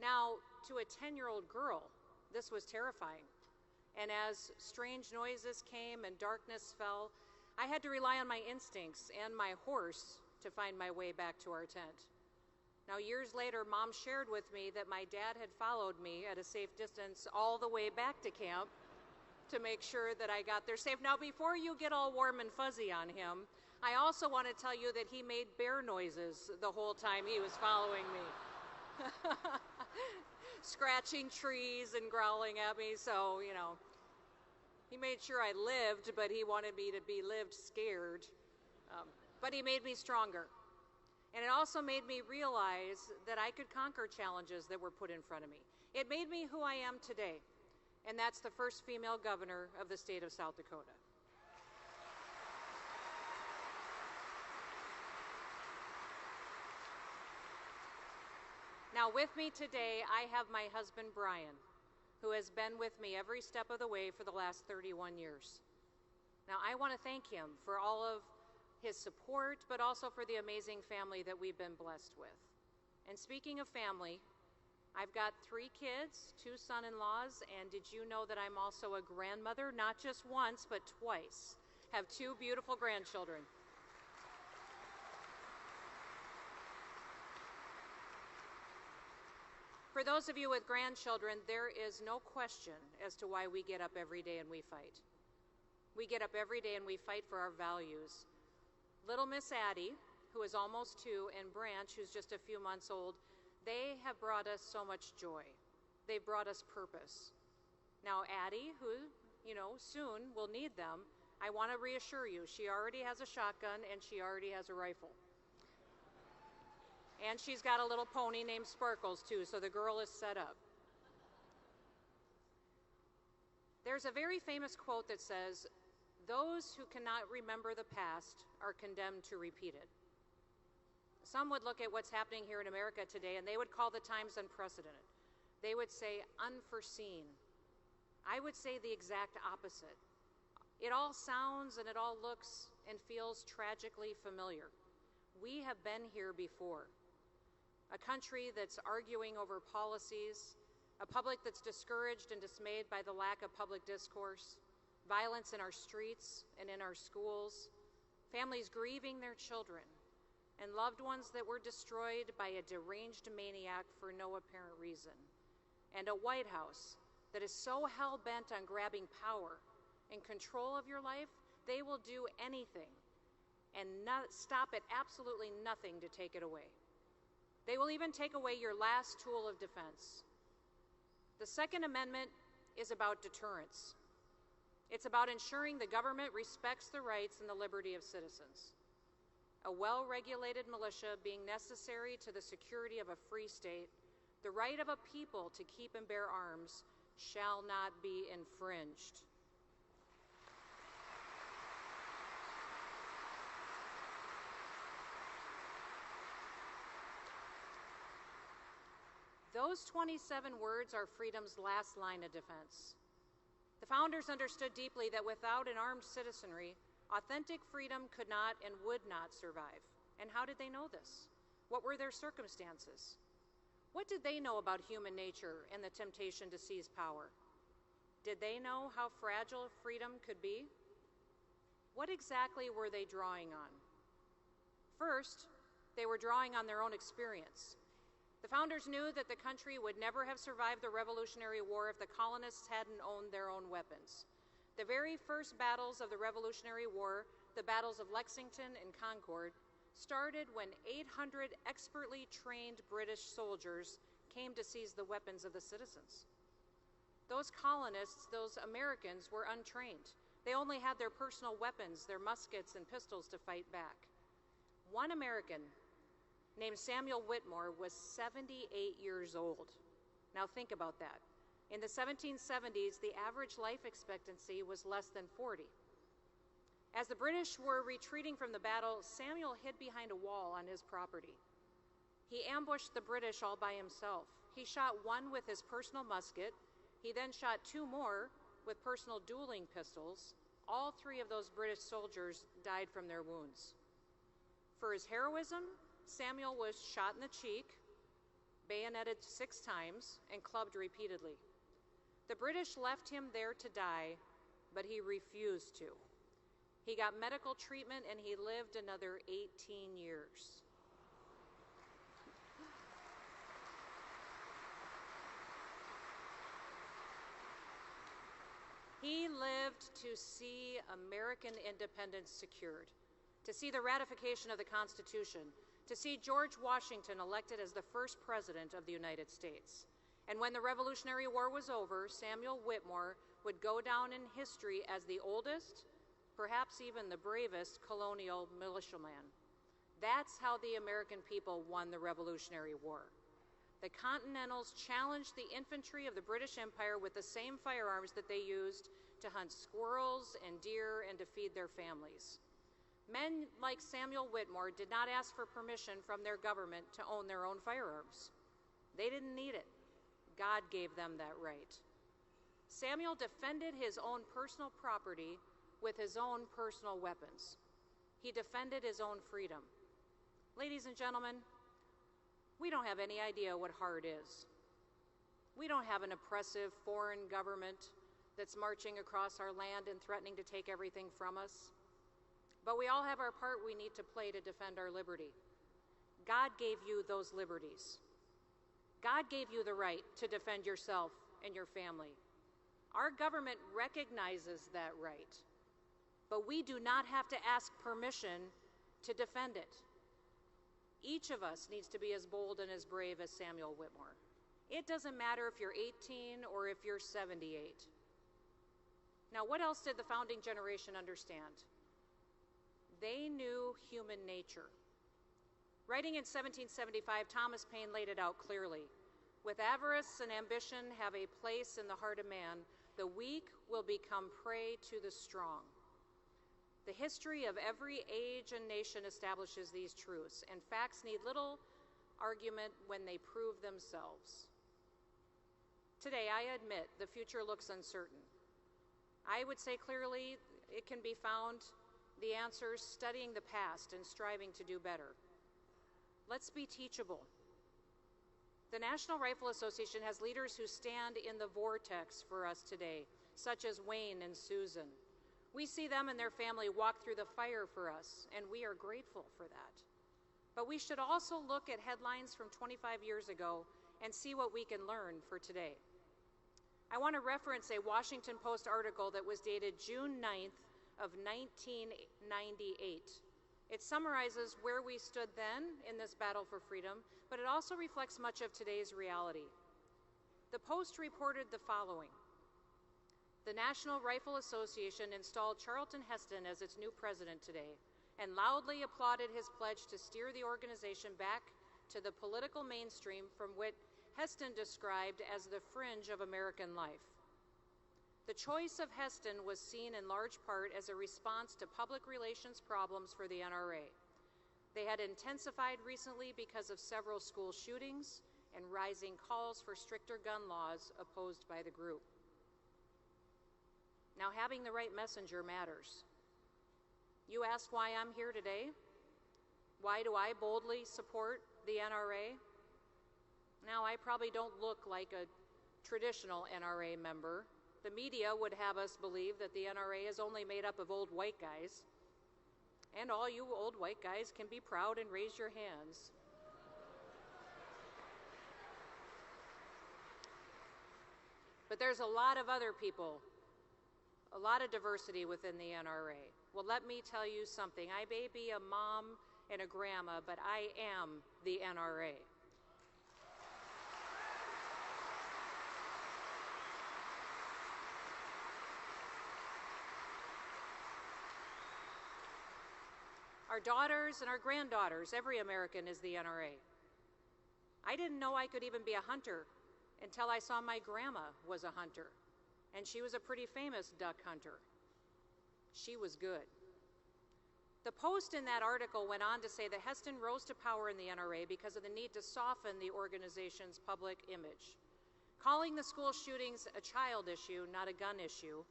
Now, to a 10-year-old girl, this was terrifying. And as strange noises came and darkness fell, I had to rely on my instincts and my horse to find my way back to our tent. Now, years later, Mom shared with me that my dad had followed me at a safe distance all the way back to camp to make sure that I got there safe. Now, before you get all warm and fuzzy on him, I also want to tell you that he made bear noises the whole time he was following me. Scratching trees and growling at me, so, you know, he made sure I lived, but he wanted me to be lived scared. But he made me stronger. And it also made me realize that I could conquer challenges that were put in front of me. It made me who I am today, and that's the first female governor of the state of South Dakota. Now, with me today, I have my husband, Brian, who has been with me every step of the way for the last 31 years. Now, I want to thank him for all of his support, but also for the amazing family that we've been blessed with. And speaking of family, I've got 3 kids, 2 son-in-laws, and did you know that I'm also a grandmother? Not just once, but twice. Have 2 beautiful grandchildren. For those of you with grandchildren, there is no question as to why we get up every day and we fight. We get up every day and we fight for our values. Little Miss Addie, who is almost 2, and Branch, who's just a few months old, they have brought us so much joy. They've brought us purpose. Now, Addie, who, you know, soon will need them, I want to reassure you, she already has a shotgun and she already has a rifle. And she's got a little pony named Sparkles, too, so the girl is set up. There's a very famous quote that says, "Those who cannot remember the past are condemned to repeat it." Some would look at what's happening here in America today and they would call the times unprecedented. They would say unforeseen. I would say the exact opposite. It all sounds and it all looks and feels tragically familiar. We have been here before. A country that's arguing over policies, a public that's discouraged and dismayed by the lack of public discourse, violence in our streets and in our schools, families grieving their children, and loved ones that were destroyed by a deranged maniac for no apparent reason, and a White House that is so hell-bent on grabbing power and control of your life, they will do anything and stop at absolutely nothing to take it away. They will even take away your last tool of defense. The Second Amendment is about deterrence. It's about ensuring the government respects the rights and the liberty of citizens. A well-regulated militia being necessary to the security of a free state, the right of a people to keep and bear arms shall not be infringed. Those 27 words are freedom's last line of defense. The founders understood deeply that without an armed citizenry, authentic freedom could not and would not survive. And how did they know this? What were their circumstances? What did they know about human nature and the temptation to seize power? Did they know how fragile freedom could be? What exactly were they drawing on? First, they were drawing on their own experience. The founders knew that the country would never have survived the Revolutionary War if the colonists hadn't owned their own weapons. The very first battles of the Revolutionary War, the battles of Lexington and Concord, started when 800 expertly trained British soldiers came to seize the weapons of the citizens. Those colonists, those Americans, were untrained. They only had their personal weapons, their muskets and pistols to fight back. One American named Samuel Whitmore was 78 years old. Now think about that. In the 1770s, the average life expectancy was less than 40. As the British were retreating from the battle, Samuel hid behind a wall on his property. He ambushed the British all by himself. He shot one with his personal musket. He then shot 2 more with personal dueling pistols, all 3 of those British soldiers died from their wounds. For his heroism, Samuel was shot in the cheek, bayoneted 6 times, and clubbed repeatedly. The British left him there to die, but he refused to. He got medical treatment and he lived another 18 years. He lived to see American independence secured, to see the ratification of the Constitution, to see George Washington elected as the first president of the United States. And when the Revolutionary War was over, Samuel Whitmore would go down in history as the oldest, perhaps even the bravest colonial militiaman. That's how the American people won the Revolutionary War. The Continentals challenged the infantry of the British Empire with the same firearms that they used to hunt squirrels and deer and to feed their families. Men like Samuel Whitmore did not ask for permission from their government to own their own firearms. They didn't need it. God gave them that right. Samuel defended his own personal property with his own personal weapons. He defended his own freedom. Ladies and gentlemen, we don't have any idea what hard is. We don't have an oppressive foreign government that's marching across our land and threatening to take everything from us. But we all have our part we need to play to defend our liberty. God gave you those liberties. God gave you the right to defend yourself and your family. Our government recognizes that right, but we do not have to ask permission to defend it. Each of us needs to be as bold and as brave as Samuel Whitmore. It doesn't matter if you're 18 or if you're 78. Now, what else did the founding generation understand? They knew human nature. Writing in 1775, Thomas Paine laid it out clearly. With avarice and ambition have a place in the heart of man, the weak will become prey to the strong. The history of every age and nation establishes these truths, and facts need little argument when they prove themselves. Today, I admit the future looks uncertain. I would say clearly it can be found the answers studying the past and striving to do better. Let's be teachable. The National Rifle Association has leaders who stand in the vortex for us today, such as Wayne and Susan. We see them and their family walk through the fire for us, and we are grateful for that. But we should also look at headlines from 25 years ago and see what we can learn for today. I want to reference a Washington Post article that was dated June 9th of 1998. It summarizes where we stood then in this battle for freedom, but it also reflects much of today's reality. The Post reported the following. The National Rifle Association installed Charlton Heston as its new president today and loudly applauded his pledge to steer the organization back to the political mainstream from what Heston described as the fringe of American life. The choice of Heston was seen in large part as a response to public relations problems for the NRA. They had intensified recently because of several school shootings and rising calls for stricter gun laws opposed by the group. Now, having the right messenger matters. You ask why I'm here today? Why do I boldly support the NRA? Now, I probably don't look like a traditional NRA member. The media would have us believe that the NRA is only made up of old white guys. And all you old white guys can be proud and raise your hands. But there's a lot of other people, a lot of diversity within the NRA. Well, let me tell you something. I may be a mom and a grandma, but I am the NRA. Our daughters and our granddaughters, every American is the NRA. I didn't know I could even be a hunter until I saw my grandma was a hunter, and she was a pretty famous duck hunter. She was good. The Post in that article went on to say that Heston rose to power in the NRA because of the need to soften the organization's public image. Calling the school shootings a child issue, not a gun issue,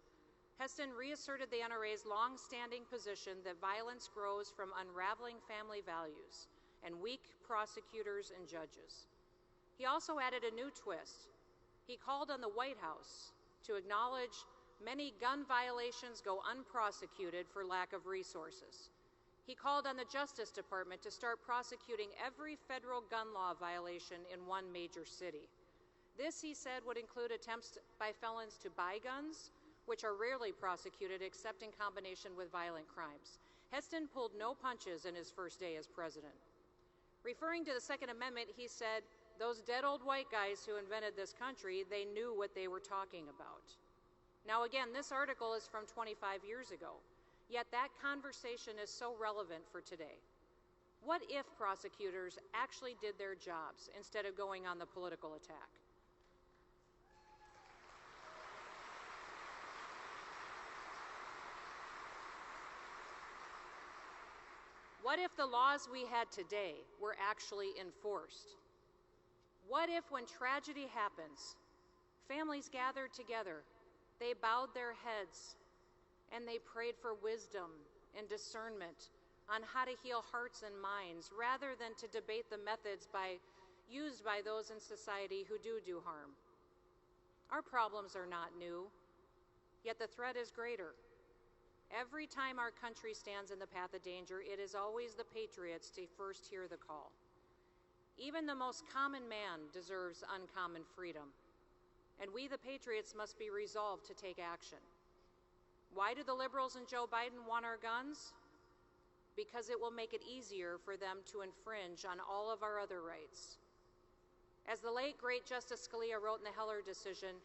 Heston reasserted the NRA's long-standing position that violence grows from unraveling family values and weak prosecutors and judges. He also added a new twist. He called on the White House to acknowledge many gun violations go unprosecuted for lack of resources. He called on the Justice Department to start prosecuting every federal gun law violation in one major city. This, he said, would include attempts by felons to buy guns, which are rarely prosecuted except in combination with violent crimes. Heston pulled no punches in his first day as president. Referring to the Second Amendment, he said, those dead old white guys who invented this country, they knew what they were talking about. Now again, this article is from 25 years ago, yet that conversation is so relevant for today. What if prosecutors actually did their jobs instead of going on the political attack? What if the laws we had today were actually enforced? What if, when tragedy happens, families gathered together, they bowed their heads, and they prayed for wisdom and discernment on how to heal hearts and minds, rather than to debate the methods used by those in society who do harm? Our problems are not new, yet the threat is greater. Every time our country stands in the path of danger, it is always the patriots to first hear the call. Even the most common man deserves uncommon freedom, and we, the patriots, must be resolved to take action. Why do the liberals and Joe Biden want our guns? Because it will make it easier for them to infringe on all of our other rights. As the late, great Justice Scalia wrote in the Heller decision,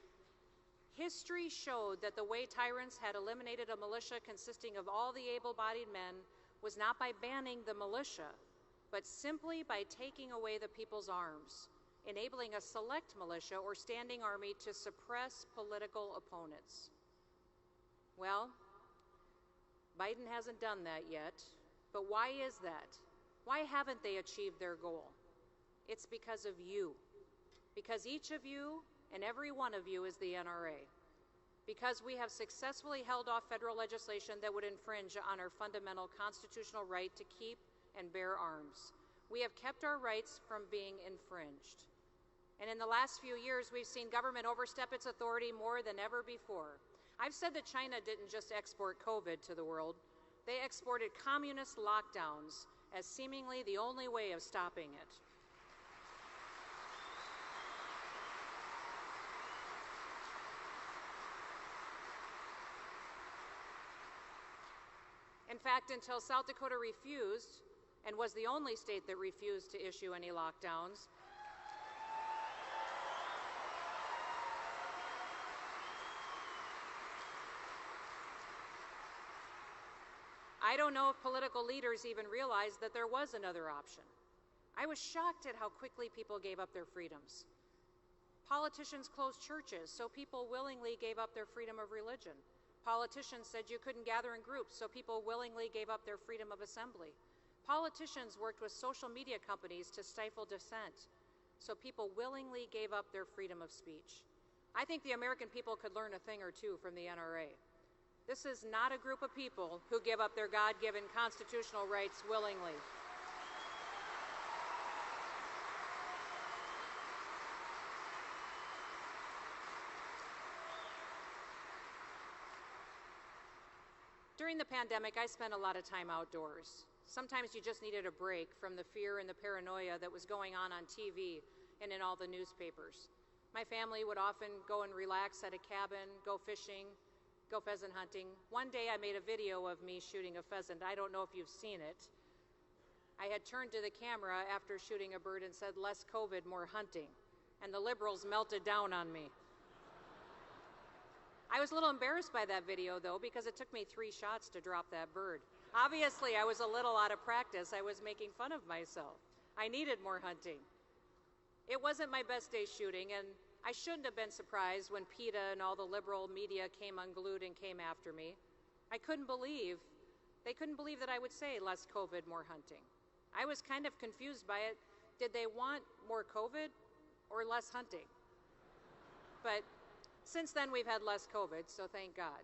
history showed that the way tyrants had eliminated a militia consisting of all the able-bodied men was not by banning the militia, but simply by taking away the people's arms, enabling a select militia or standing army to suppress political opponents. Well, Biden hasn't done that yet, but why is that? Why haven't they achieved their goal? It's because of you, because each of you and every one of you is the NRA, because we have successfully held off federal legislation that would infringe on our fundamental constitutional right to keep and bear arms. We have kept our rights from being infringed. And in the last few years, we've seen government overstep its authority more than ever before. I've said that China didn't just export COVID to the world, they exported communist lockdowns as seemingly the only way of stopping it. In fact, until South Dakota refused, and was the only state that refused to issue any lockdowns, I don't know if political leaders even realized that there was another option. I was shocked at how quickly people gave up their freedoms. Politicians closed churches, so people willingly gave up their freedom of religion. Politicians said you couldn't gather in groups, so people willingly gave up their freedom of assembly. Politicians worked with social media companies to stifle dissent, so people willingly gave up their freedom of speech. I think the American people could learn a thing or two from the NRA. This is not a group of people who give up their God-given constitutional rights willingly. During the pandemic, I spent a lot of time outdoors. Sometimes you just needed a break from the fear and the paranoia that was going on TV and in all the newspapers. My family would often go and relax at a cabin, go fishing, go pheasant hunting. One day I made a video of me shooting a pheasant. I don't know if you've seen it. I had turned to the camera after shooting a bird and said, "Less COVID, more hunting." And the liberals melted down on me. I was a little embarrassed by that video, though, because it took me 3 shots to drop that bird. Obviously, I was a little out of practice. I was making fun of myself. I needed more hunting. It wasn't my best day shooting, and I shouldn't have been surprised when PETA and all the liberal media came unglued and came after me. They couldn't believe that I would say less COVID, more hunting. I was kind of confused by it. Did they want more COVID or less hunting? But since then, we've had less COVID, so thank God.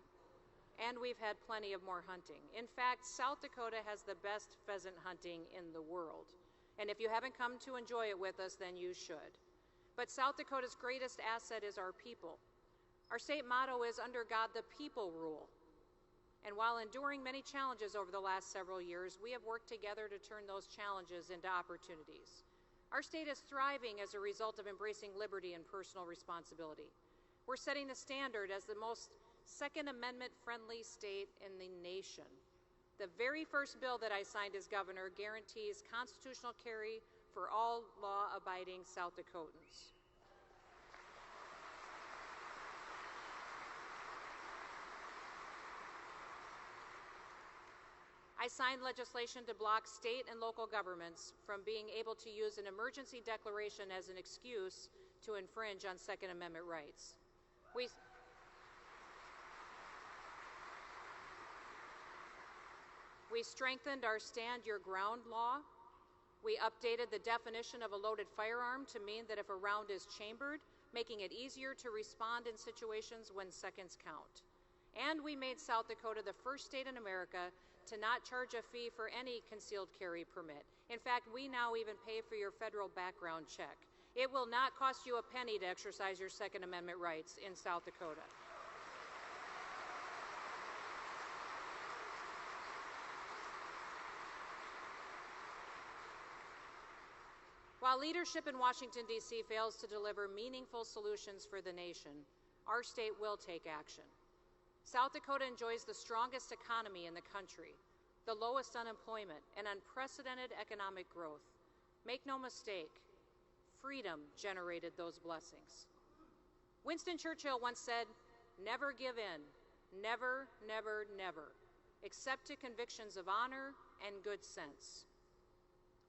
And we've had plenty of more hunting. In fact, South Dakota has the best pheasant hunting in the world. And if you haven't come to enjoy it with us, then you should. But South Dakota's greatest asset is our people. Our state motto is, "Under God, the people rule." And while enduring many challenges over the last several years, we have worked together to turn those challenges into opportunities. Our state is thriving as a result of embracing liberty and personal responsibility. We're setting the standard as the most Second Amendment-friendly state in the nation. The very first bill that I signed as governor guarantees constitutional carry for all law-abiding South Dakotans. I signed legislation to block state and local governments from being able to use an emergency declaration as an excuse to infringe on Second Amendment rights. We strengthened our Stand Your Ground law. We updated the definition of a loaded firearm to mean that if a round is chambered, making it easier to respond in situations when seconds count. And we made South Dakota the first state in America to not charge a fee for any concealed carry permit. In fact, we now even pay for your federal background check. It will not cost you a penny to exercise your Second Amendment rights in South Dakota. While leadership in Washington, D.C. fails to deliver meaningful solutions for the nation, our state will take action. South Dakota enjoys the strongest economy in the country, the lowest unemployment, and unprecedented economic growth. Make no mistake, freedom generated those blessings. Winston Churchill once said, "Never give in, never, never, never, except to convictions of honor and good sense."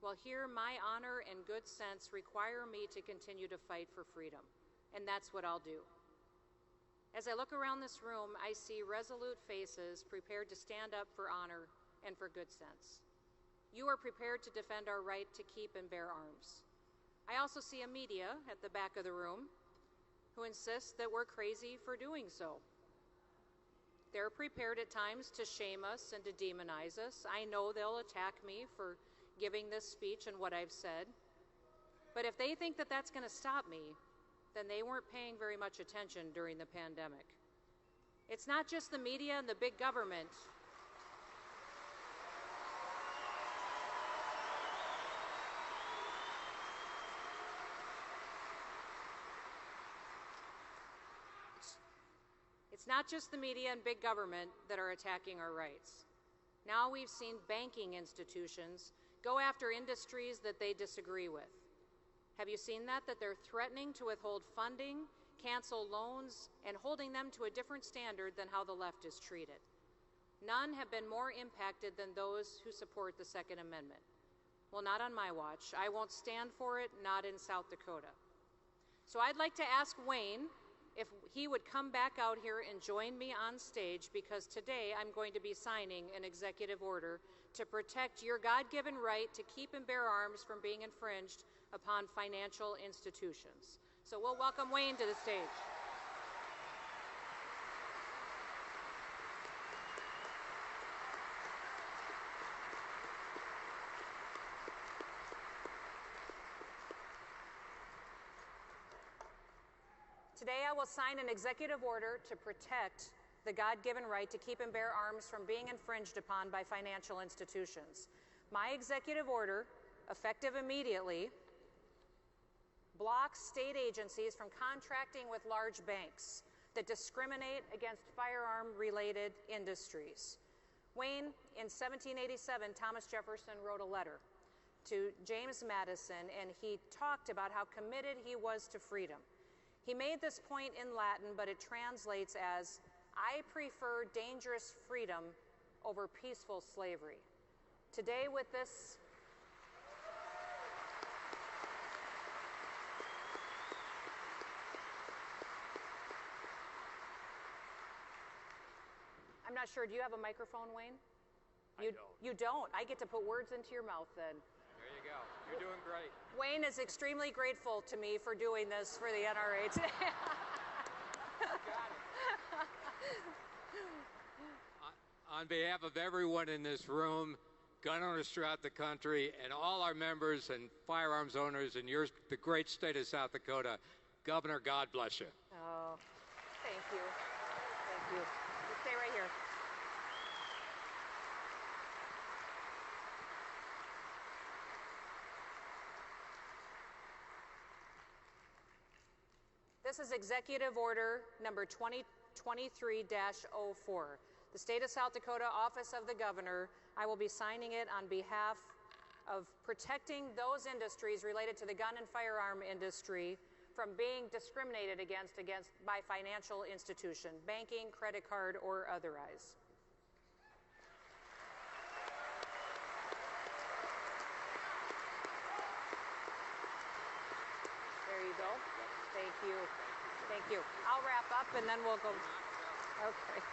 Well, here, my honor and good sense require me to continue to fight for freedom, and that's what I'll do. As I look around this room, I see resolute faces prepared to stand up for honor and for good sense. You are prepared to defend our right to keep and bear arms. I also see a media at the back of the room who insist that we're crazy for doing so. They're prepared at times to shame us and to demonize us. I know they'll attack me for giving this speech and what I've said. But if they think that that's going to stop me, then they weren't paying very much attention during the pandemic. It's not just the media and the big government. It's not just the media and big government that are attacking our rights. Now we've seen banking institutions go after industries that they disagree with. Have you seen that they're threatening to withhold funding, cancel loans, and holding them to a different standard than how the left is treated? None have been more impacted than those who support the Second Amendment. Well, not on my watch. I won't stand for it, not in South Dakota. So I'd like to ask Wayne if he would come back out here and join me on stage, because today I'm going to be signing an executive order to protect your God-given right to keep and bear arms from being infringed upon financial institutions. So we'll welcome Wayne to the stage. Today I will sign an executive order to protect the God-given right to keep and bear arms from being infringed upon by financial institutions. My executive order, effective immediately, blocks state agencies from contracting with large banks that discriminate against firearm-related industries. Wayne, in 1787, Thomas Jefferson wrote a letter to James Madison, and he talked about how committed he was to freedom. He made this point in Latin, but it translates as, "I prefer dangerous freedom over peaceful slavery." Today with this I'm not sure, do you have a microphone, Wayne? I don't. You don't? I get to put words into your mouth then. There you go. You're doing great. Wayne is extremely grateful to me for doing this for the NRA today. on behalf of everyone in this room, gun owners throughout the country, and all our members and firearms owners in the great state of South Dakota, Governor, God bless you. Oh, thank you. Thank you. You stay right here. This is Executive Order number 2023-04. The State of South Dakota Office of the Governor, I will be signing it on behalf of protecting those industries related to the gun and firearm industry from being discriminated against by financial institution, banking, credit card, or otherwise. There you go. Thank you. Thank you. I'll wrap up and then we'll go. Okay.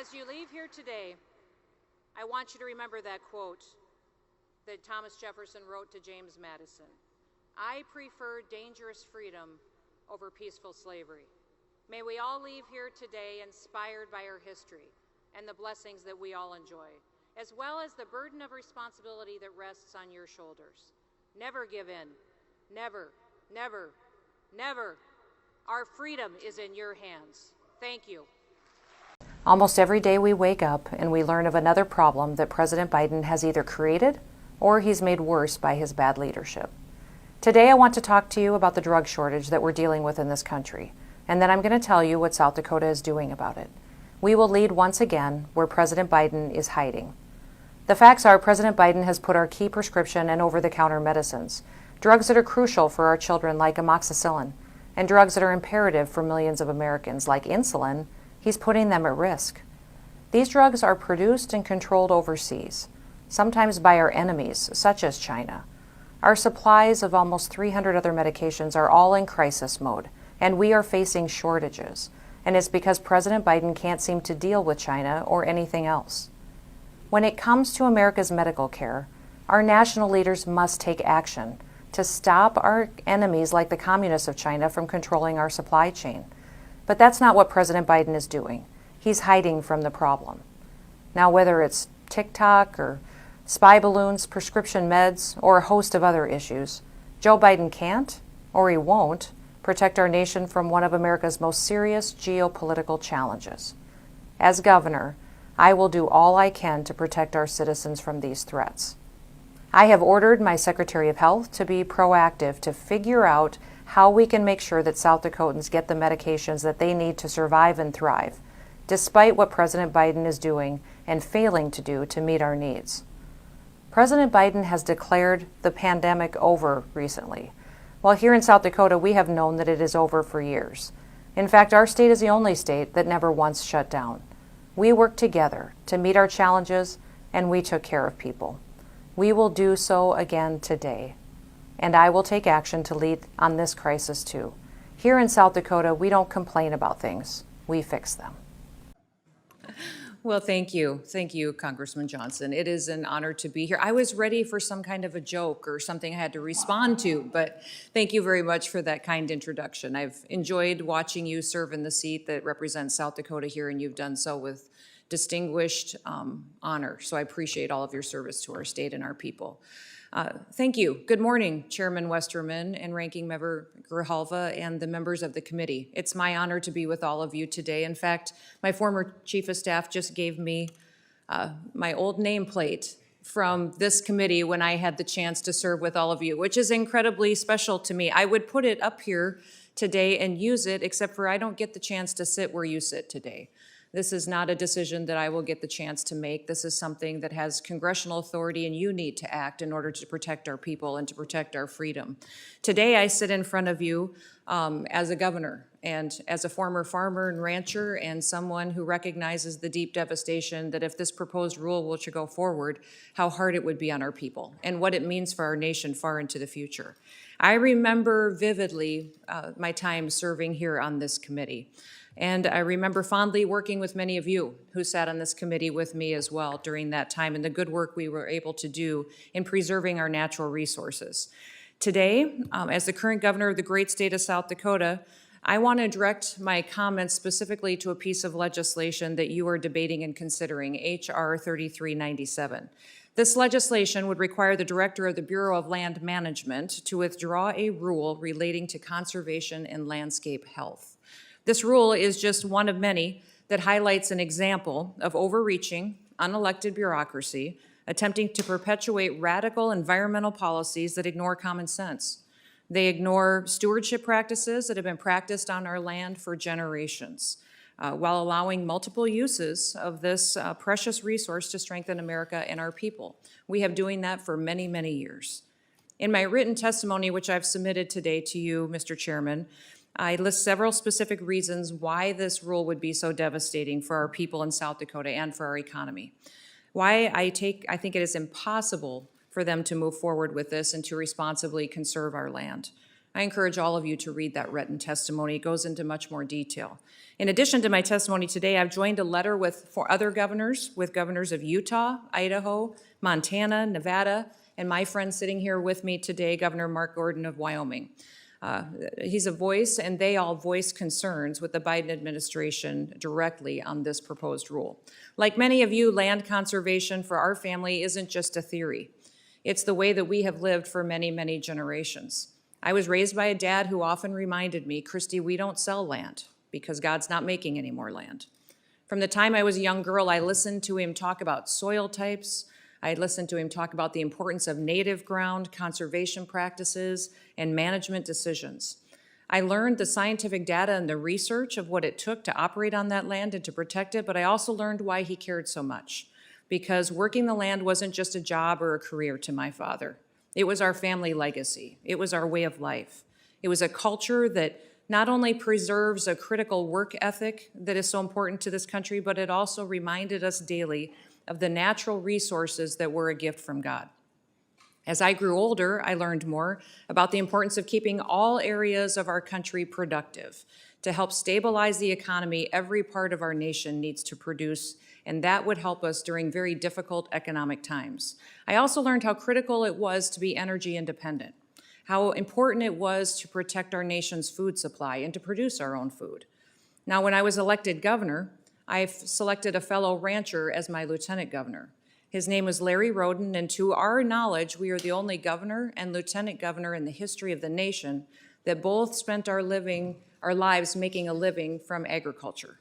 As you leave here today, I want you to remember that quote that Thomas Jefferson wrote to James Madison. I prefer dangerous freedom over peaceful slavery. May we all leave here today inspired by our history and the blessings that we all enjoy, as well as the burden of responsibility that rests on your shoulders. Never give in. Never, never, never. Our freedom is in your hands. Thank you. Almost every day we wake up and we learn of another problem that President Biden has either created or he's made worse by his bad leadership. Today I want to talk to you about the drug shortage that we're dealing with in this country, and then I'm going to tell you what South Dakota is doing about it. We will lead once again where President Biden is hiding. The facts are President Biden has put our key prescription and over-the-counter medicines, drugs that are crucial for our children like amoxicillin, and drugs that are imperative for millions of Americans like insulin, he's putting them at risk. These drugs are produced and controlled overseas, sometimes by our enemies, such as China. Our supplies of almost 300 other medications are all in crisis mode, and we are facing shortages. And it's because President Biden can't seem to deal with China or anything else. When it comes to America's medical care, our national leaders must take action to stop our enemies like the communists of China from controlling our supply chain. But that's not what President Biden is doing. He's hiding from the problem. Now, whether it's TikTok or spy balloons, prescription meds, or a host of other issues, Joe Biden can't, or he won't, protect our nation from one of America's most serious geopolitical challenges. As governor, I will do all I can to protect our citizens from these threats. I have ordered my Secretary of Health to be proactive to figure out how we can make sure that South Dakotans get the medications that they need to survive and thrive, despite what President Biden is doing and failing to do to meet our needs. President Biden has declared the pandemic over recently, while here in South Dakota we have known that it is over for years. In fact, our state is the only state that never once shut down. We worked together to meet our challenges, and we took care of people. We will do so again today. And I will take action to lead on this crisis too. Here in South Dakota, we don't complain about things, we fix them. Well, thank you. Thank you, Congressman Johnson. It is an honor to be here. I was ready for some kind of a joke or something I had to respond to, but thank you very much for that kind introduction. I've enjoyed watching you serve in the seat that represents South Dakota here, and you've done so with distinguished honor. So I appreciate all of your service to our state and our people. Thank you. Good morning, Chairman Westerman and Ranking Member Grijalva and the members of the committee. It's my honor to be with all of you today. In fact, my former Chief of Staff just gave me my old nameplate from this committee when I had the chance to serve with all of you, which is incredibly special to me. I would put it up here today and use it, except for I don't get the chance to sit where you sit today. This is not a decision that I will get the chance to make. This is something that has congressional authority, and you need to act in order to protect our people and to protect our freedom. Today, I sit in front of you as a governor and as a former farmer and rancher and someone who recognizes the deep devastation that if this proposed rule were to go forward, how hard it would be on our people and what it means for our nation far into the future. I remember vividly my time serving here on this committee. And I remember fondly working with many of you who sat on this committee with me as well during that time and the good work we were able to do in preserving our natural resources. Today, as the current governor of the great state of South Dakota, I want to direct my comments specifically to a piece of legislation that you are debating and considering, H.R. 3397. This legislation would require the Director of the Bureau of Land Management to withdraw a rule relating to conservation and landscape health. This rule is just one of many that highlights an example of overreaching, unelected bureaucracy attempting to perpetuate radical environmental policies that ignore common sense. They ignore stewardship practices that have been practiced on our land for generations, while allowing multiple uses of this precious resource to strengthen America and our people. We have doing that for many, many years. In my written testimony, which I've submitted today to you, Mr. Chairman, I list several specific reasons why this rule would be so devastating for our people in South Dakota and for our economy. Why I think it is impossible for them to move forward with this and to responsibly conserve our land. I encourage all of you to read that written testimony. It goes into much more detail. In addition to my testimony today, I've joined a letter with other governors, with governors of Utah, Idaho, Montana, Nevada, and my friend sitting here with me today, Governor Mark Gordon of Wyoming. He's a voice, and they all voice concerns with the Biden administration directly on this proposed rule. Like many of you, land conservation for our family isn't just a theory. It's the way that we have lived for many, many generations. I was raised by a dad who often reminded me, Kristi, we don't sell land because God's not making any more land. From the time I was a young girl, I listened to him talk about soil types. I listened to him talk about the importance of native ground, conservation practices, and management decisions. I learned the scientific data and the research of what it took to operate on that land and to protect it, but I also learned why he cared so much. Because working the land wasn't just a job or a career to my father. It was our family legacy. It was our way of life. It was a culture that not only preserves a critical work ethic that is so important to this country, but it also reminded us daily of the natural resources that were a gift from God. As I grew older, I learned more about the importance of keeping all areas of our country productive. To help stabilize the economy, every part of our nation needs to produce, and that would help us during very difficult economic times. I also learned how critical it was to be energy independent, how important it was to protect our nation's food supply and to produce our own food. Now, when I was elected governor, I've selected a fellow rancher as my lieutenant governor. His name was Larry Roden, and to our knowledge, we are the only governor and lieutenant governor in the history of the nation that both spent our lives making a living from agriculture.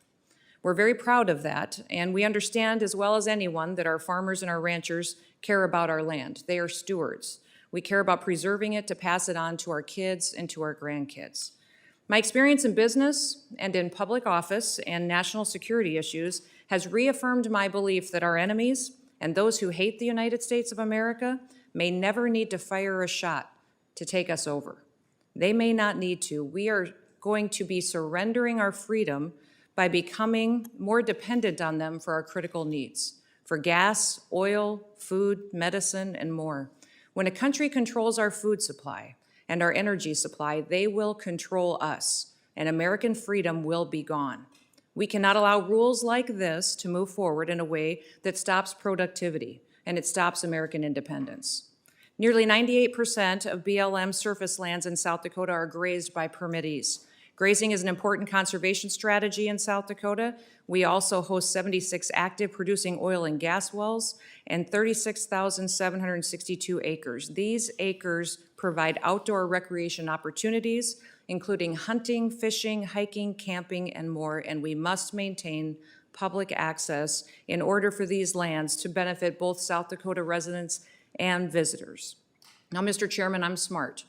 We're very proud of that, and we understand as well as anyone that our farmers and our ranchers care about our land. They are stewards. We care about preserving it to pass it on to our kids and to our grandkids. My experience in business and in public office and national security issues has reaffirmed my belief that our enemies and those who hate the United States of America may never need to fire a shot to take us over. They may not need to. We are going to be surrendering our freedom by becoming more dependent on them for our critical needs, for gas, oil, food, medicine, and more. When a country controls our food supply and our energy supply, they will control us, and American freedom will be gone. We cannot allow rules like this to move forward in a way that stops productivity and it stops American independence. Nearly 98% of BLM surface lands in South Dakota are grazed by permittees. Grazing is an important conservation strategy in South Dakota. We also host 76 active producing oil and gas wells and 36,762 acres. These acres provide outdoor recreation opportunities, including hunting, fishing, hiking, camping, and more, and we must maintain public access in order for these lands to benefit both South Dakota residents and visitors. Now, Mr. Chairman, I'm smart,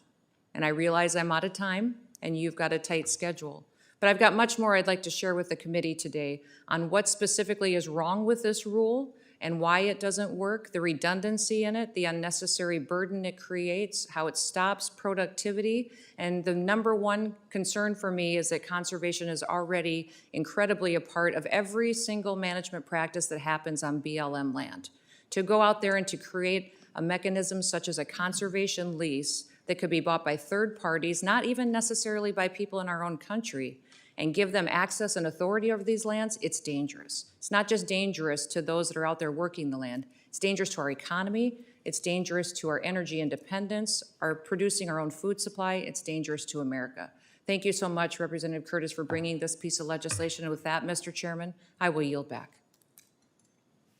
and I realize I'm out of time, and you've got a tight schedule. But I've got much more I'd like to share with the committee today on what specifically is wrong with this rule and why it doesn't work, the redundancy in it, the unnecessary burden it creates, how it stops productivity, and the number one concern for me is that conservation is already incredibly a part of every single management practice that happens on BLM land. To go out there and to create a mechanism such as a conservation lease that could be bought by third parties, not even necessarily by people in our own country, and give them access and authority over these lands, it's dangerous. It's not just dangerous to those that are out there working the land. It's dangerous to our economy. It's dangerous to our energy independence, our producing our own food supply. It's dangerous to America. Thank you so much, Representative Curtis, for bringing this piece of legislation. And with that, Mr. Chairman, I will yield back.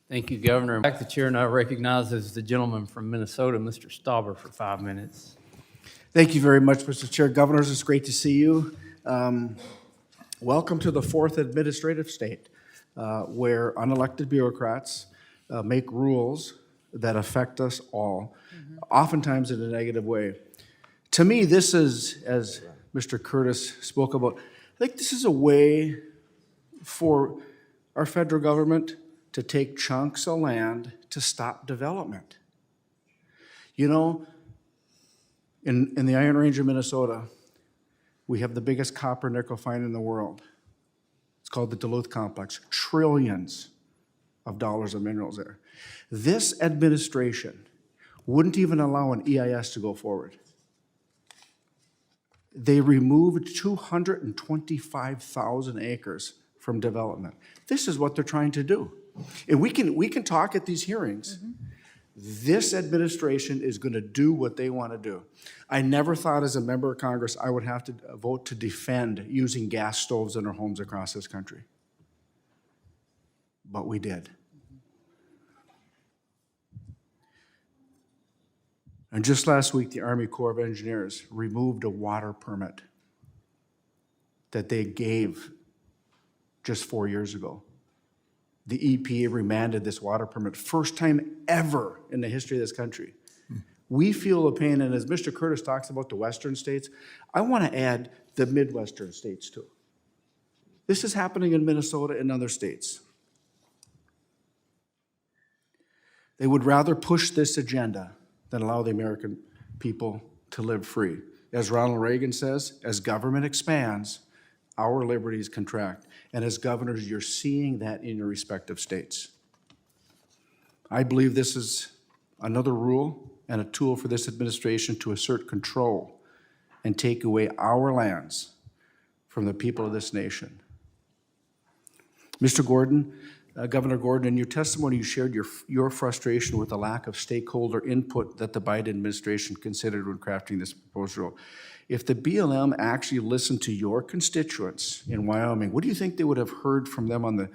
Thank you, Governor. Back the chair now recognizes the gentleman from Minnesota, Mr. Stauber, for 5 minutes. Thank you very much, Mr. Chair. Governors, it's great to see you. Welcome to the fourth administrative state where unelected bureaucrats make rules that affect us all, oftentimes in a negative way. To me, this is, as Mr. Curtis spoke about, I think this is a way for our federal government to take chunks of land to stop development. You know, in the Iron Range of Minnesota, we have the biggest copper nickel find in the world. It's called the Duluth Complex. Trillions of dollars of minerals there. This administration wouldn't even allow an EIS to go forward. They removed 225,000 acres from development. This is what they're trying to do. And we can talk at these hearings. This administration is going to do what they want to do. I never thought as a member of Congress I would have to vote to defend using gas stoves in our homes across this country. But we did. And just last week, the Army Corps of Engineers removed a water permit that they gave just 4 years ago. The EPA remanded this water permit, first time ever in the history of this country. We feel the pain, and as Mr. Curtis talks about the western states, I want to add the Midwestern states too. This is happening in Minnesota and other states. They would rather push this agenda than allow the American people to live free. As Ronald Reagan says, as government expands, our liberties contract. And as governors, you're seeing that in your respective states. I believe this is another rule and a tool for this administration to assert control and take away our lands from the people of this nation. Mr. Gordon, Governor Gordon, in your testimony, you shared your frustration with the lack of stakeholder input that the Biden administration considered when crafting this proposal. If the BLM actually listened to your constituents in Wyoming, what do you think they would have heard from them on this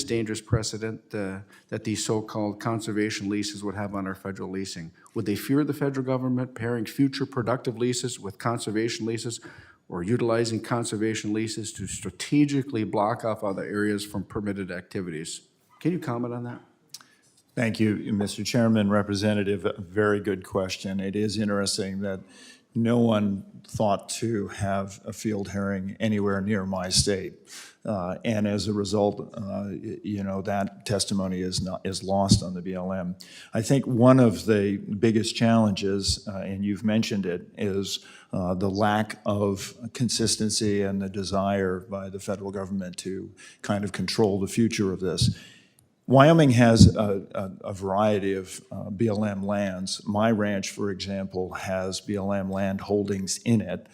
dangerous precedent that these so-called conservation leases would have on our federal leasing? Would they fear the federal government pairing future productive leases with conservation leases, or utilizing conservation leases to strategically block off other areas from permitted activities? Can you comment on that? Thank you, Mr. Chairman. Representative, a very good question. It is interesting that no one thought to have a field hearing anywhere near my state. And as a result, that testimony is lost on the BLM. I think one of the biggest challenges, and you've mentioned it, is the lack of consistency and the desire by the federal government to kind of control the future of this. Wyoming has a variety of BLM lands. My ranch, for example, has BLM land holdings in it.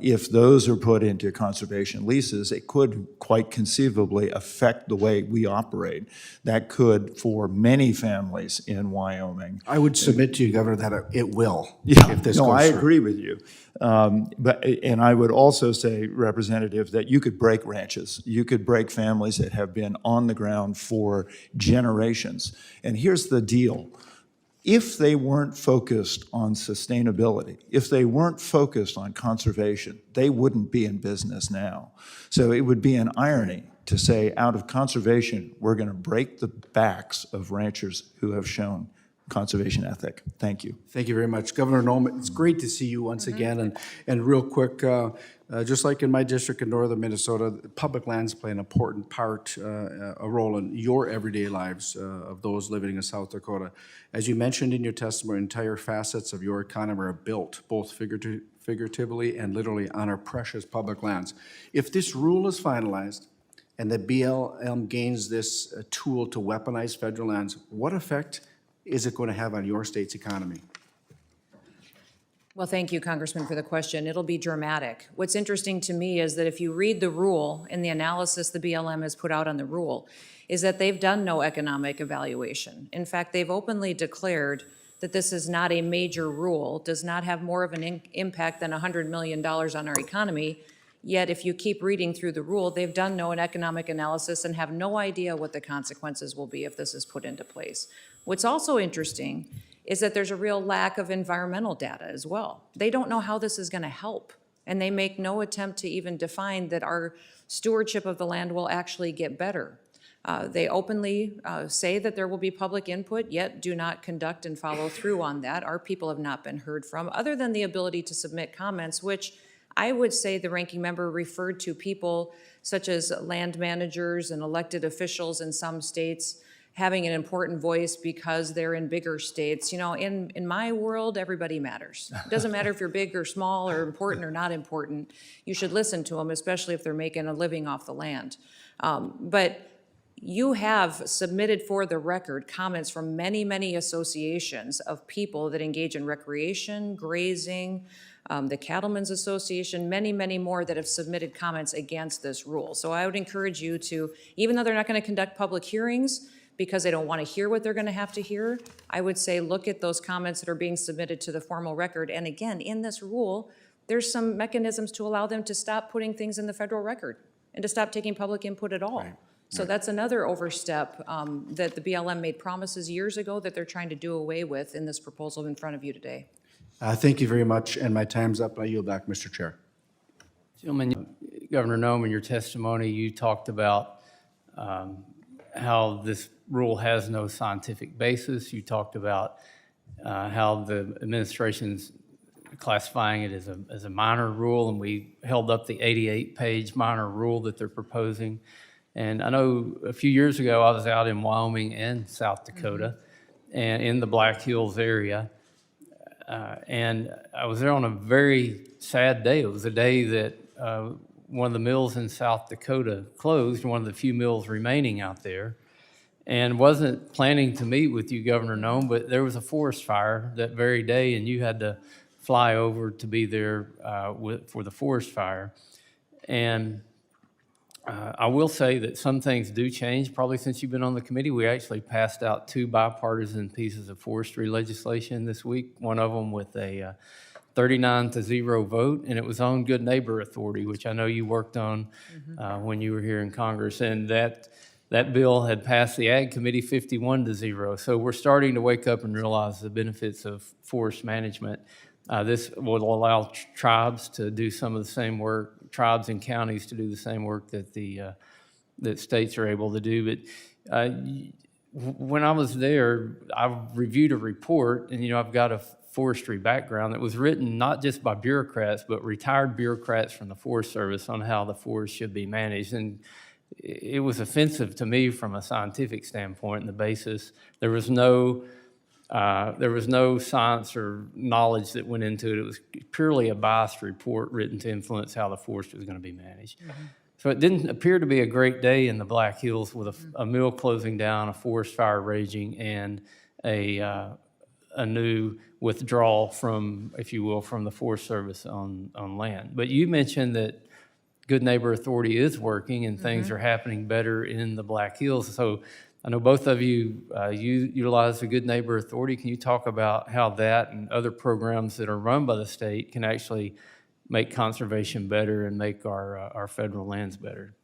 If those are put into conservation leases, it could quite conceivably affect the way we operate. That could, for many families in Wyoming. I would submit to you, Governor, that it will. Yeah, if this no, goes I through. agree with you. And I would also say, Representative, that you could break ranches. You could break families that have been on the ground for generations. And here's the deal. If they weren't focused on sustainability, if they weren't focused on conservation, they wouldn't be in business now. So it would be an irony to say, out of conservation, we're going to break the backs of ranchers who have shown conservation ethic. Thank you. Thank you very much. Governor Noem, it's great to see you once again. And real quick, just like in my district in northern Minnesota, public lands play an important part, a role in your everyday lives of those living in South Dakota. As you mentioned in your testimony, entire facets of your economy are built, both figuratively and literally, on our precious public lands. If this rule is finalized and the BLM gains this tool to weaponize federal lands, what effect is it going to have on your state's economy? Well, thank you, Congressman, for the question. It'll be dramatic. What's interesting to me is that if you read the rule and the analysis the BLM has put out on the rule, is that they've done no economic evaluation. In fact, they've openly declared that this is not a major rule, does not have more of an impact than $100 million on our economy. Yet if you keep reading through the rule, they've done no economic analysis and have no idea what the consequences will be if this is put into place. What's also interesting is that there's a real lack of environmental data as well. They don't know how this is going to help, and they make no attempt to even define that our stewardship of the land will actually get better. They openly say that there will be public input, yet do not conduct and follow through on that. Our people have not been heard from, other than the ability to submit comments, which I would say the ranking member referred to people such as land managers and elected officials in some states having an important voice because they're in bigger states. You know, in my world, everybody matters. It doesn't matter if you're big or small or important or not important. You should listen to them, especially if they're making a living off the land. But you have submitted for the record comments from many, many associations of people that engage in recreation, grazing, the Cattlemen's Association, many, many more that have submitted comments against this rule. So I would encourage you to, even though they're not going to conduct public hearings because they don't want to hear what they're going to have to hear, I would say look at those comments that are being submitted to the formal record. And again, in this rule, there's some mechanisms to allow them to stop putting things in the federal record and to stop taking public input at all. Right. So that's another overstep that the BLM made promises years ago that they're trying to do away with in this proposal in front of you today. Thank you very much, and my time's up. I yield back, Mr. Chair. Gentlemen, Governor Noem, in your testimony, you talked about how this rule has no scientific basis. You talked about how the administration's classifying it as a minor rule, and we held up the 88-page minor rule that they're proposing. And I know a few years ago, I was out in Wyoming and South Dakota, and in the Black Hills area, and I was there on a very sad day. It was a day that one of the mills in South Dakota closed, one of the few mills remaining out there, and wasn't planning to meet with you, Governor Noem, but there was a forest fire that very day, and you had to fly over to be there for the forest fire. And I will say that some things do change. Probably since you've been on the committee, we actually passed out 2 bipartisan pieces of forestry legislation this week, one of them with a 39-0 vote, and it was on Good Neighbor Authority, which I know you worked on when you were here in Congress. And that bill had passed the Ag Committee 51-0. So we're starting to wake up and realize the benefits of forest management. This will allow tribes to do some of the same work, tribes and counties to do the same work that that states are able to do. But when I was there, I reviewed a report, and I've got a forestry background that was written not just by bureaucrats, but retired bureaucrats from the Forest Service on how the forest should be managed. And it was offensive to me from a scientific standpoint, and the basis. There was no science or knowledge that went into it. It was purely a biased report written to influence how the forest was going to be managed. So it didn't appear to be a great day in the Black Hills with a mill closing down, a forest fire raging, and a new withdrawal from, if you will, from the Forest Service on land. But you mentioned that Good Neighbor Authority is working and things are happening better in the Black Hills. So I know both of you utilize the Good Neighbor Authority. Can you talk about how that and other programs that are run by the state can actually make conservation better and make our federal lands better?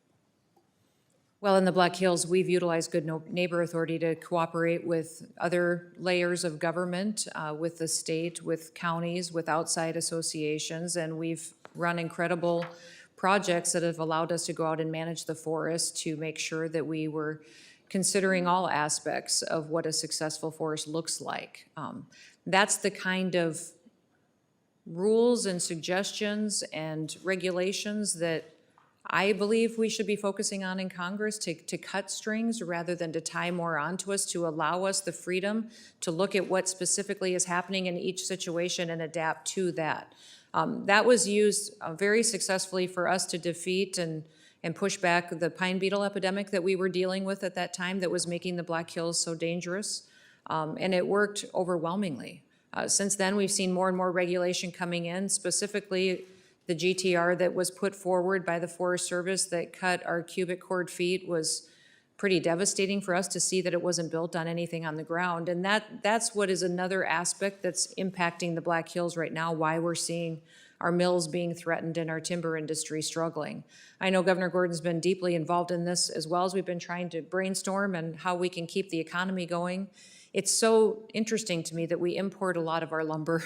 Well, in the Black Hills, we've utilized Good Neighbor Authority to cooperate with other layers of government, with the state, with counties, with outside associations, and we've run incredible projects that have allowed us to go out and manage the forest to make sure that we were considering all aspects of what a successful forest looks like. That's the kind of rules and suggestions and regulations that I believe we should be focusing on in Congress to cut strings rather than to tie more onto us, to allow us the freedom to look at what specifically is happening in each situation and adapt to that. That was used very successfully for us to defeat and push back the pine beetle epidemic that we were dealing with at that time that was making the Black Hills so dangerous. And it worked overwhelmingly. Since then, we've seen more and more regulation coming in, specifically the GTR that was put forward by the Forest Service that cut our cubic cord feet was pretty devastating for us to see that it wasn't built on anything on the ground. And that's what is another aspect that's impacting the Black Hills right now, why we're seeing our mills being threatened and our timber industry struggling. I know Governor Gordon's been deeply involved in this as well as we've been trying to brainstorm and how we can keep the economy going. It's so interesting to me that we import a lot of our lumber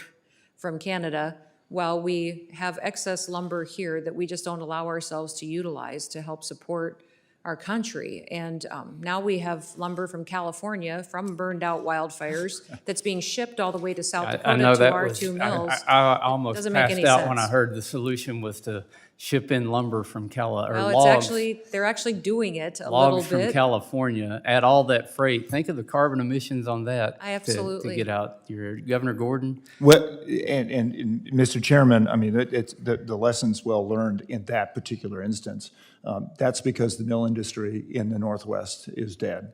from Canada while we have excess lumber here that we just don't allow ourselves to utilize to help support our country. And now we have lumber from California from burned out wildfires that's being shipped all the way to South Dakota to our two mills. I almost Doesn't make passed any out sense. when I heard the solution was to ship in lumber from Well, logs. they're actually doing it a Logs little from bit. California, add all that freight. Think of the carbon emissions on that. I absolutely- To get out your Governor Gordon. What, and Mr. Chairman, I mean, it's the lessons well learned in that particular instance. That's because the mill industry in the Northwest is dead.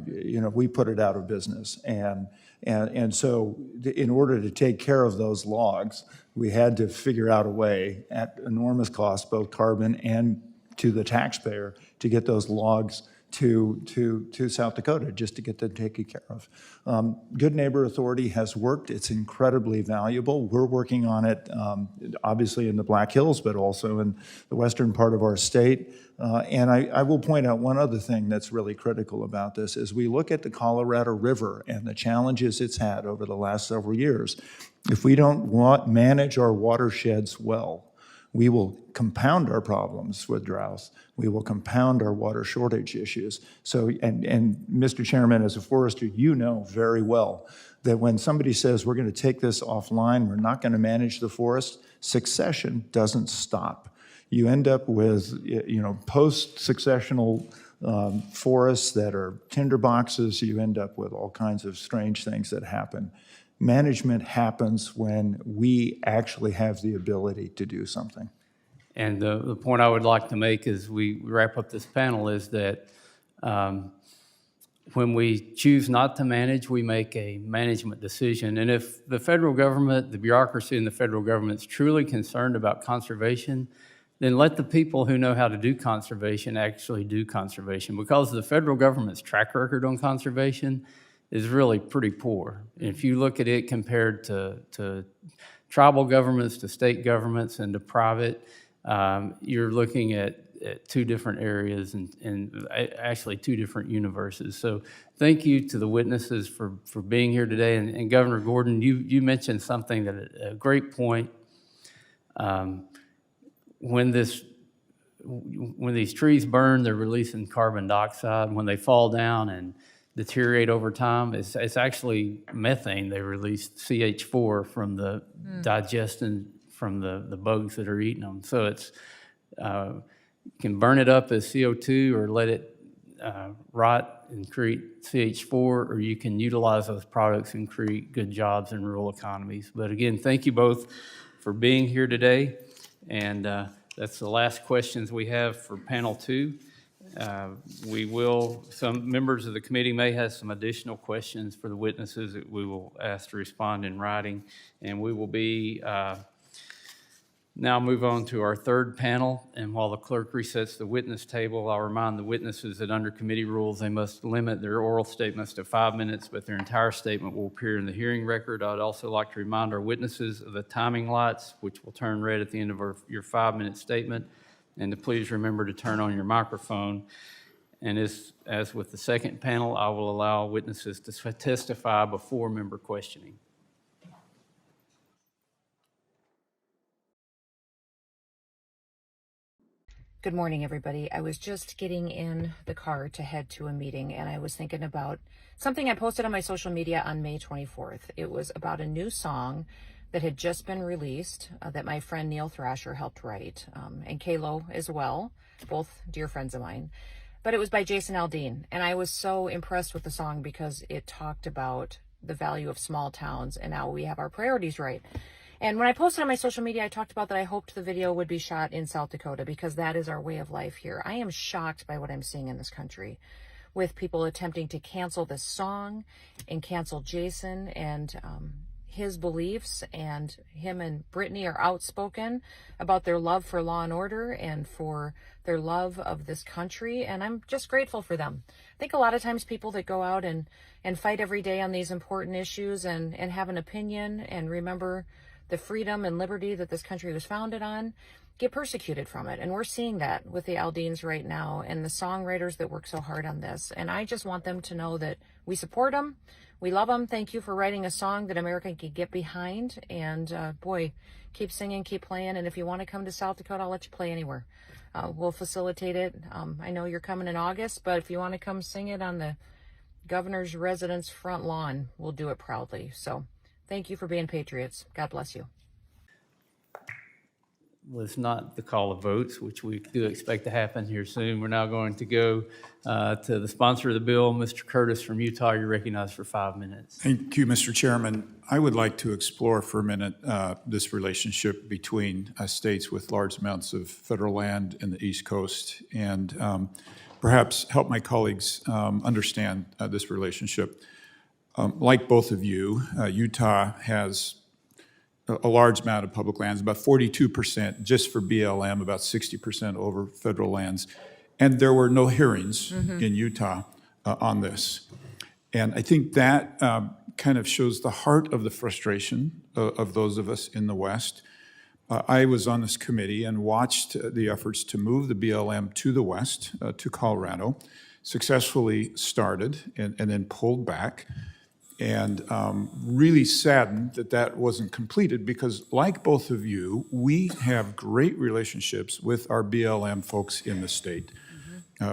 You know, we put it out of business. And so in order to take care of those logs, we had to figure out a way at enormous cost, both carbon and to the taxpayer, to get those logs to South Dakota, just to get them taken care of. Good Neighbor Authority has worked. It's incredibly valuable. We're working on it, obviously in the Black Hills, but also in the western part of our state. And I will point out one other thing that's really critical about this. As we look at the Colorado River and the challenges it's had over the last several years, if we don't manage our watersheds well, we will compound our problems with droughts. We will compound our water shortage issues. So, and Mr. Chairman, as a forester, you know very well that when somebody says we're going to take this offline, we're not going to manage the forest, succession doesn't stop. You end up with, you know, post-successional forests that are tinderboxes. You end up with all kinds of strange things that happen. Management happens when we actually have the ability to do something. And the point I would like to make as we wrap up this panel is that when we choose not to manage, we make a management decision. And if the federal government, the bureaucracy in the federal government is truly concerned about conservation, then let the people who know how to do conservation actually do conservation, because the federal government's track record on conservation is really pretty poor. And if you look at it compared to tribal governments, to state governments, and to private, you're looking at two different areas and actually two different universes. So thank you to the witnesses for being here today. And Governor Gordon, you mentioned something that a great point. When these trees burn, they're releasing carbon dioxide. When they fall down and deteriorate over time, it's actually methane. They release CH4 from the digestion from the bugs that are eating them. So it's you can burn it up as CO2 or let it rot and create CH4, or you can utilize those products and create good jobs in rural economies. But again, thank you both for being here today. And that's the last questions we have for panel 2. Some members of the committee may have some additional questions for the witnesses that we will ask to respond in writing. And we will be now move on to our third panel. And while the clerk resets the witness table, I'll remind the witnesses that under committee rules, they must limit their oral statements to 5 minutes, but their entire statement will appear in the hearing record. I'd also like to remind our witnesses of the timing lights, which will turn red at the end of your 5-minute statement, and to please remember to turn on your microphone. And as with the second panel, I will allow witnesses to testify before member questioning. Good morning, everybody. I was just getting in the car to head to a meeting, and I was thinking about something I posted on my social media on May 24th. It was about a new song that had just been released that my friend Neil Thrasher helped write, and Kalo as well, both dear friends of mine. But it was by Jason Aldean, and I was so impressed with the song because it talked about the value of small towns and how we have our priorities right. And when I posted on my social media, I talked about that I hoped the video would be shot in South Dakota because that is our way of life here. I am shocked by what I'm seeing in this country with people attempting to cancel this song and cancel Jason. And his beliefs, and him and Brittany are outspoken about their love for law and order and for their love of this country, and I'm just grateful for them. I think a lot of times people that go out and fight every day on these important issues and have an opinion and remember the freedom and liberty that this country was founded on get persecuted from it. And we're seeing that with the Aldeans right now and the songwriters that work so hard on this. And I just want them to know that we support them. We love them. Thank you for writing a song that America can get behind. And boy, keep singing, keep playing. And if you want to come to South Dakota, I'll let you play anywhere. We'll facilitate it. I know you're coming in August, but if you want to come sing it on the governor's residence front lawn, we'll do it proudly. So thank you for being patriots. God bless you. Was not the call of votes, which we do expect to happen here soon. We're now going to go to the sponsor of the bill, Mr. Curtis from Utah. You're recognized for 5 minutes. Thank you, Mr. Chairman. I would like to explore for a minute this relationship between states with large amounts of federal land in the East Coast and perhaps help my colleagues understand this relationship. Like both of you, Utah has a large amount of public lands, about 42% just for BLM, about 60% over federal lands. And there were no hearings in Utah on this. And I think that kind of shows the heart of the frustration of those of us in the West. I was on this committee and watched the efforts to move the BLM to the West, to Colorado, successfully started and then pulled back. And really saddened that that wasn't completed because, like both of you, we have great relationships with our BLM folks in the state.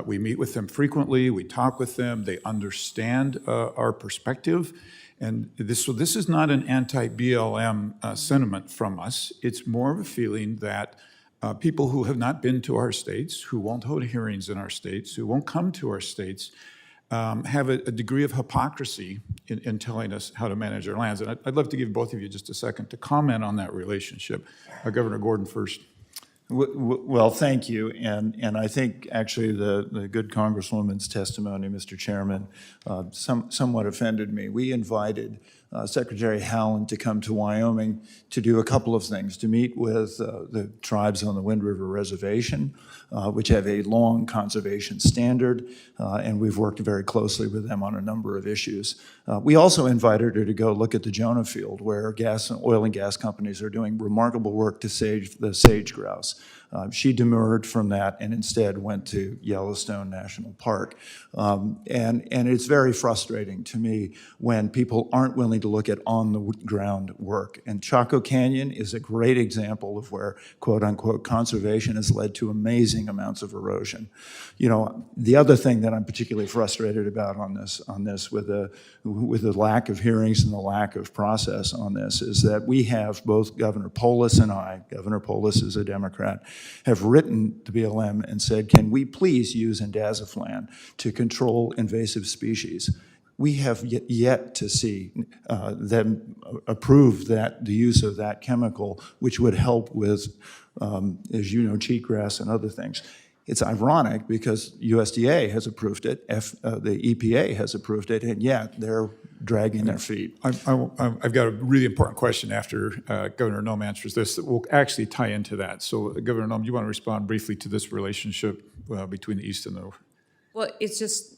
We meet with them frequently, we talk with them, they understand our perspective. And so this is not an anti-BLM sentiment from us. It's more of a feeling that people who have not been to our states, who won't hold hearings in our states, who won't come to our states, have a degree of hypocrisy in telling us how to manage our lands. And I'd love to give both of you just a second to comment on that relationship. Governor Gordon first. Well, thank you. And I think actually the good Congresswoman's testimony, Mr. Chairman, somewhat offended me. We invited Secretary Howland to come to Wyoming to do a couple of things, to meet with the tribes on the Wind River Reservation, which have a long conservation standard, and we've worked very closely with them on a number of issues. We also invited her to go look at the Jonah Field, where oil and gas companies are doing remarkable work to save the sage grouse. She demurred from that and instead went to Yellowstone National Park. And it's very frustrating to me when people aren't willing to look at on-the-ground work. And Chaco Canyon is a great example of where, quote-unquote, conservation has led to amazing amounts of erosion. You know, the other thing that I'm particularly frustrated about on this with the lack of hearings and the lack of process on this is that we have both Governor Polis and I, Governor Polis is a Democrat, have written to BLM and said, can we please use indaziflan to control invasive species? We have yet to see them approve the use of that chemical, which would help with, as you know, cheatgrass and other things. It's ironic because USDA has approved it, the EPA has approved it, and yet they're dragging their feet. I've got a really important question after Governor Noem answers this that will actually tie into that. So Governor Noem, do you want to respond briefly to this relationship between the East and the West? Well, it's just,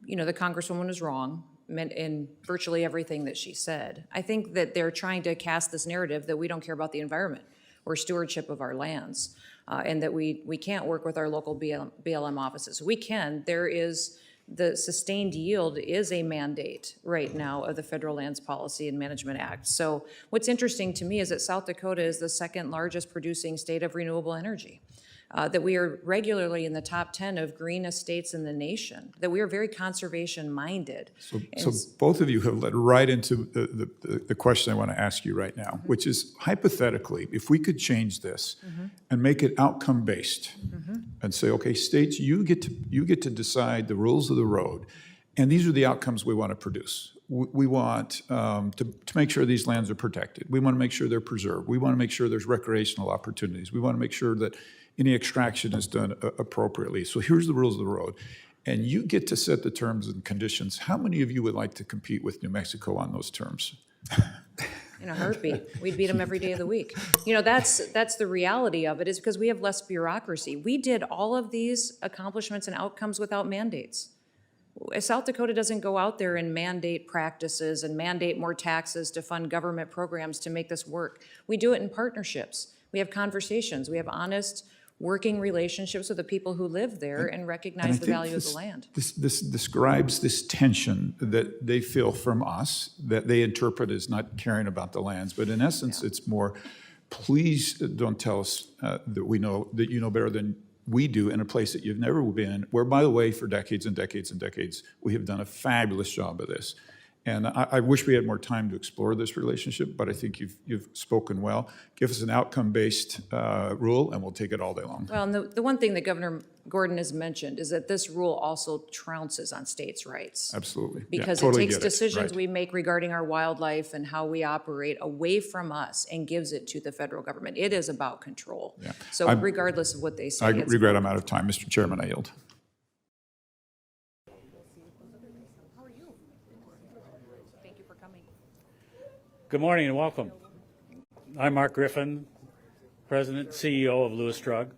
you know, the Congresswoman was wrong in virtually everything that she said. I think that they're trying to cast this narrative that we don't care about the environment or stewardship of our lands, and that we can't work with our local BLM offices. We can. There is the sustained yield is a mandate right now of the Federal Lands Policy and Management Act. So what's interesting to me is that South Dakota is the second largest producing state of renewable energy. That we are regularly in the top 10 of greenest states in the nation, that we are very conservation minded. So both of you have led right into the question I want to ask you right now, which is hypothetically, if we could change this and make it outcome based and say, okay, states, you get to decide the rules of the road, and these are the outcomes we want to produce. We want to make sure these lands are protected. We want to make sure they're preserved. We want to make sure there's recreational opportunities. We want to make sure that any extraction is done appropriately. So here's the rules of the road. And you get to set the terms and conditions. How many of you would like to compete with New Mexico on those terms? In a heartbeat. We'd beat them every day of the week. You know, that's the reality of it, is because we have less bureaucracy. We did all of these accomplishments and outcomes without mandates. South Dakota doesn't go out there and mandate practices and mandate more taxes to fund government programs to make this work. We do it in partnerships. We have conversations. We have honest, working relationships with the people who live there and recognize the value of the land. This describes this tension that they feel from us, that they interpret as not caring about the lands. But in essence, it's more, please don't tell us that we know, that you know better than we do in a place that you've never been, where, by the way, for decades and decades and decades, we have done a fabulous job of this. And I wish we had more time to explore this relationship, but I think you've spoken well. Give us an outcome-based rule, and we'll take it all day long. Well, and the one thing that Governor Gordon has mentioned is that this rule also trounces on states' rights. Absolutely. Because totally it takes get decisions right. we make regarding our wildlife and how we operate away from us and gives it to the federal government. It is about control. Yeah. So regardless of what they say. I it's regret I'm out of time. Mr. Chairman, I yield. Good morning and welcome. I'm Mark Griffin, President and CEO of Lewis Drug,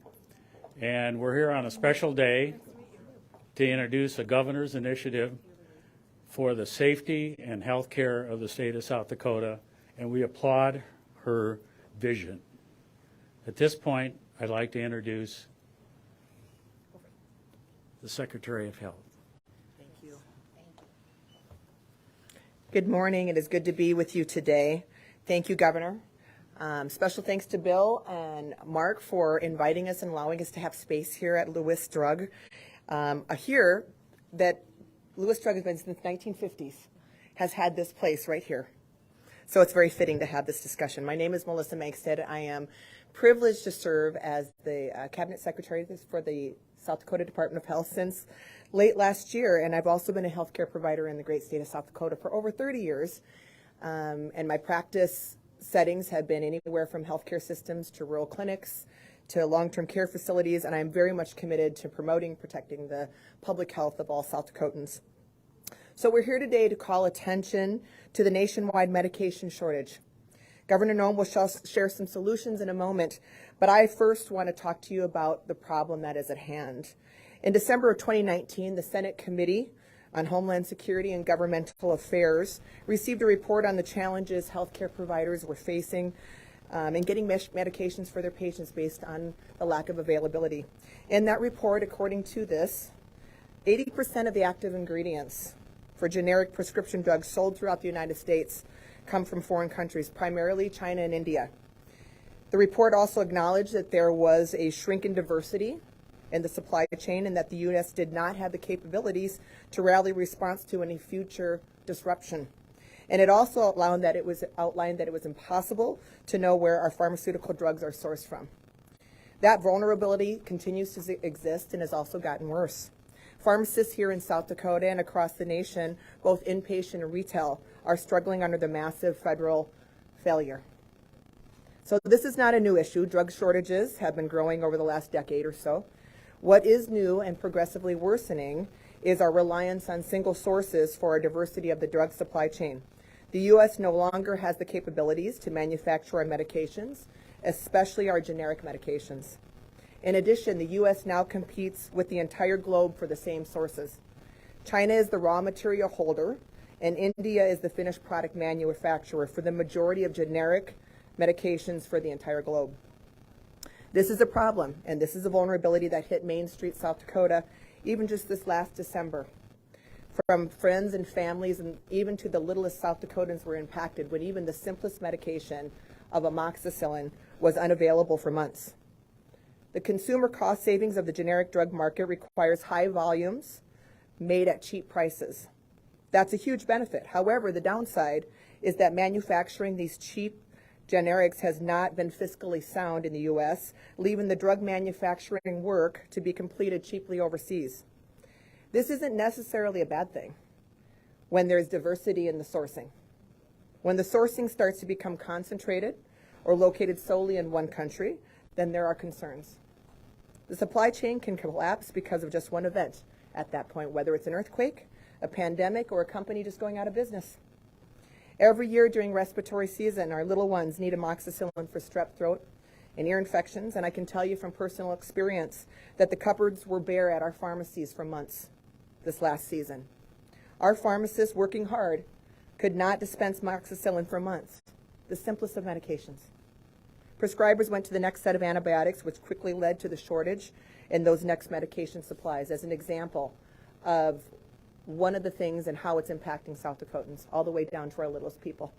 and we're here on a special day to introduce a governor's initiative for the safety and health care of the state of South Dakota, and we applaud her vision. At this point, I'd like to introduce the Secretary of Health. Good morning. It is good to be with you today. Thank you, Governor. Special thanks to Bill and Mark for inviting us and allowing us to have space here at Lewis Drug. Here that Lewis Drug has been since the 1950s, has had this place right here. So it's very fitting to have this discussion. My name is Melissa Makestead. I am privileged to serve as the Cabinet Secretary for the South Dakota Department of Health since late last year, and I've also been a healthcare provider in the great state of South Dakota for over 30 years. And my practice settings have been anywhere from healthcare systems to rural clinics to long-term care facilities, and I'm very much committed to promoting, protecting the public health of all South Dakotans. So we're here today to call attention to the nationwide medication shortage. Governor Noem will share some solutions in a moment, but I first want to talk to you about the problem that is at hand. In December of 2019, the Senate Committee on Homeland Security and Governmental Affairs received a report on the challenges healthcare providers were facing in getting medications for their patients based on the lack of availability. In that report, according to this, 80% of the active ingredients for generic prescription drugs sold throughout the United States come from foreign countries, primarily China and India. The report also acknowledged that there was a shrink in diversity in the supply chain and that the U.S. did not have the capabilities to rally response to any future disruption. And it also outlined that it was impossible to know where our pharmaceutical drugs are sourced from. That vulnerability continues to exist and has also gotten worse. Pharmacists here in South Dakota and across the nation, both inpatient and retail, are struggling under the massive federal failure. So this is not a new issue. Drug shortages have been growing over the last decade or so. What is new and progressively worsening is our reliance on single sources for our diversity of the drug supply chain. The U.S. no longer has the capabilities to manufacture our medications, especially our generic medications. In addition, the U.S. now competes with the entire globe for the same sources. China is the raw material holder, and India is the finished product manufacturer for the majority of generic medications for the entire globe. This is a problem, and this is a vulnerability that hit Main Street, South Dakota, even just this last December. From friends and families, and even to the littlest South Dakotans were impacted when even the simplest medication of amoxicillin was unavailable for months. The consumer cost savings of the generic drug market requires high volumes made at cheap prices. That's a huge benefit. However, the downside is that manufacturing these cheap generics has not been fiscally sound in the U.S., leaving the drug manufacturing work to be completed cheaply overseas. This isn't necessarily a bad thing when there's diversity in the sourcing. When the sourcing starts to become concentrated or located solely in one country, then there are concerns. The supply chain can collapse because of just one event at that point, whether it's an earthquake, a pandemic, or a company just going out of business. Every year during respiratory season, our little ones need amoxicillin for strep throat and ear infections, and I can tell you from personal experience that the cupboards were bare at our pharmacies for months this last season. Our pharmacists, working hard, could not dispense amoxicillin for months, the simplest of medications. Prescribers went to the next set of antibiotics, which quickly led to the shortage in those next medication supplies, as an example of one of the things and how it's impacting South Dakotans, all the way down to our littlest people.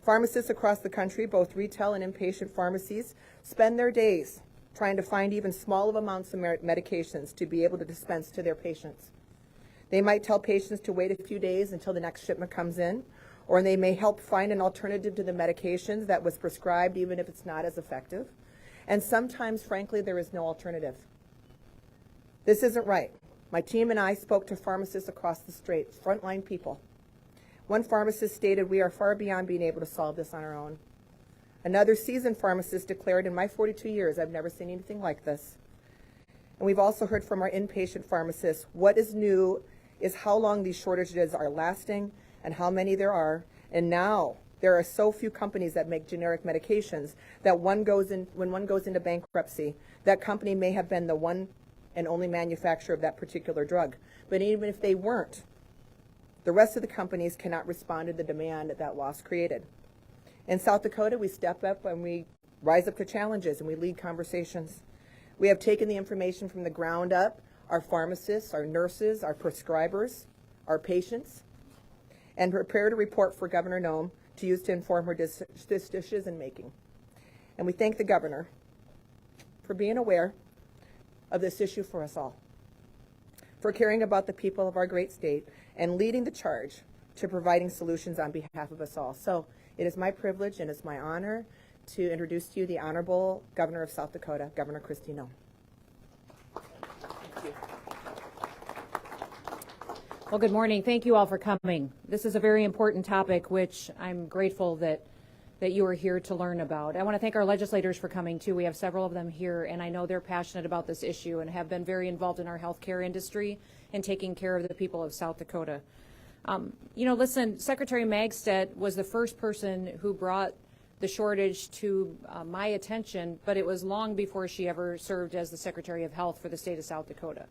Pharmacists across the country, both retail and inpatient pharmacies, spend their days trying to find even small of amounts of medications to be able to dispense to their patients. They might tell patients to wait a few days until the next shipment comes in, or they may help find an alternative to the medications that was prescribed, even if it's not as effective. And sometimes, frankly, there is no alternative. This isn't right. My team and I spoke to pharmacists across the state, frontline people. One pharmacist stated, "We are far beyond being able to solve this on our own." Another seasoned pharmacist declared, "In my 42 years, I've never seen anything like this." And we've also heard from our inpatient pharmacists, what is new is how long these shortages are lasting and how many there are. And now there are so few companies that make generic medications that when one goes into bankruptcy, that company may have been the one and only manufacturer of that particular drug. But even if they weren't, the rest of the companies cannot respond to the demand that loss created. In South Dakota, we step up and we rise up to challenges and we lead conversations. We have taken the information from the ground up, our pharmacists, our nurses, our prescribers, our patients, and prepared a report for Governor Noem to use to inform her decision making. And we thank the governor for being aware of this issue for us all, for caring about the people of our great state and leading the charge to providing solutions on behalf of us all. So it is my privilege and it's my honor to introduce to you the Honorable Governor of South Dakota, Governor Kristi Noem. Thank you. Well, good morning. Thank you all for coming. This is a very important topic, which I'm grateful that you are here to learn about. I want to thank our legislators for coming, too. We have several of them here, and I know they're passionate about this issue and have been very involved in our healthcare industry and taking care of the people of South Dakota. Listen, Secretary Magstedt was the first person who brought the shortage to my attention, but it was long before she ever served as the Secretary of Health for the state of South Dakota.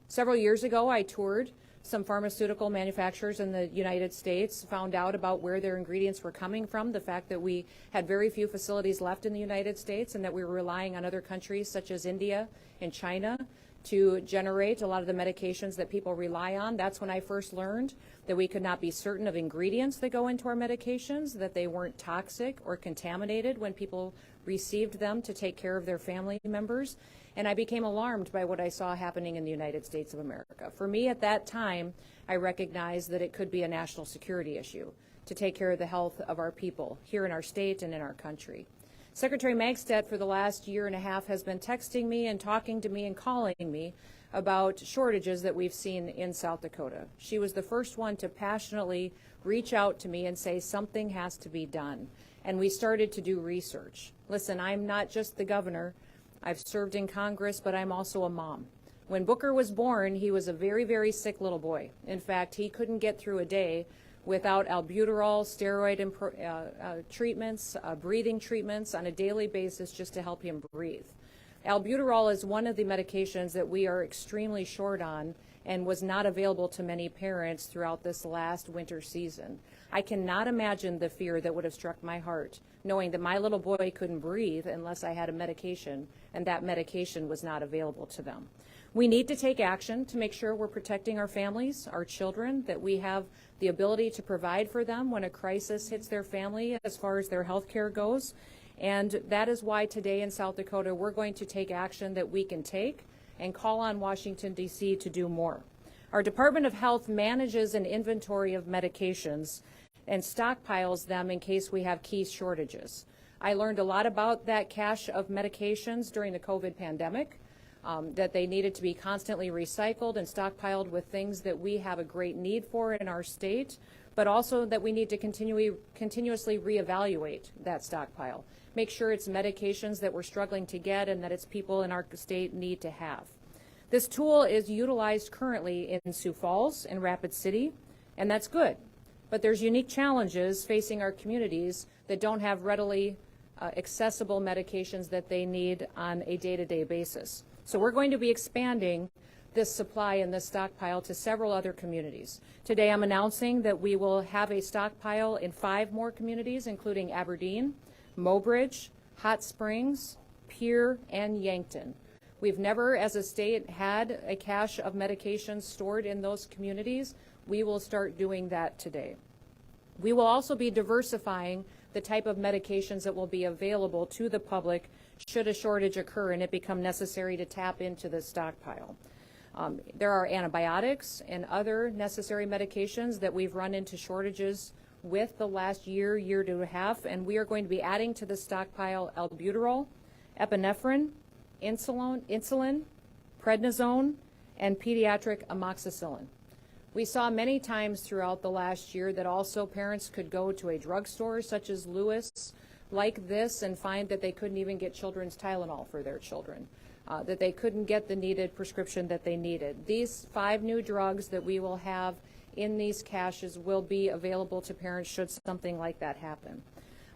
Several years ago, I toured some pharmaceutical manufacturers in the United States, found out about where their ingredients were coming from, the fact that we had very few facilities left in the United States and that we were relying on other countries such as India and China to generate a lot of the medications that people rely on. That's when I first learned that we could not be certain of ingredients that go into our medications, that they weren't toxic or contaminated when people received them to take care of their family members. And I became alarmed by what I saw happening in the United States of America. For me at that time, I recognized that it could be a national security issue to take care of the health of our people here in our state and in our country. Secretary Magstedt for the last year and a half has been texting me and talking to me and calling me about shortages that we've seen in South Dakota. She was the first one to passionately reach out to me and say something has to be done. And we started to do research. Listen, I'm not just the governor. I've served in Congress, but I'm also a mom. When Booker was born, he was a very, very sick little boy. In fact, he couldn't get through a day without albuterol, steroid treatments, breathing treatments on a daily basis just to help him breathe. Albuterol is one of the medications that we are extremely short on and was not available to many parents throughout this last winter season. I cannot imagine the fear that would have struck my heart, knowing that my little boy couldn't breathe unless I had a medication, and that medication was not available to them. We need to take action to make sure we're protecting our families, our children, that we have the ability to provide for them when a crisis hits their family as far as their health care goes. And that is why today in South Dakota, we're going to take action that we can take and call on Washington, D.C. to do more. Our Department of Health manages an inventory of medications and stockpiles them in case we have key shortages. I learned a lot about that cache of medications during the COVID pandemic, that they needed to be constantly recycled and stockpiled with things that we have a great need for in our state, but also that we need to continuously reevaluate that stockpile. Make sure it's medications that we're struggling to get and that it's people in our state need to have. This tool is utilized currently in Sioux Falls and Rapid City, and that's good. but there's unique challenges facing our communities that don't have readily accessible medications that they need on a day-to-day basis. So we're going to be expanding this supply and this stockpile to several other communities. Today I'm announcing that we will have a stockpile in 5 more communities, including Aberdeen, Mobridge, Hot Springs, Pierre, and Yankton. We've never, as a state, had a cache of medications stored in those communities. We will start doing that today. We will also be diversifying the type of medications that will be available to the public should a shortage occur and it become necessary to tap into the stockpile. There are antibiotics and other necessary medications that we've run into shortages with the last year, year and a half, and we are going to be adding to the stockpile albuterol, epinephrine, insulin, prednisone, and pediatric amoxicillin. We saw many times throughout the last year that also parents could go to a drugstore such as Lewis like this and find that they couldn't even get children's Tylenol for their children, that they couldn't get the needed prescription that they needed. These 5 new drugs that we will have in these caches will be available to parents should something like that happen.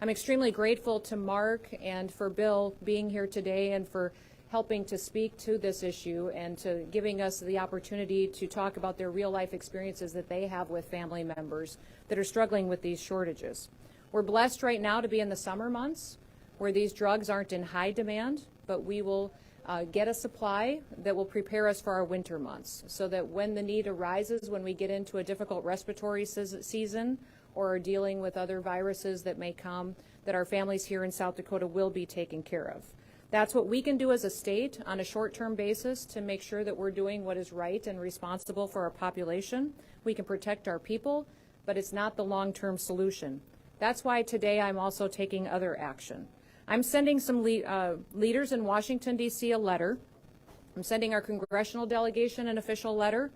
I'm extremely grateful to Mark and for Bill being here today and for helping to speak to this issue and to giving us the opportunity to talk about their real life experiences that they have with family members that are struggling with these shortages. We're blessed right now to be in the summer months where these drugs aren't in high demand, but we will get a supply that will prepare us for our winter months so that when the need arises, when we get into a difficult respiratory season or are dealing with other viruses that may come, that our families here in South Dakota will be taken care of. That's what we can do as a state on a short-term basis to make sure that we're doing what is right and responsible for our population. We can protect our people, but it's not the long-term solution. That's why today I'm also taking other action. I'm sending some leaders in Washington, D.C. a letter. I'm sending our congressional delegation an official letter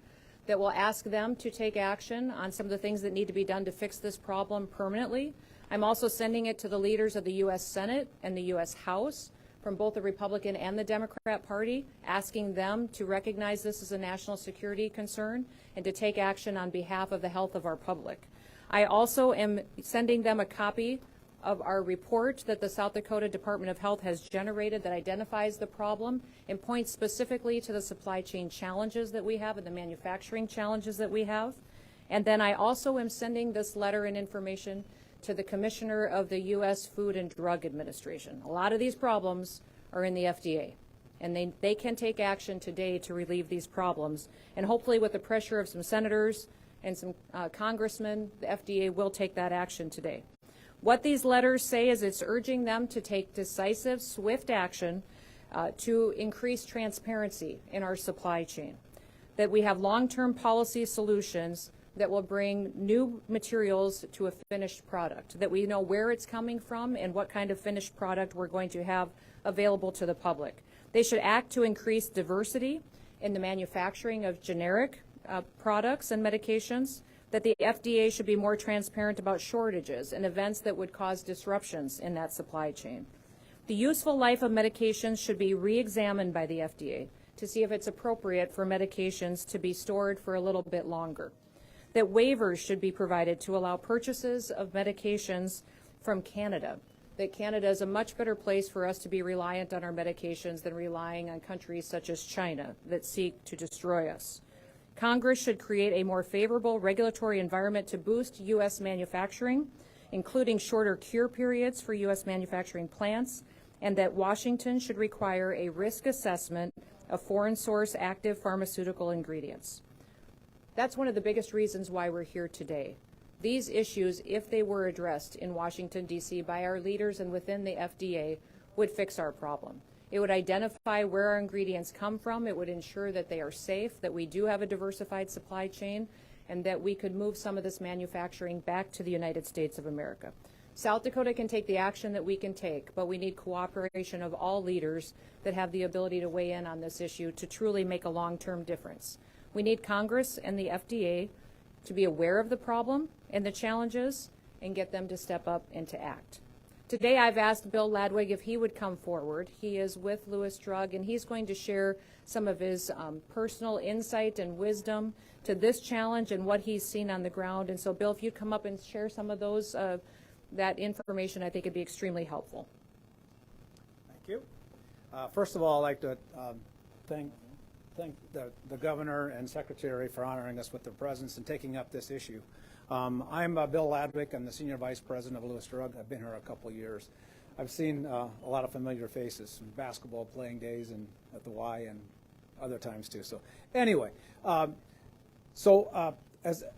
that will ask them to take action on some of the things that need to be done to fix this problem permanently. I'm also sending it to the leaders of the U.S. Senate and the U.S. House from both the Republican and the Democrat Party, asking them to recognize this as a national security concern and to take action on behalf of the health of our public. I also am sending them a copy of our report that the South Dakota Department of Health has generated that identifies the problem and points specifically to the supply chain challenges that we have and the manufacturing challenges that we have. And then I also am sending this letter and information to the Commissioner of the U.S. Food and Drug Administration. A lot of these problems are in the FDA, and they can take action today to relieve these problems. And hopefully with the pressure of some senators and some congressmen, the FDA will take that action today. What these letters say is it's urging them to take decisive, swift action to increase transparency in our supply chain, that we have long-term policy solutions that will bring new materials to a finished product, that we know where it's coming from and what kind of finished product we're going to have available to the public. They should act to increase diversity in the manufacturing of generic products and medications, that the FDA should be more transparent about shortages and events that would cause disruptions in that supply chain. The useful life of medications should be re-examined by the FDA to see if it's appropriate for medications to be stored for a little bit longer. That waivers should be provided to allow purchases of medications from Canada, that Canada is a much better place for us to be reliant on our medications than relying on countries such as China that seek to destroy us. Congress should create a more favorable regulatory environment to boost U.S. manufacturing, including shorter cure periods for U.S. manufacturing plants, and that Washington should require a risk assessment of foreign source active pharmaceutical ingredients. That's one of the biggest reasons why we're here today. These issues, if they were addressed in Washington, D.C. by our leaders and within the FDA, would fix our problem. It would identify where our ingredients come from. It would ensure that they are safe, that we do have a diversified supply chain, and that we could move some of this manufacturing back to the United States of America. South Dakota can take the action that we can take, but we need cooperation of all leaders that have the ability to weigh in on this issue to truly make a long-term difference. We need Congress and the FDA to be aware of the problem and the challenges and get them to step up and to act. Today I've asked Bill Ladwig if he would come forward. He is with Lewis Drug, and he's going to share some of his personal insight and wisdom to this challenge and what he's seen on the ground. And so, Bill, if you'd come up and share some of those, that information, I think it'd be extremely helpful. Thank you. First of all, I'd like to thank the governor and secretary for honoring us with their presence and taking up this issue. I'm Bill Ladwig. I'm the senior vice president of Lewis Drug. I've been here a couple of years. I've seen a lot of familiar faces from basketball playing days and at the Y and other times too. So anyway, as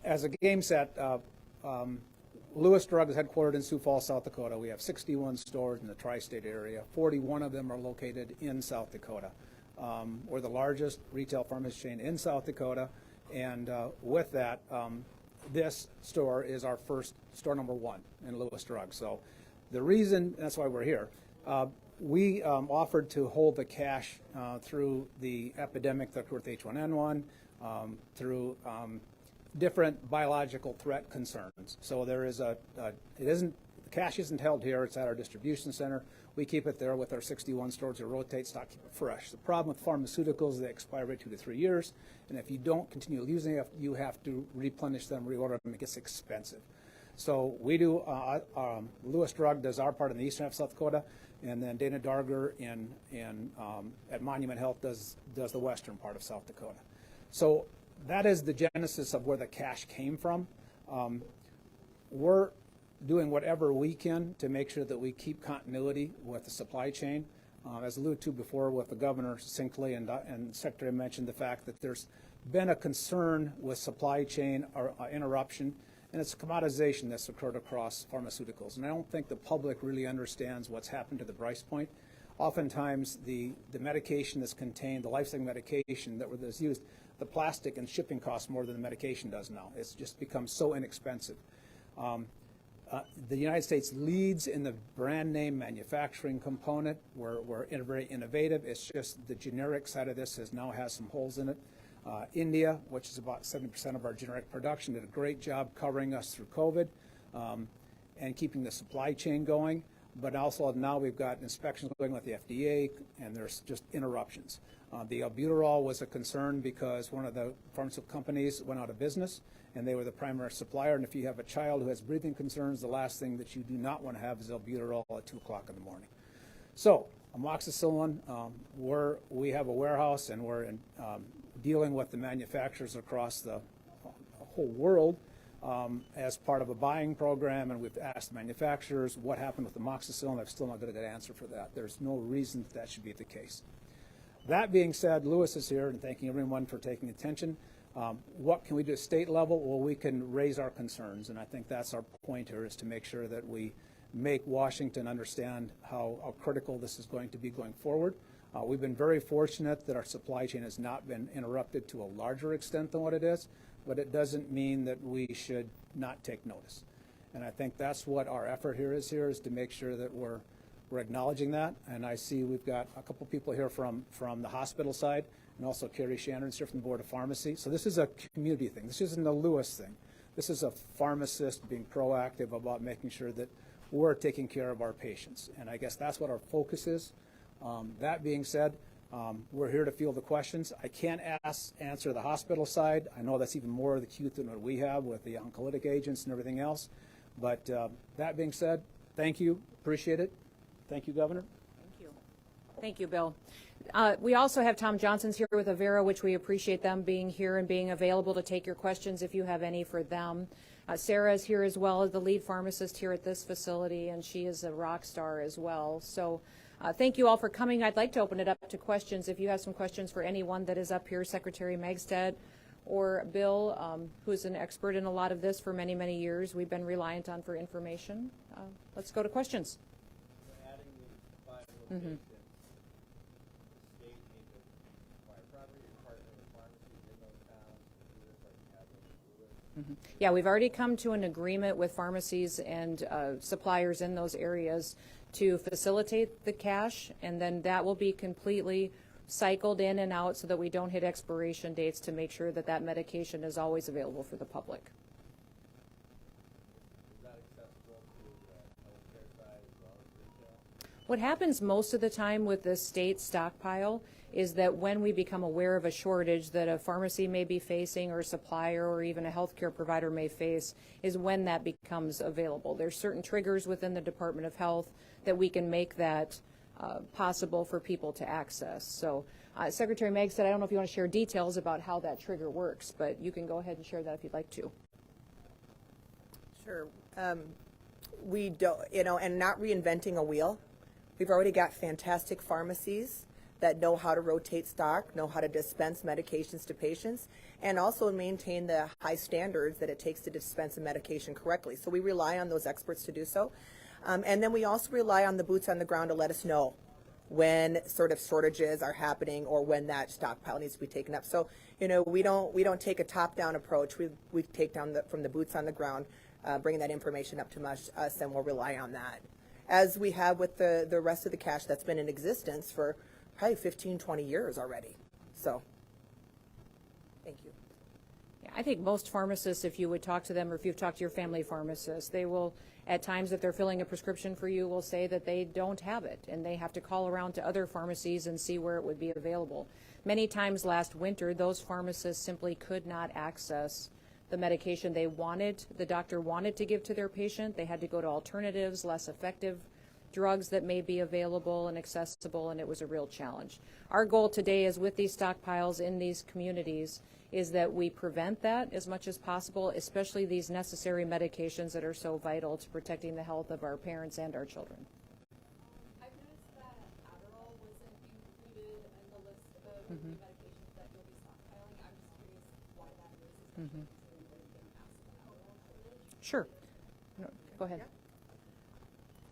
a game set, Lewis Drug is headquartered in Sioux Falls, South Dakota. We have 61 stores in the tri-state area. 41 of them are located in South Dakota. We're the largest retail pharmacy chain in South Dakota, and with that, this store is our first store number 1 in Lewis Drug. So the reason, that's why we're here, we offered to hold the cash through the epidemic that occurred with H1N1, through different biological threat concerns. So there is the cash isn't held here, it's at our distribution center. We keep it there with our 61 stores to rotate stock, keep it fresh. The problem with pharmaceuticals, they expire every 2 to 3 years, and if you don't continue using it, you have to replenish them, reorder them, it gets expensive. So we do, Lewis Drug does our part in the eastern half of South Dakota, and then Dana Darger at Monument Health does the western part of South Dakota. So that is the genesis of where the cash came from. We're doing whatever we can to make sure that we keep continuity with the supply chain. As alluded to before with the governor succinctly, and the secretary mentioned the fact that there's been a concern with supply chain or interruption, and it's commoditization that's occurred across pharmaceuticals. And I don't think the public really understands what's happened to the price point. Oftentimes the medication that's contained, the life-saving medication that's used, the plastic and shipping costs more than the medication does now. It's just become so inexpensive. The United States leads in the brand name manufacturing component. We're very innovative. It's just the generic side of this now has some holes in it. India, which is about 70% of our generic production, did a great job covering us through COVID and keeping the supply chain going. But also now we've got inspections going with the FDA, and there's just interruptions. The albuterol was a concern because one of the pharmaceutical companies went out of business, and they were the primary supplier. And if you have a child who has breathing concerns, the last thing that you do not want to have is albuterol at 2 o'clock in the morning. So amoxicillin, we have a warehouse, and we're dealing with the manufacturers across the whole world as part of a buying program, and we've asked manufacturers what happened with amoxicillin. I've still not got a good answer for that. There's no reason that should be the case. That being said, Lewis is here, and thanking everyone for taking attention. What can we do at state level? Well, we can raise our concerns, and I think that's our point here, is to make sure that we make Washington understand how critical this is going to be going forward. We've been very fortunate that our supply chain has not been interrupted to a larger extent than what it is, but it doesn't mean that we should not take notice. And I think that's what our effort here is to make sure that we're acknowledging that. And I see we've got a couple people here from the hospital side, and also Carrie Shandron's here from the Board of Pharmacy. So this is a community thing. This isn't a Lewis thing. This is a pharmacist being proactive about making sure that we're taking care of our patients. And I guess that's what our focus is. That being said, we're here to field the questions. I can't answer the hospital side. I know that's even more acute than what we have with the oncolytic agents and everything else. But that being said, thank you. Appreciate it. Thank you, Governor. Thank you. Thank you, Bill. We also have Tom Johnson's here with Avera, which we appreciate them being here and being available to take your questions if you have any for them. Sarah is here as well as the lead pharmacist here at this facility, and she is a rock star as well. So thank you all for coming. I'd like to open it up to questions. If you have some questions for anyone that is up here, Secretary Megstad or Bill, who's an expert in a lot of this for many, many years, we've been reliant on for information. Let's go to questions. Mm-hmm. Mm-hmm. Yeah, we've already come to an agreement with pharmacies and suppliers in those areas to facilitate the cash, and then that will be completely cycled in and out so that we don't hit expiration dates, to make sure that that medication is always available for the public. Is that accessible to the healthcare side as well? What happens most of the time with the state stockpile is that when we become aware of a shortage that a pharmacy may be facing, or a supplier, or even a healthcare provider may face, is when that becomes available. There's certain triggers within the Department of Health that we can make that possible for people to access. So Secretary Megg said, I don't know if you want to share details about how that trigger works, but you can go ahead and share that if you'd like to. Sure. We don't, and not reinventing a wheel. We've already got fantastic pharmacies that know how to rotate stock, know how to dispense medications to patients, and also maintain the high standards that it takes to dispense a medication correctly. So we rely on those experts to do so. And then we also rely on the boots on the ground to let us know when sort of shortages are happening or when that stockpile needs to be taken up. So, we don't take a top-down approach. We take down from the boots on the ground, bring that information up to us, and we'll rely on that, as we have with the rest of the cash that's been in existence for probably 15, 20 years already. So, thank you. Yeah, I think most pharmacists, if you would talk to them, or if you've talked to your family pharmacist, they will, at times if they're filling a prescription for you, will say that they don't have it, and they have to call around to other pharmacies and see where it would be available. Many times last winter, those pharmacists simply could not access the medication they wanted, the doctor wanted to give to their patient. They had to go to alternatives, less effective drugs that may be available and accessible, and it was a real challenge. Our goal today is, with these stockpiles in these communities, is that we prevent that as much as possible, especially these necessary medications that are so vital to protecting the health of our parents and our children. I've noticed that Adderall wasn't included in the list of new medications that you'll be stockpiling. I'm just curious why that is, especially Sure. No, go ahead.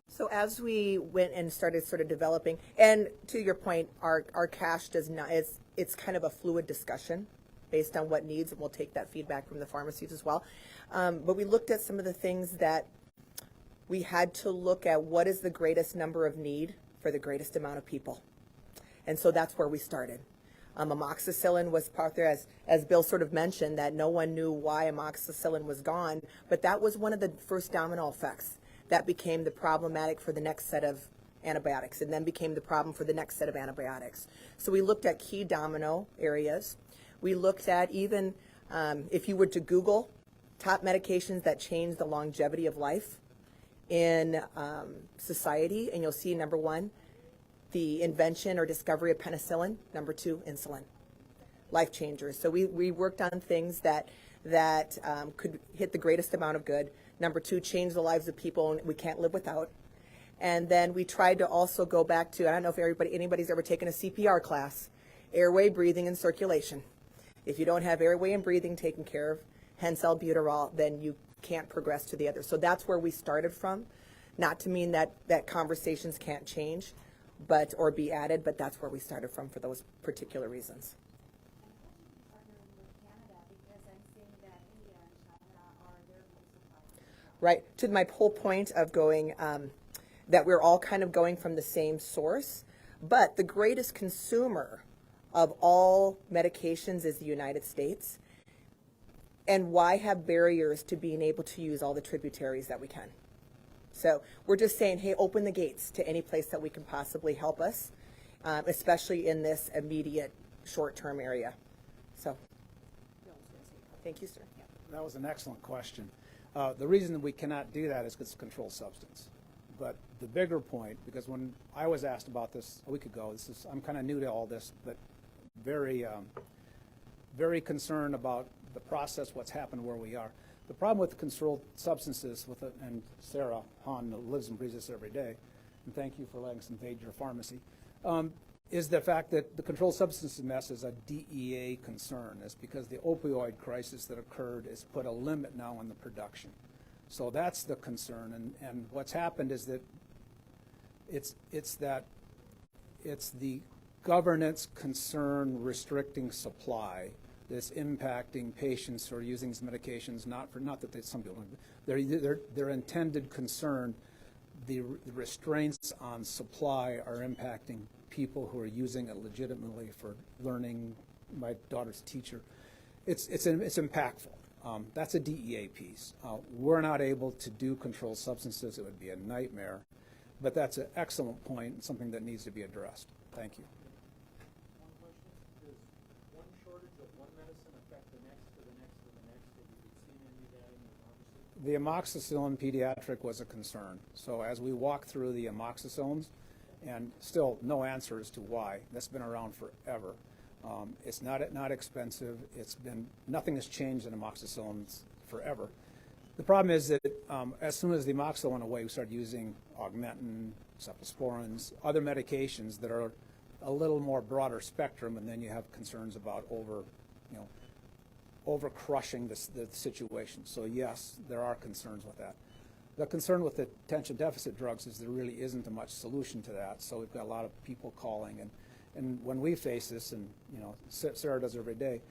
So as we went and started sort of developing, and to your point, our cash does not, it's kind of a fluid discussion based on what needs, and we'll take that feedback from the pharmacies as well. But we looked at some of the things that we had to look at. What is the greatest number of need for the greatest amount of people? And so that's where we started. Amoxicillin was part there, as Bill sort of mentioned, that no one knew why amoxicillin was gone, but that was one of the first domino effects that became the problematic for the next set of antibiotics, and then became the problem for the next set of antibiotics. So we looked at key domino areas. We looked at even, if you were to Google top medications that change the longevity of life in society, and you'll see number one, the invention or discovery of penicillin. Number two, insulin. Life changers. So we worked on things that could hit the greatest amount of good. Number two, change the lives of people we can't live without. And then we tried to also go back to, I don't know if anybody's ever taken a CPR class, airway, breathing, and circulation. If you don't have airway and breathing taken care of, hence albuterol, then you can't progress to the other. So that's where we started from. Not to mean that conversations can't change, or be added, but that's where we started from for those particular reasons. Right, to my whole point of going, that we're all kind of going from the same source, but the greatest consumer of all medications is the United States. And why have barriers to being able to use all the tributaries that we can? So we're just saying, hey, open the gates to any place that we can possibly help us, especially in this immediate short-term area. So, thank you, sir. That was an excellent question. The reason that we cannot do that is because it's a controlled substance. But the bigger point, because when I was asked about this a week ago, I'm kind of new to all this, but very, very concerned about the process, what's happened, where we are. The problem with the controlled substances, and Sarah Hahn lives and breathes this every day, and thank you for letting us invade your pharmacy, is the fact that the controlled substances mess is a DEA concern. It's because the opioid crisis that occurred has put a limit now on the production. So that's the concern, and what's happened is that it's the governance concern restricting supply that's impacting patients who are using these medications, not that some people don't, their intended concern, the restraints on supply are impacting people who are using it legitimately for learning. My daughter's teacher. It's impactful. That's a DEA piece. We're not able to do controlled substances. It would be a nightmare. But that's an excellent point, and something that needs to be addressed. Thank you. One question, does one shortage of one medicine affect the next to the next to the next? Have you seen any of that in your democracy? The amoxicillin pediatric was a concern. So as we walk through the amoxicillins, and still no answer as to why. That's been around forever. It's not expensive. Nothing has changed in amoxicillins forever. The problem is that as soon as the amoxicillin went away, we started using augmentin, cephalosporins, other medications that are a little more broader spectrum, and then you have concerns about over crushing the situation. So yes, there are concerns with that. The concern with the attention deficit drugs is there really isn't much solution to that. So we've got a lot of people calling, and when we face this, and Sarah does every day,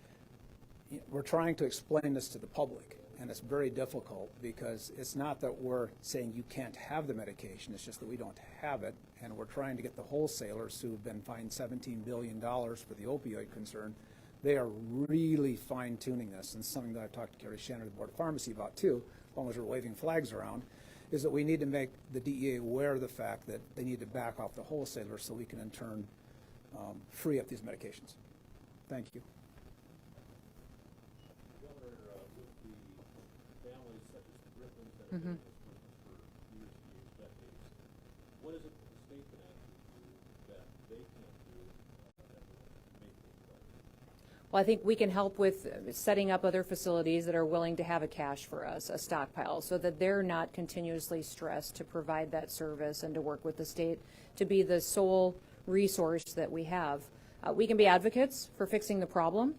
we're trying to explain this to the public, and it's very difficult because it's not that we're saying you can't have the medication, it's just that we don't have it, and we're trying to get the wholesalers who've been fined $17 billion for the opioid concern. They are really fine-tuning this, and something that I've talked to Gary Shannon of the Board of Pharmacy about too, as long as we're waving flags around, is that we need to make the DEA aware of the fact that they need to back off the wholesalers so we can in turn free up these medications. Thank you. Governor, with the families such as the Griffins that have been in this business for years and years, decades, what is it that the state can actually do that they can't do that will make things better? Well, I think we can help with setting up other facilities that are willing to have a cache for us, a stockpile, so that they're not continuously stressed to provide that service and to work with the state to be the sole resource that we have. We can be advocates for fixing the problem.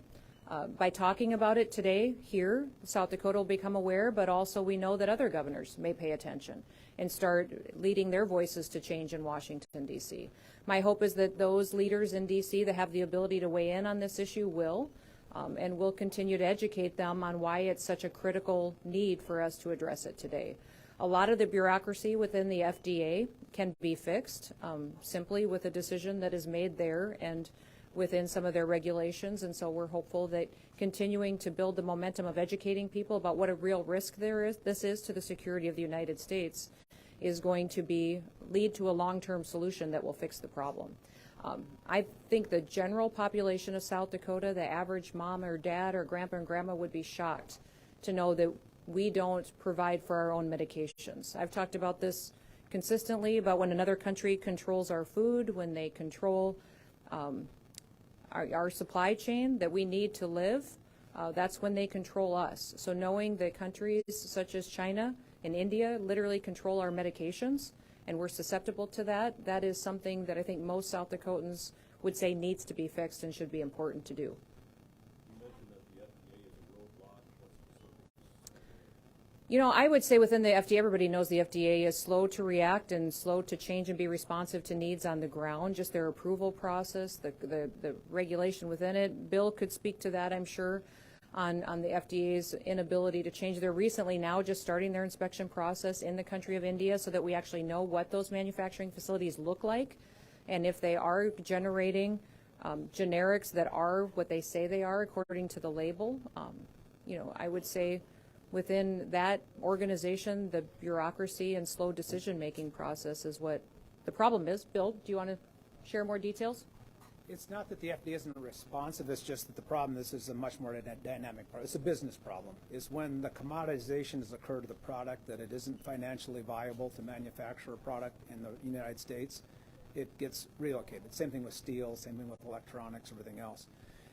By talking about it today here, South Dakota will become aware, but also we know that other governors may pay attention and start leading their voices to change in Washington, D.C. My hope is that those leaders in D.C. that have the ability to weigh in on this issue will, and we'll continue to educate them on why it's such a critical need for us to address it today. A lot of the bureaucracy within the FDA can be fixed simply with a decision that is made there and within some of their regulations, and so we're hopeful that continuing to build the momentum of educating people about what a real risk this is to the security of the United States is going to lead to a long-term solution that will fix the problem. I think the general population of South Dakota, the average mom or dad or grandpa and grandma would be shocked to know that we don't provide for our own medications. I've talked about this consistently about when another country controls our food, when they control our supply chain that we need to live, that's when they control us. So knowing that countries such as China and India literally control our medications and we're susceptible to that, that is something that I think most South Dakotans would say needs to be fixed and should be important to do. You mentioned that the FDA is a roadblock. What's I would say within the FDA, everybody knows the FDA is slow to react and slow to change and be responsive to needs on the ground, just their approval process, the regulation within it. Bill could speak to that, I'm sure, on the FDA's inability to change. They're recently now just starting their inspection process in the country of India so that we actually know what those manufacturing facilities look like and if they are generating generics that are what they say they are according to the label. I would say within that organization, the bureaucracy and slow decision-making process is what the problem is. Bill, do you want to share more details? It's not that the FDA isn't responsive, it's just that the problem, this is a much more dynamic problem. It's a business problem. It's when the commoditization has occurred to the product that it isn't financially viable to manufacture a product in the United States, it gets relocated. Same thing with steel, same thing with electronics, everything else.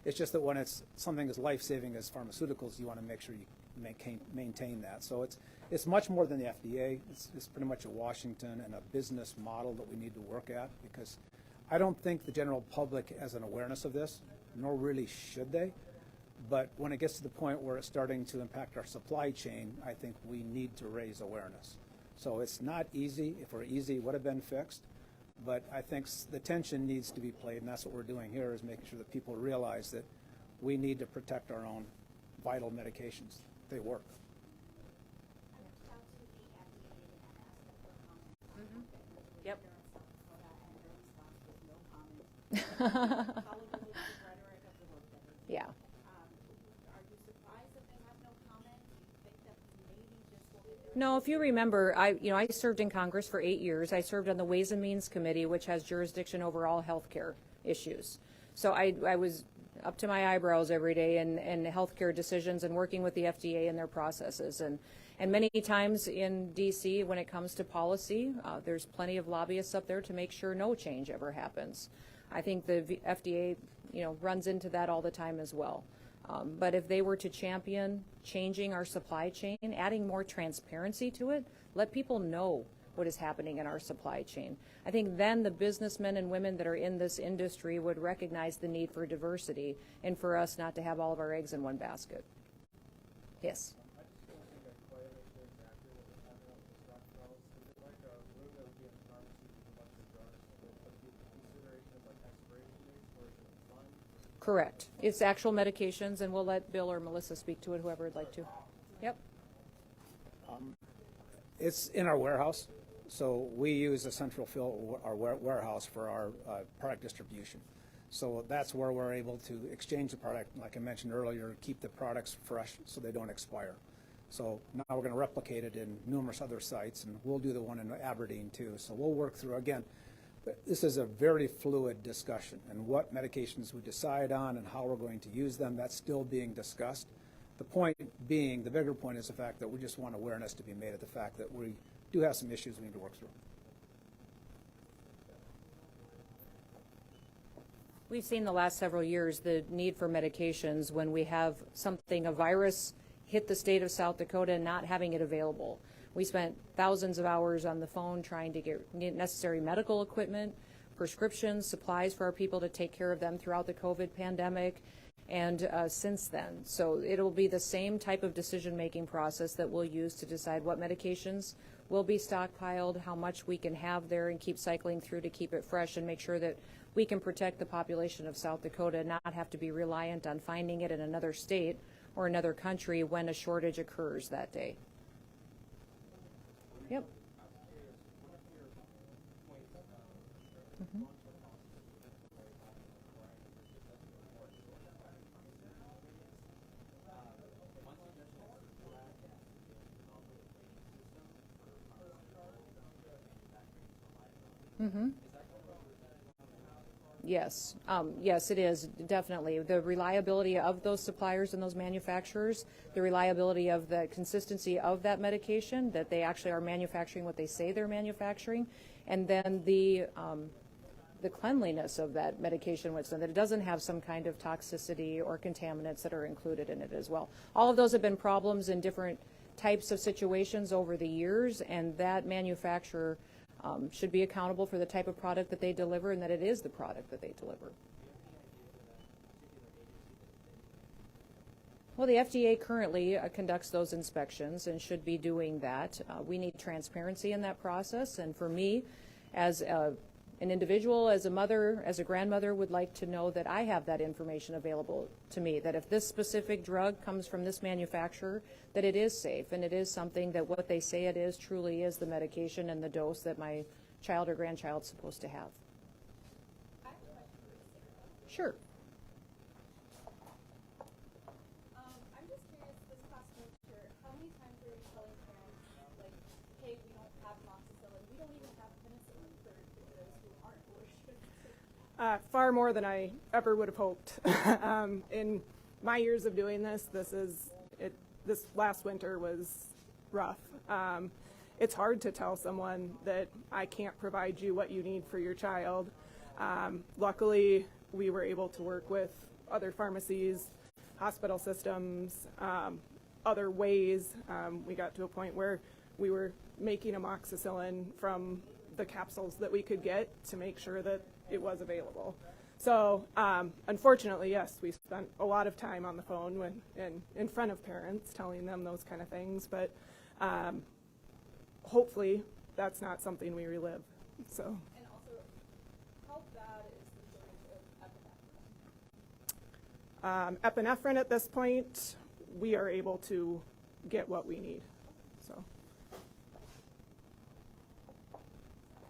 It's just that when it's something as life-saving as pharmaceuticals, you want to make sure you maintain that. So it's much more than the FDA. It's pretty much a Washington and a business model that we need to work at, because I don't think the general public has an awareness of this, nor really should they. But when it gets to the point where it's starting to impact our supply chain, I think we need to raise awareness. So it's not easy. If it were easy, it would have been fixed. But I think the tension needs to be played, and that's what we're doing here, is making sure that people realize that we need to protect our own vital medications. They work. Yep. Yeah. Are you surprised that they have no comment? Do you think that maybe just what No, if you remember, I served in Congress for 8 years. I served on the Ways and Means Committee, which has jurisdiction over all healthcare issues. So I was up to my eyebrows every day in healthcare decisions and working with the FDA and their processes. And many times in D.C., when it comes to policy, there's plenty of lobbyists up there to make sure no change ever happens. I think the FDA, runs into that all the time as well. But if they were to champion changing our supply chain, adding more transparency to it, let people know what is happening in our supply chain, I think then the businessmen and women that are in this industry would recognize the need for diversity and for us not to have all of our eggs in one basket. Yes? Correct. It's actual medications, and we'll let Bill or Melissa speak to it, whoever would like to. Yep. It's in our warehouse, so we use a central fill, our warehouse for our product distribution. So that's where we're able to exchange the product, like I mentioned earlier, keep the products fresh so they don't expire. So now we're going to replicate it in numerous other sites, and we'll do the one in Aberdeen too. So we'll work through, again, this is a very fluid discussion, and what medications we decide on and how we're going to use them, that's still being discussed. The point being, the bigger point is the fact that we just want awareness to be made of the fact that we do have some issues we need to work through. We've seen the last several years the need for medications when we have something, a virus, hit the state of South Dakota and not having it available. We spent thousands of hours on the phone trying to get necessary medical equipment, prescriptions, supplies for our people to take care of them throughout the COVID pandemic and since then. So it'll be the same type of decision-making process that we'll use to decide what medications will be stockpiled, how much we can have there and keep cycling through to keep it fresh and make sure that we can protect the population of South Dakota and not have to be reliant on finding it in another state or another country when a shortage occurs that day. Yep. Mm-hmm. Mm-hmm. Yes. Yes, it is, definitely. The reliability of those suppliers and those manufacturers, the reliability of the consistency of that medication, that they actually are manufacturing what they say they're manufacturing, and then the cleanliness of that medication, which that it doesn't have some kind of toxicity or contaminants that are included in it as well. All of those have been problems in different types of situations over the years, and that manufacturer should be accountable for the type of product that they deliver and that it is the product that they deliver. Well, the FDA currently conducts those inspections and should be doing that. We need transparency in that process, and for me, as an individual, as a mother, as a grandmother, would like to know that I have that information available to me, that if this specific drug comes from this manufacturer, that it is safe and it is something that what they say it is truly is the medication and the dose that my child or grandchild is supposed to have. Sure. I'm just curious, this past winter, how many times were you telling parents, like, hey, we don't have amoxicillin, we don't even have penicillin for those who aren't allergic? Far more than I ever would have hoped. In my years of doing this, this last winter was rough. It's hard to tell someone that I can't provide you what you need for your child. Luckily, we were able to work with other pharmacies, hospital systems, other ways. We got to a point where we were making amoxicillin from the capsules that we could get to make sure that it was available. So unfortunately, yes, we spent a lot of time on the phone in front of parents telling them those kind of things, but hopefully that's not something we relive. So. And also, how bad is the shortage of epinephrine? Epinephrine at this point, we are able to get what we need. So.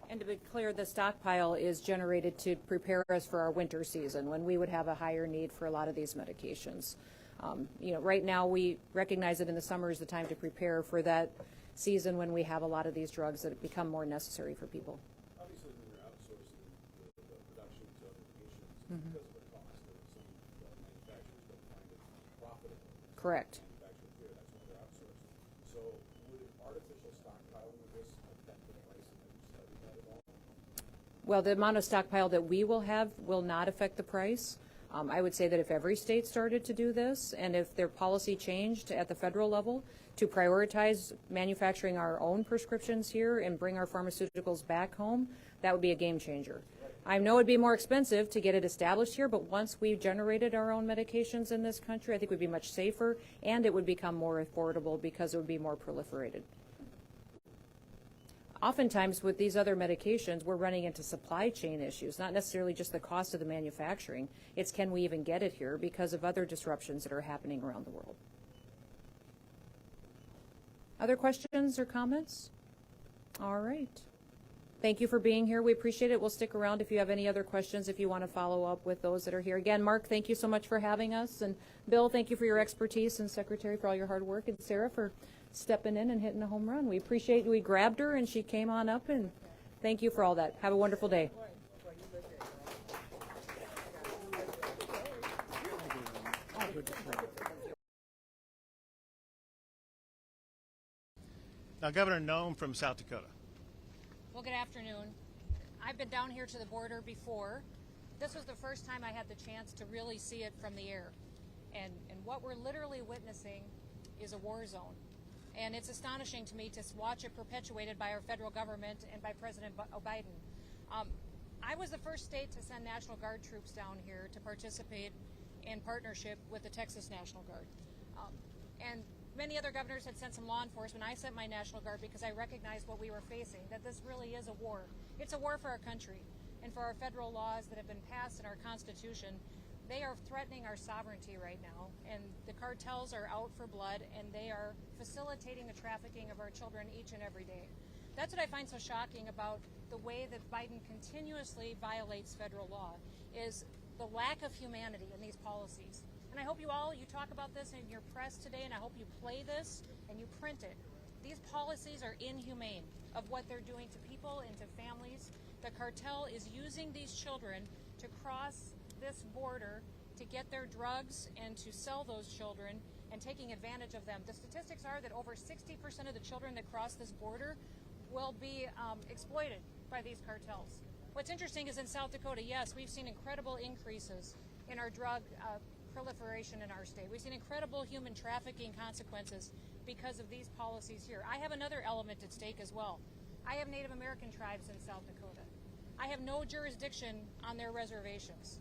And to be clear, the stockpile is generated to prepare us for our winter season when we would have a higher need for a lot of these medications. Right now we recognize that in the summer is the time to prepare for that season when we have a lot of these drugs that become more necessary for people. Obviously, when you're outsourcing the production to other nations, Mhm. because of the cost, some manufacturers don't find it profitable. Correct. Manufacturers there, that's why they're outsourcing. So would artificial stockpiling of this affect the pricing? Have you studied that at all? Well, the amount of stockpile that we will have will not affect the price. I would say that if every state started to do this, and if their policy changed at the federal level to prioritize manufacturing our own prescriptions here and bring our pharmaceuticals back home, that would be a game changer. I know it'd be more expensive to get it established here, but once we've generated our own medications in this country, I think we'd be much safer, and it would become more affordable because it would be more proliferated. Oftentimes with these other medications, we're running into supply chain issues, not necessarily just the cost of the manufacturing. It's can we even get it here because of other disruptions that are happening around the world. Other questions or comments? All right. Thank you for being here. We appreciate it. We'll stick around if you have any other questions, if you want to follow up with those that are here. Again, Mark, thank you so much for having us. And Bill, thank you for your expertise, and Secretary for all your hard work, and Sarah for stepping in and hitting a home run. We appreciate we grabbed her and she came on up, and thank you for all that. Have a wonderful day. Now, Governor Noem from South Dakota. Well, good afternoon. I've been down here to the border before. This was the first time I had the chance to really see it from the air. And what we're literally witnessing is a war zone. And it's astonishing to me to watch it perpetuated by our federal government and by President Biden. I was the first state to send National Guard troops down here to participate in partnership with the Texas National Guard. And many other governors had sent some law enforcement. I sent my National Guard because I recognized what we were facing, that this really is a war. It's a war for our country and for our federal laws that have been passed in our Constitution. They are threatening our sovereignty right now, and the cartels are out for blood, and they are facilitating the trafficking of our children each and every day. That's what I find so shocking about the way that Biden continuously violates federal law, is the lack of humanity in these policies. And I hope you talk about this in your press today, and I hope you play this and you print it. These policies are inhumane of what they're doing to people and to families. The cartel is using these children to cross this border to get their drugs and to sell those children and taking advantage of them. The statistics are that over 60% of the children that cross this border will be exploited by these cartels. What's interesting is in South Dakota, yes, we've seen incredible increases in our drug proliferation in our state. We've seen incredible human trafficking consequences because of these policies here. I have another element at stake as well. I have Native American tribes in South Dakota. I have no jurisdiction on their reservations.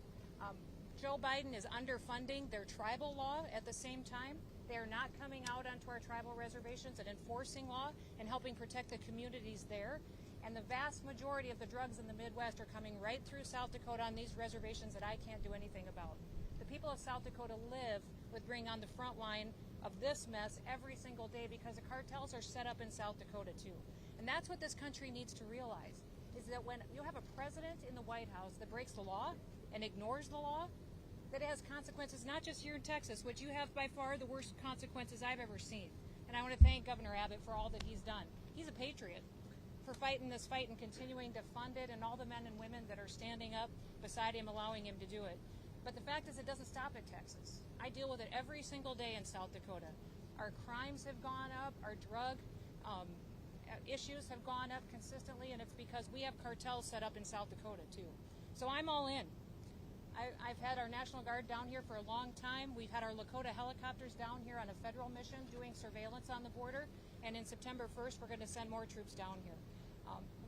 Joe Biden is underfunding their tribal law at the same time. They are not coming out onto our tribal reservations and enforcing law and helping protect the communities there. And the vast majority of the drugs in the Midwest are coming right through South Dakota on these reservations that I can't do anything about. The people of South Dakota live with being on the front line of this mess every single day because the cartels are set up in South Dakota too. And that's what this country needs to realize, is that when you have a president in the White House that breaks the law and ignores the law, that has consequences not just here in Texas, which you have by far the worst consequences I've ever seen. And I want to thank Governor Abbott for all that he's done. He's a patriot for fighting this fight and continuing to fund it, and all the men and women that are standing up beside him, allowing him to do it. But the fact is, it doesn't stop at Texas. I deal with it every single day in South Dakota. Our crimes have gone up, our drug issues have gone up consistently, and it's because we have cartels set up in South Dakota too. So I'm all in. I've had our National Guard down here for a long time. We've had our Lakota helicopters down here on a federal mission doing surveillance on the border, and in September 1st we're going to send more troops down here.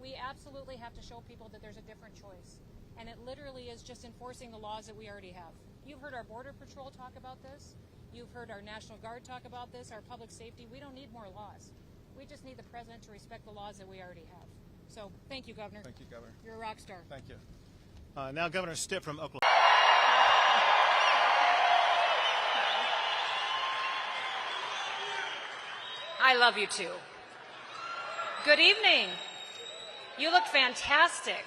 We absolutely have to show people that there's a different choice, and it literally is just enforcing the laws that we already have. You've heard our Border Patrol talk about this. You've heard our National Guard talk about this, our public safety. We don't need more laws. We just need the president to respect the laws that we already have. So thank you, Governor. Thank you, Governor. You're a rock star. Thank you. Now, Governor Stitt from Oklahoma. I love you too. Good evening. You look fantastic.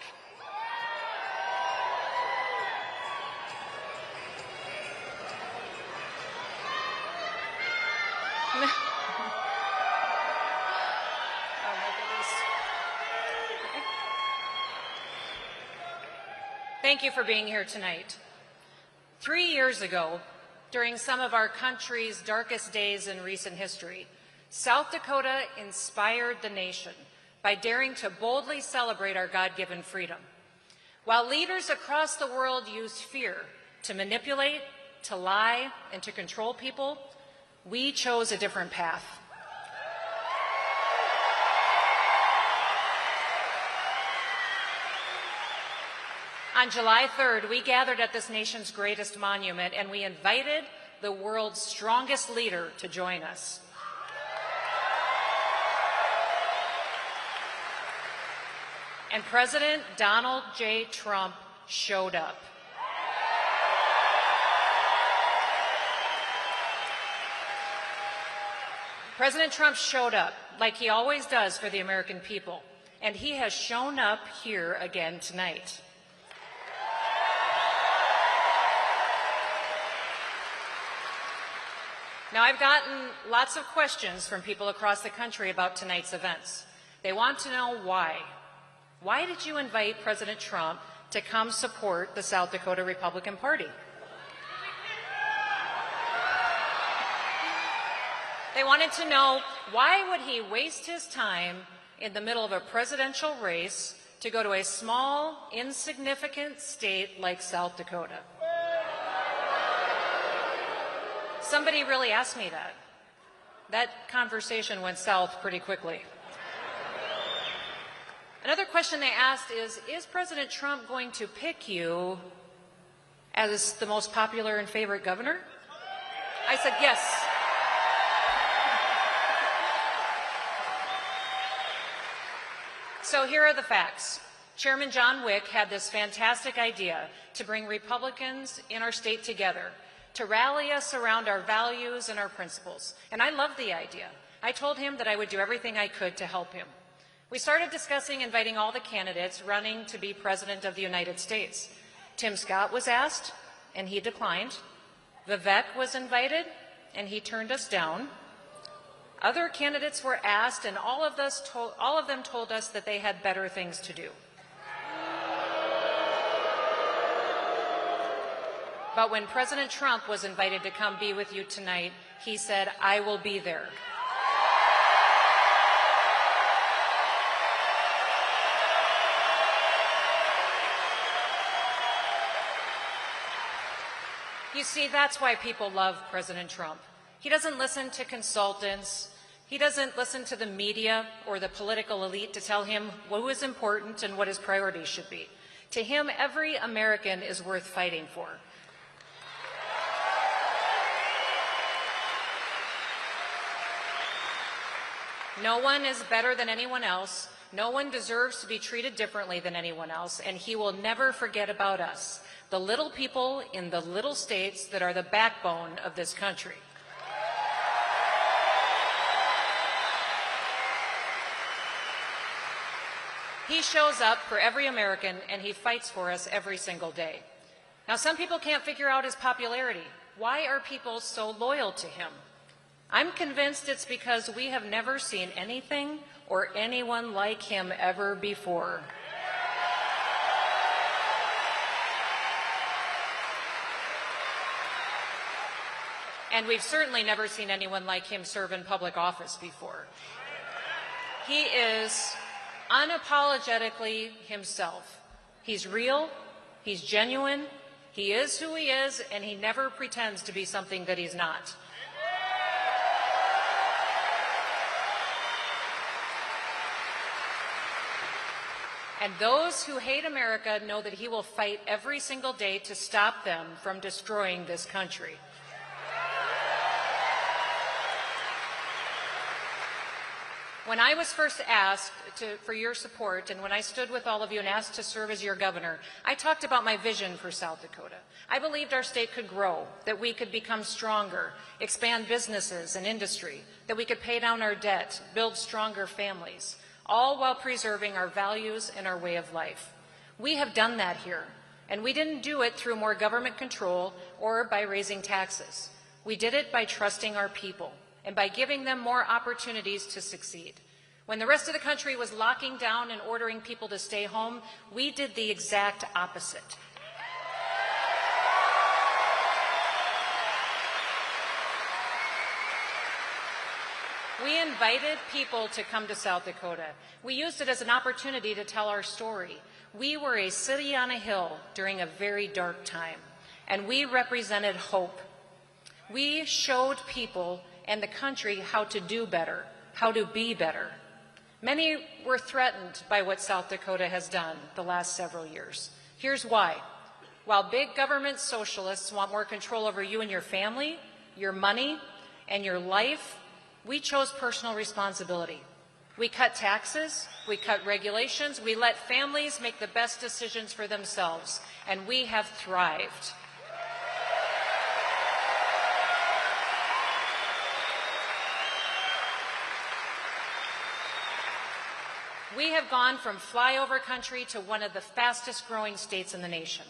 Thank you for being here tonight. 3 years ago, during some of our country's darkest days in recent history, South Dakota inspired the nation by daring to boldly celebrate our God-given freedom. While leaders across the world used fear to manipulate, to lie, and to control people, we chose a different path. On July 3rd, we gathered at this nation's greatest monument, and we invited the world's strongest leader to join us. And President Donald J. Trump showed up. President Trump showed up, like he always does for the American people, and he has shown up here again tonight. Now, I've gotten lots of questions from people across the country about tonight's events. They want to know why. Why did you invite President Trump to come support the South Dakota Republican Party? They wanted to know, why would he waste his time in the middle of a presidential race to go to a small, insignificant state like South Dakota? Somebody really asked me that. That conversation went south pretty quickly. Another question they asked is President Trump going to pick you as the most popular and favorite governor? I said yes. So here are the facts. Chairman John Wick had this fantastic idea to bring Republicans in our state together, to rally us around our values and our principles. And I loved the idea. I told him that I would do everything I could to help him. We started discussing inviting all the candidates running to be President of the United States. Tim Scott was asked, and he declined. Vivek was invited, and he turned us down. Other candidates were asked, and all of them told us that they had better things to do. But when President Trump was invited to come be with you tonight, he said, "I will be there." You see, that's why people love President Trump. He doesn't listen to consultants. He doesn't listen to the media or the political elite to tell him what is important and what his priorities should be. To him, every American is worth fighting for. No one is better than anyone else. No one deserves to be treated differently than anyone else, and he will never forget about us, the little people in the little states that are the backbone of this country. He shows up for every American, and he fights for us every single day. Now, some people can't figure out his popularity. Why are people so loyal to him? I'm convinced it's because we have never seen anything or anyone like him ever before. And we've certainly never seen anyone like him serve in public office before. He is unapologetically himself. He's real, he's genuine, he is who he is, and he never pretends to be something that he's not. And those who hate America know that he will fight every single day to stop them from destroying this country. When I was first asked for your support, and when I stood with all of you and asked to serve as your governor, I talked about my vision for South Dakota. I believed our state could grow, that we could become stronger, expand businesses and industry, that we could pay down our debt, build stronger families, all while preserving our values and our way of life. We have done that here, and we didn't do it through more government control or by raising taxes. We did it by trusting our people and by giving them more opportunities to succeed. When the rest of the country was locking down and ordering people to stay home, we did the exact opposite. We invited people to come to South Dakota. We used it as an opportunity to tell our story. We were a city on a hill during a very dark time, and we represented hope. We showed people and the country how to do better, how to be better. Many were threatened by what South Dakota has done the last several years. Here's why. While big government socialists want more control over you and your family, your money, and your life, we chose personal responsibility. We cut taxes, we cut regulations, we let families make the best decisions for themselves, and we have thrived. We have gone from flyover country to one of the fastest growing states in the nation.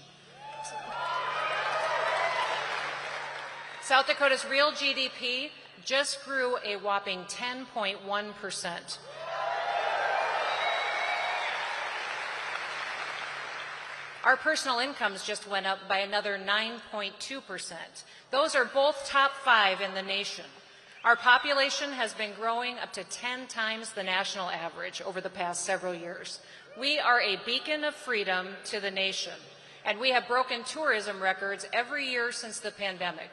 South Dakota's real GDP just grew a whopping 10.1%. Our personal incomes just went up by another 9.2%. Those are both top 5 in the nation. Our population has been growing up to 10 times the national average over the past several years. We are a beacon of freedom to the nation, and we have broken tourism records every year since the pandemic.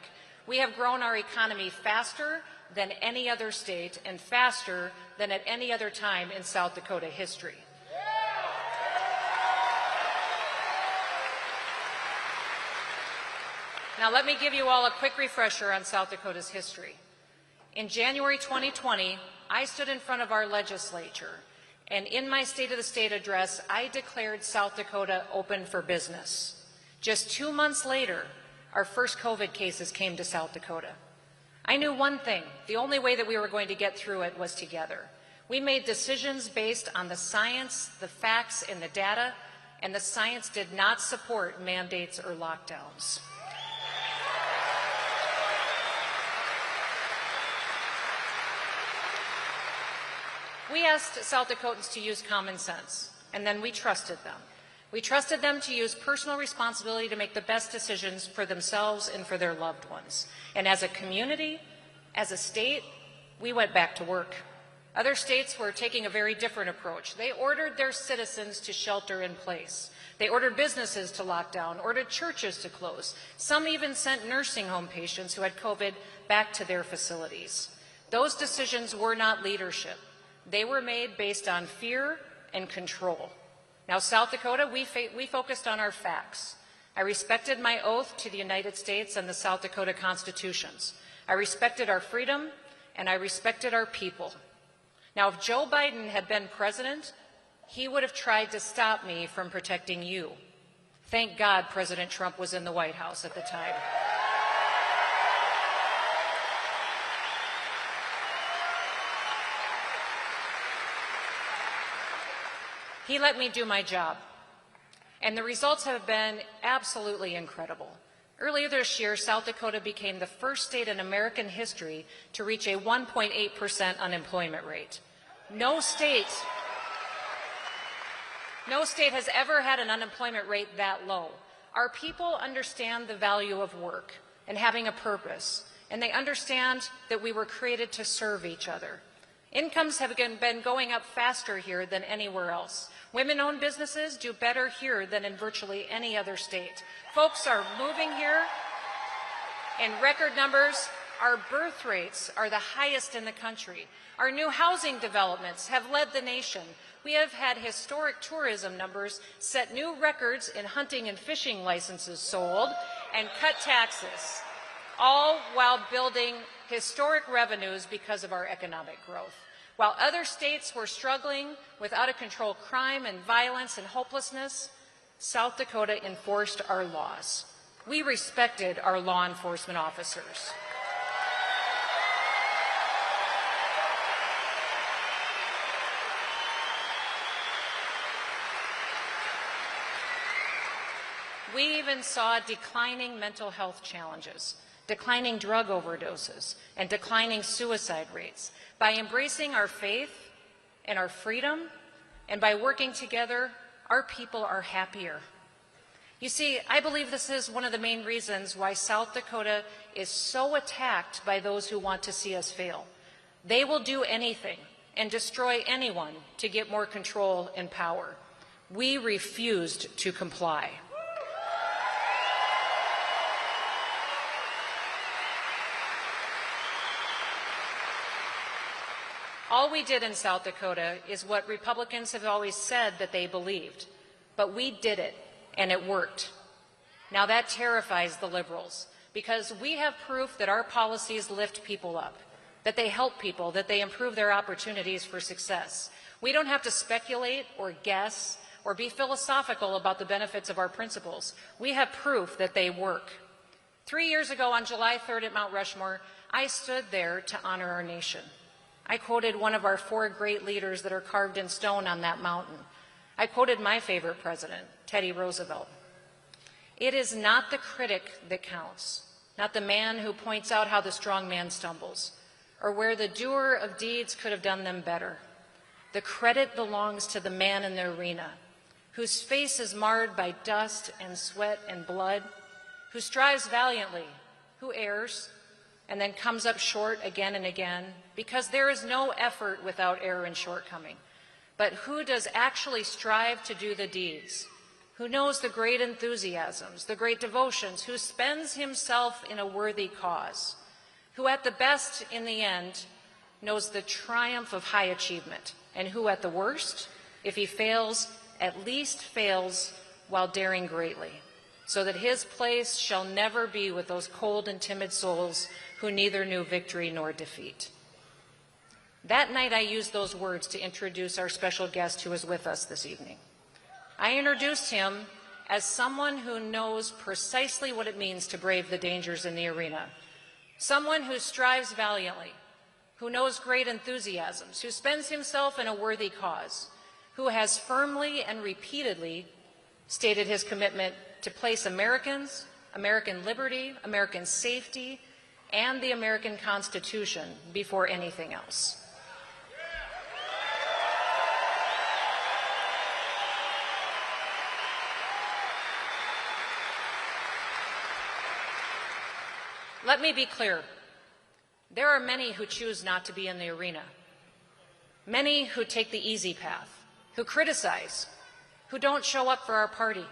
We have grown our economy faster than any other state and faster than at any other time in South Dakota history. Now let me give you all a quick refresher on South Dakota's history. In January 2020, I stood in front of our legislature, and in my State of the State address, I declared South Dakota open for business. Just 2 months later, our first COVID cases came to South Dakota. I knew one thing: the only way that we were going to get through it was together. We made decisions based on the science, the facts, and the data, and the science did not support mandates or lockdowns. We asked South Dakotans to use common sense, and then we trusted them. We trusted them to use personal responsibility to make the best decisions for themselves and for their loved ones. And as a community, as a state, we went back to work. Other states were taking a very different approach. They ordered their citizens to shelter in place. They ordered businesses to lock down, ordered churches to close. Some even sent nursing home patients who had COVID back to their facilities. Those decisions were not leadership. They were made based on fear and control. Now, South Dakota, we focused on our facts. I respected my oath to the United States and the South Dakota constitutions. I respected our freedom, and I respected our people. Now, if Joe Biden had been president, he would have tried to stop me from protecting you. Thank God President Trump was in the White House at the time. He let me do my job, and the results have been absolutely incredible. Earlier this year, South Dakota became the first state in American history to reach a 1.8% unemployment rate. No state has ever had an unemployment rate that low. Our people understand the value of work and having a purpose, and they understand that we were created to serve each other. Incomes have been going up faster here than anywhere else. Women-owned businesses do better here than in virtually any other state. Folks are moving here in record numbers. Our birth rates are the highest in the country. Our new housing developments have led the nation. We have had historic tourism numbers, set new records in hunting and fishing licenses sold, and cut taxes, all while building historic revenues because of our economic growth. While other states were struggling with out-of-control crime and violence and hopelessness, South Dakota enforced our laws. We respected our law enforcement officers. We even saw declining mental health challenges, declining drug overdoses, and declining suicide rates. By embracing our faith and our freedom, and by working together, our people are happier. You see, I believe this is one of the main reasons why South Dakota is so attacked by those who want to see us fail. They will do anything and destroy anyone to get more control and power. We refused to comply. All we did in South Dakota is what Republicans have always said that they believed, but we did it, and it worked. Now that terrifies the liberals, because we have proof that our policies lift people up, that they help people, that they improve their opportunities for success. We don't have to speculate or guess or be philosophical about the benefits of our principles. We have proof that they work. 3 years ago on July 3rd at Mount Rushmore, I stood there to honor our nation. I quoted one of our 4 great leaders that are carved in stone on that mountain. I quoted my favorite president, Teddy Roosevelt. It is not the critic that counts, not the man who points out how the strong man stumbles, or where the doer of deeds could have done them better. The credit belongs to the man in the arena, whose face is marred by dust and sweat and blood, who strives valiantly, who errs, and then comes up short again and again, because there is no effort without error and shortcoming. But who does actually strive to do the deeds, who knows the great enthusiasms, the great devotions, who spends himself in a worthy cause, who at the best in the end knows the triumph of high achievement, and who at the worst, if he fails, at least fails while daring greatly, so that his place shall never be with those cold and timid souls who neither knew victory nor defeat. That night I used those words to introduce our special guest who is with us this evening. I introduced him as someone who knows precisely what it means to brave the dangers in the arena, someone who strives valiantly, who knows great enthusiasms, who spends himself in a worthy cause, who has firmly and repeatedly stated his commitment to place Americans, American liberty, American safety, and the American Constitution before anything else. Let me be clear. There are many who choose not to be in the arena, many who take the easy path, who criticize, who don't show up for our party,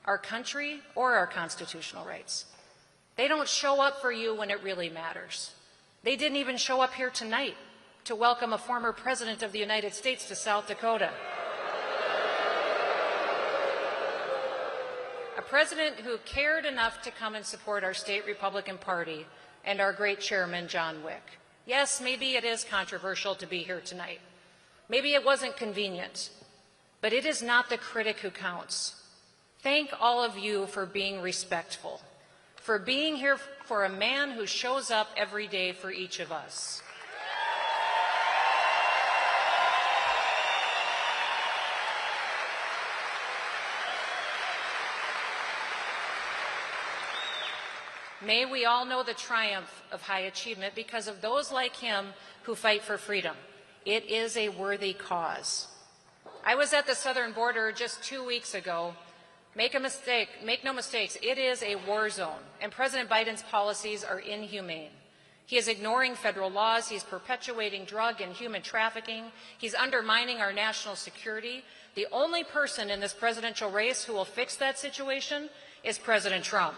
our country, or our constitutional rights. They don't show up for you when it really matters. They didn't even show up here tonight to welcome a former president of the United States to South Dakota. A president who cared enough to come and support our state Republican Party and our great chairman, John Wick. Yes, maybe it is controversial to be here tonight. Maybe it wasn't convenient, but it is not the critic who counts. Thank all of you for being respectful, for being here for a man who shows up every day for each of us. May we all know the triumph of high achievement because of those like him who fight for freedom. It is a worthy cause. I was at the southern border just 2 weeks ago. Make no mistakes, it is a war zone, and President Biden's policies are inhumane. He is ignoring federal laws, he's perpetuating drug and human trafficking, he's undermining our national security. The only person in this presidential race who will fix that situation is President Trump.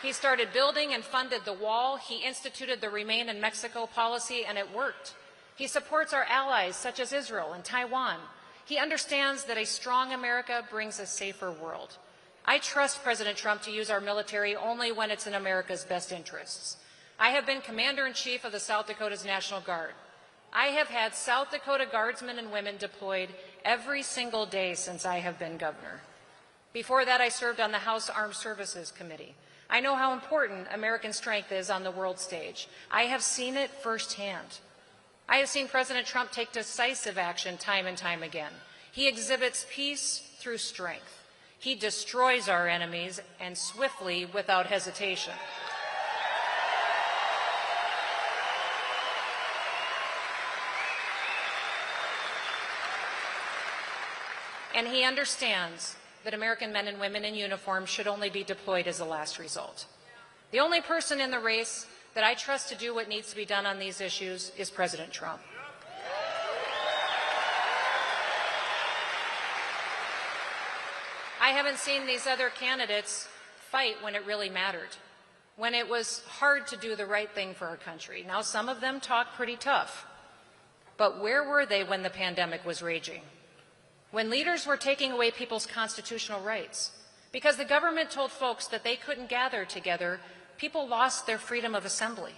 He started building and funded the wall. He instituted the Remain in Mexico policy, and it worked. He supports our allies, such as Israel and Taiwan. He understands that a strong America brings a safer world. I trust President Trump to use our military only when it's in America's best interests. I have been Commander-in-Chief of the South Dakota's National Guard. I have had South Dakota Guardsmen and women deployed every single day since I have been governor. Before that, I served on the House Armed Services Committee. I know how important American strength is on the world stage. I have seen it firsthand. I have seen President Trump take decisive action time and time again. He exhibits peace through strength. He destroys our enemies, and swiftly, without hesitation. And he understands that American men and women in uniform should only be deployed as a last result. The only person in the race that I trust to do what needs to be done on these issues is President Trump. I haven't seen these other candidates fight when it really mattered, when it was hard to do the right thing for our country. Now, some of them talk pretty tough, but where were they when the pandemic was raging? When leaders were taking away people's constitutional rights? Because the government told folks that they couldn't gather together, people lost their freedom of assembly.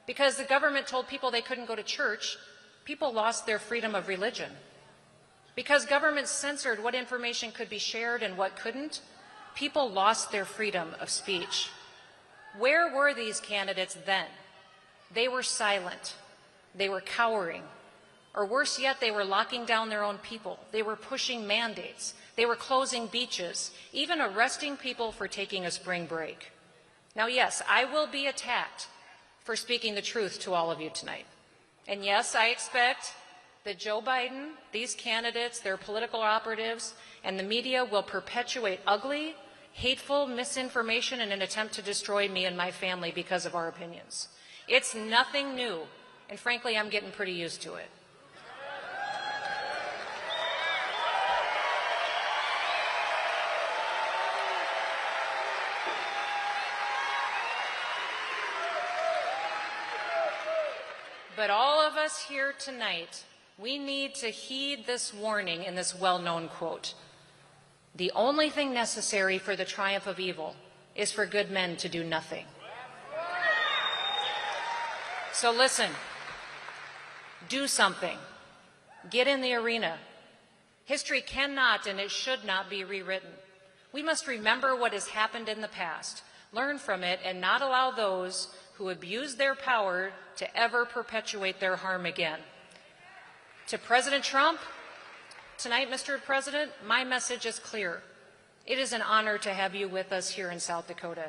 Because the government told people they couldn't go to church, people lost their freedom of religion. Because government censored what information could be shared and what couldn't, people lost their freedom of speech. Where were these candidates then? They were silent. They were cowering. Or worse yet, they were locking down their own people. They were pushing mandates. They were closing beaches, even arresting people for taking a spring break. Now, yes, I will be attacked for speaking the truth to all of you tonight. And yes, I expect that Joe Biden, these candidates, their political operatives, and the media will perpetuate ugly, hateful misinformation in an attempt to destroy me and my family because of our opinions. It's nothing new, and frankly, I'm getting pretty used to it. But all of us here tonight, we need to heed this warning in this well-known quote. The only thing necessary for the triumph of evil is for good men to do nothing. So listen, do something. Get in the arena. History cannot and it should not be rewritten. We must remember what has happened in the past, learn from it, and not allow those who abuse their power to ever perpetuate their harm again. To President Trump, tonight, Mr. President, my message is clear. It is an honor to have you with us here in South Dakota.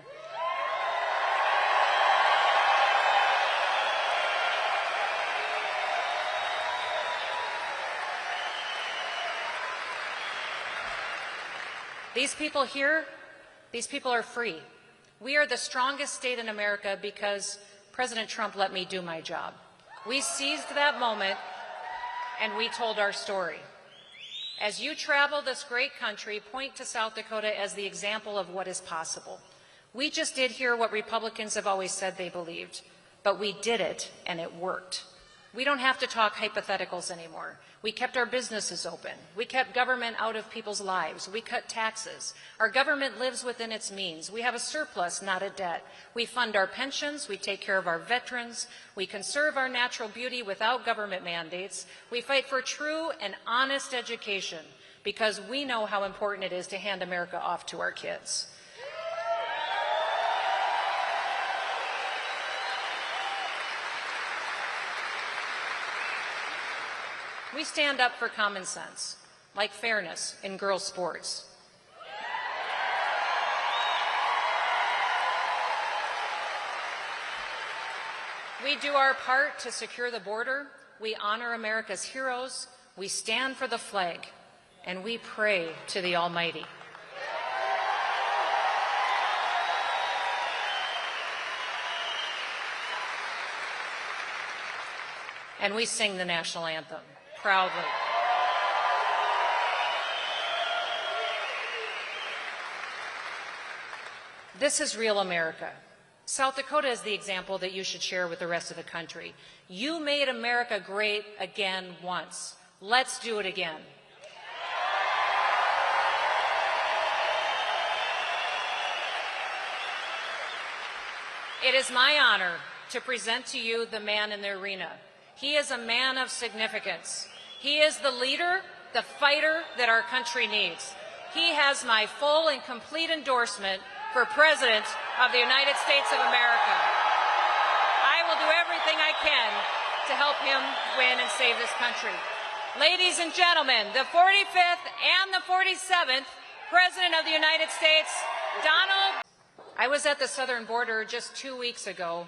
These people here, these people are free. We are the strongest state in America because President Trump let me do my job. We seized that moment and we told our story. As you travel this great country, point to South Dakota as the example of what is possible. We just did hear what Republicans have always said they believed, but we did it and it worked. We don't have to talk hypotheticals anymore. We kept our businesses open. We kept government out of people's lives. We cut taxes. Our government lives within its means. We have a surplus, not a debt. We fund our pensions. We take care of our veterans. We conserve our natural beauty without government mandates. We fight for true and honest education because we know how important it is to hand America off to our kids. We stand up for common sense, like fairness in girls' sports. We do our part to secure the border. We honor America's heroes. We stand for the flag, and we pray to the Almighty. And we sing the national anthem proudly. This is real America. South Dakota is the example that you should share with the rest of the country. You made America great again once. Let's do it again. It is my honor to present to you the man in the arena. He is a man of significance. He is the leader, the fighter that our country needs. He has my full and complete endorsement for President of the United States of America. I will do everything I can to help him win and save this country. Ladies and gentlemen, the 45th and the 47th President of the United States, Donald. I was at the southern border just 2 weeks ago.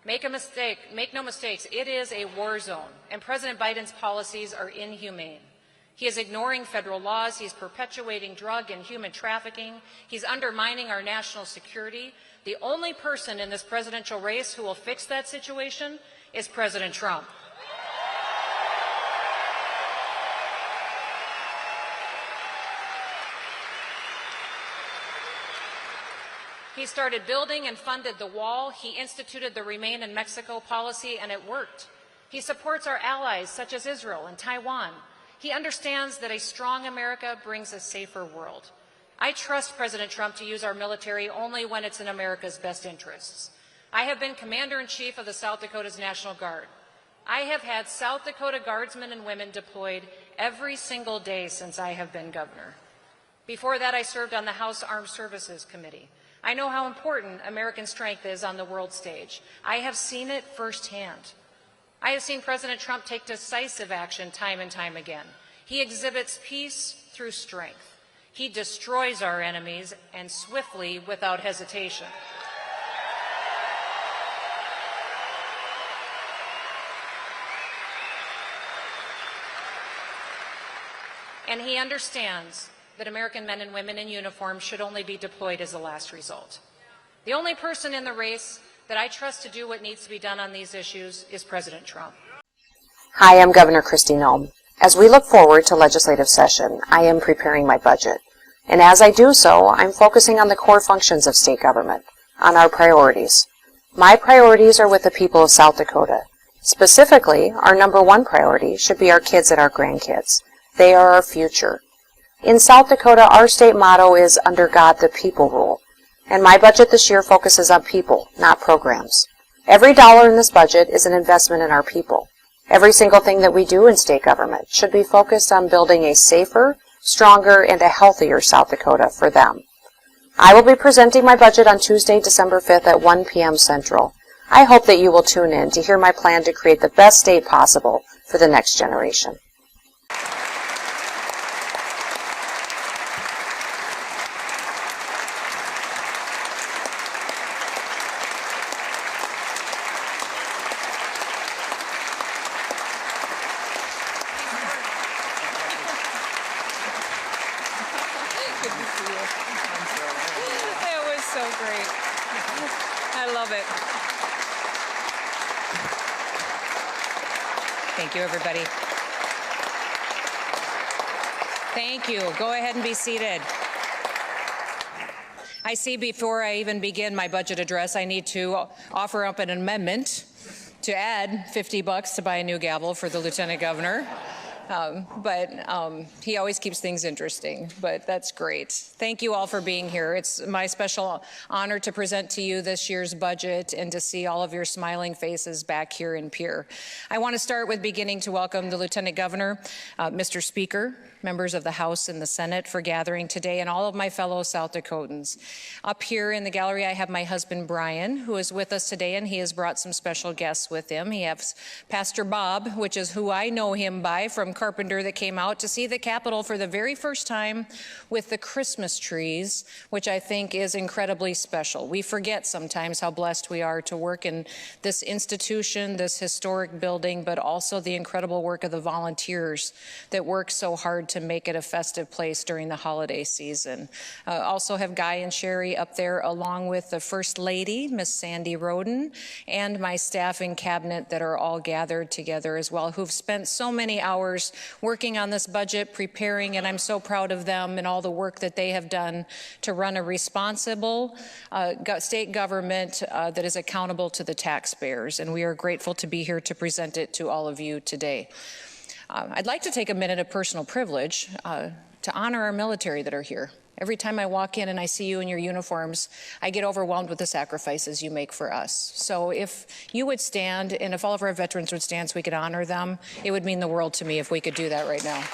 Make no mistakes, it is a war zone, and President Biden's policies are inhumane. He is ignoring federal laws. He's perpetuating drug and human trafficking. He's undermining our national security. The only person in this presidential race who will fix that situation is President Trump. He started building and funded the wall. He instituted the Remain in Mexico policy, and it worked. He supports our allies, such as Israel and Taiwan. He understands that a strong America brings a safer world. I trust President Trump to use our military only when it's in America's best interests. I have been Commander-in-Chief of the South Dakota's National Guard. I have had South Dakota Guardsmen and women deployed every single day since I have been governor. Before that, I served on the House Armed Services Committee. I know how important American strength is on the world stage. I have seen it firsthand. I have seen President Trump take decisive action time and time again. He exhibits peace through strength. He destroys our enemies, and swiftly, without hesitation. And he understands that American men and women in uniform should only be deployed as a last result. The only person in the race that I trust to do what needs to be done on these issues is President Trump. Hi, I'm Governor Kristi Noem. As we look forward to legislative session, I am preparing my budget. And as I do so, I'm focusing on the core functions of state government, on our priorities. My priorities are with the people of South Dakota. Specifically, our number one priority should be our kids and our grandkids. They are our future. In South Dakota, our state motto is "Under God, the people rule." And my budget this year focuses on people, not programs. Every dollar in this budget is an investment in our people. Every single thing that we do in state government should be focused on building a safer, stronger, and a healthier South Dakota for them. I will be presenting my budget on Tuesday, December 5th at 1 p.m. Central. I hope that you will tune in to hear my plan to create the best state possible for the next generation. That was so great. I love it. Thank you, everybody. Thank you. Go ahead and be seated. I see before I even begin my budget address, I need to offer up an amendment to add $50 to buy a new gavel for the Lieutenant Governor. But he always keeps things interesting, but that's great. Thank you all for being here. It's my special honor to present to you this year's budget and to see all of your smiling faces back here in Pierre. I want to start with beginning to welcome the Lieutenant Governor, Mr. Speaker, members of the House and the Senate for gathering today, and all of my fellow South Dakotans. Up here in the gallery, I have my husband, Brian, who is with us today, and he has brought some special guests with him. He has Pastor Bob, which is who I know him by from Carpenter, that came out to see the Capitol for the very first time with the Christmas trees, which I think is incredibly special. We forget sometimes how blessed we are to work in this institution, this historic building, but also the incredible work of the volunteers that work so hard to make it a festive place during the holiday season. Also have Guy and Sherry up there, along with the First Lady, Miss Sandy Roden, and my staff and cabinet that are all gathered together as well, who've spent so many hours working on this budget, preparing, and I'm so proud of them and all the work that they have done to run a responsible state government that is accountable to the taxpayers. And we are grateful to be here to present it to all of you today. I'd like to take a minute of personal privilege to honor our military that are here. Every time I walk in and I see you in your uniforms, I get overwhelmed with the sacrifices you make for us. So if you would stand, and if all of our veterans would stand so we could honor them, it would mean the world to me if we could do that right now.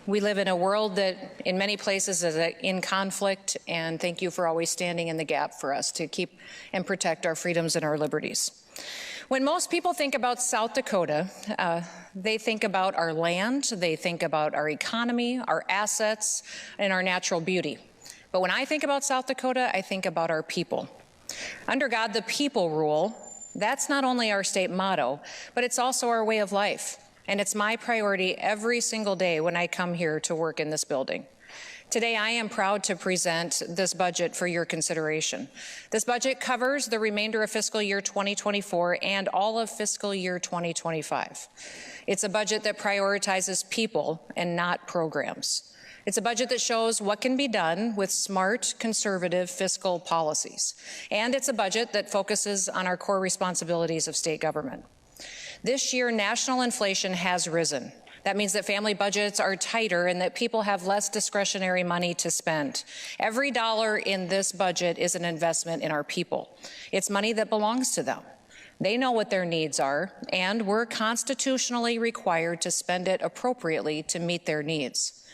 We live in a world that in many places is in conflict, and thank you for always standing in the gap for us to keep and protect our freedoms and our liberties. When most people think about South Dakota, they think about our land, they think about our economy, our assets, and our natural beauty. But when I think about South Dakota, I think about our people. Under God, the people rule. That's not only our state motto, but it's also our way of life. And it's my priority every single day when I come here to work in this building. Today, I am proud to present this budget for your consideration. This budget covers the remainder of fiscal year 2024 and all of fiscal year 2025. It's a budget that prioritizes people and not programs. It's a budget that shows what can be done with smart, conservative fiscal policies. And it's a budget that focuses on our core responsibilities of state government. This year, national inflation has risen. That means that family budgets are tighter and that people have less discretionary money to spend. Every dollar in this budget is an investment in our people. It's money that belongs to them. They know what their needs are, and we're constitutionally required to spend it appropriately to meet their needs.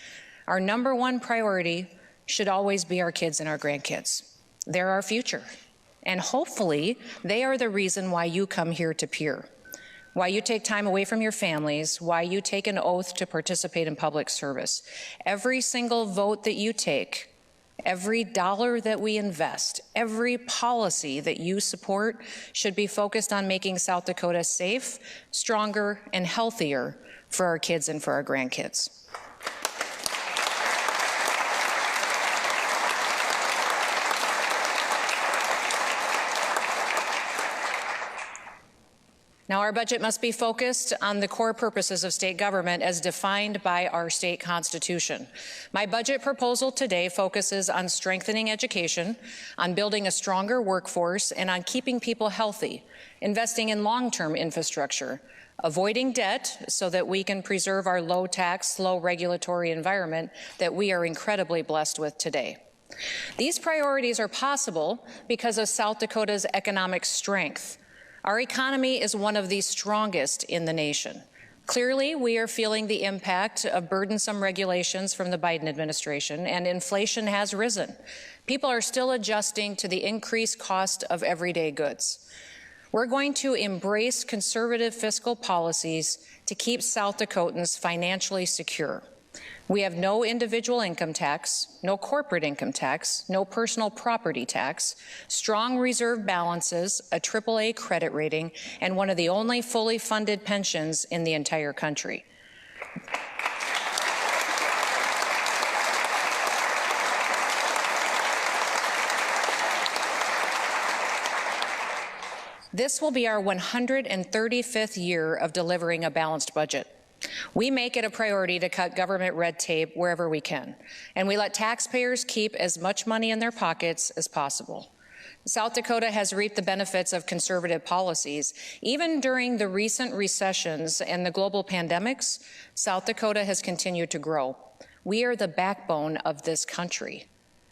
Our number one priority should always be our kids and our grandkids. They're our future, and hopefully they are the reason why you come here to peer, why you take time away from your families, why you take an oath to participate in public service. Every single vote that you take, every dollar that we invest, every policy that you support should be focused on making South Dakota safe, stronger, and healthier for our kids and for our grandkids. Now, our budget must be focused on the core purposes of state government as defined by our state constitution. My budget proposal today focuses on strengthening education, on building a stronger workforce, and on keeping people healthy, investing in long-term infrastructure, avoiding debt so that we can preserve our low-tax, low-regulatory environment that we are incredibly blessed with today. These priorities are possible because of South Dakota's economic strength. Our economy is one of the strongest in the nation. Clearly, we are feeling the impact of burdensome regulations from the Biden administration, and inflation has risen. People are still adjusting to the increased cost of everyday goods. We're going to embrace conservative fiscal policies to keep South Dakotans financially secure. We have no individual income tax, no corporate income tax, no personal property tax, strong reserve balances, a AAA credit rating, and one of the only fully funded pensions in the entire country. This will be our 135th year of delivering a balanced budget. We make it a priority to cut government red tape wherever we can, and we let taxpayers keep as much money in their pockets as possible. South Dakota has reaped the benefits of conservative policies. Even during the recent recessions and the global pandemics, South Dakota has continued to grow. We are the backbone of this country.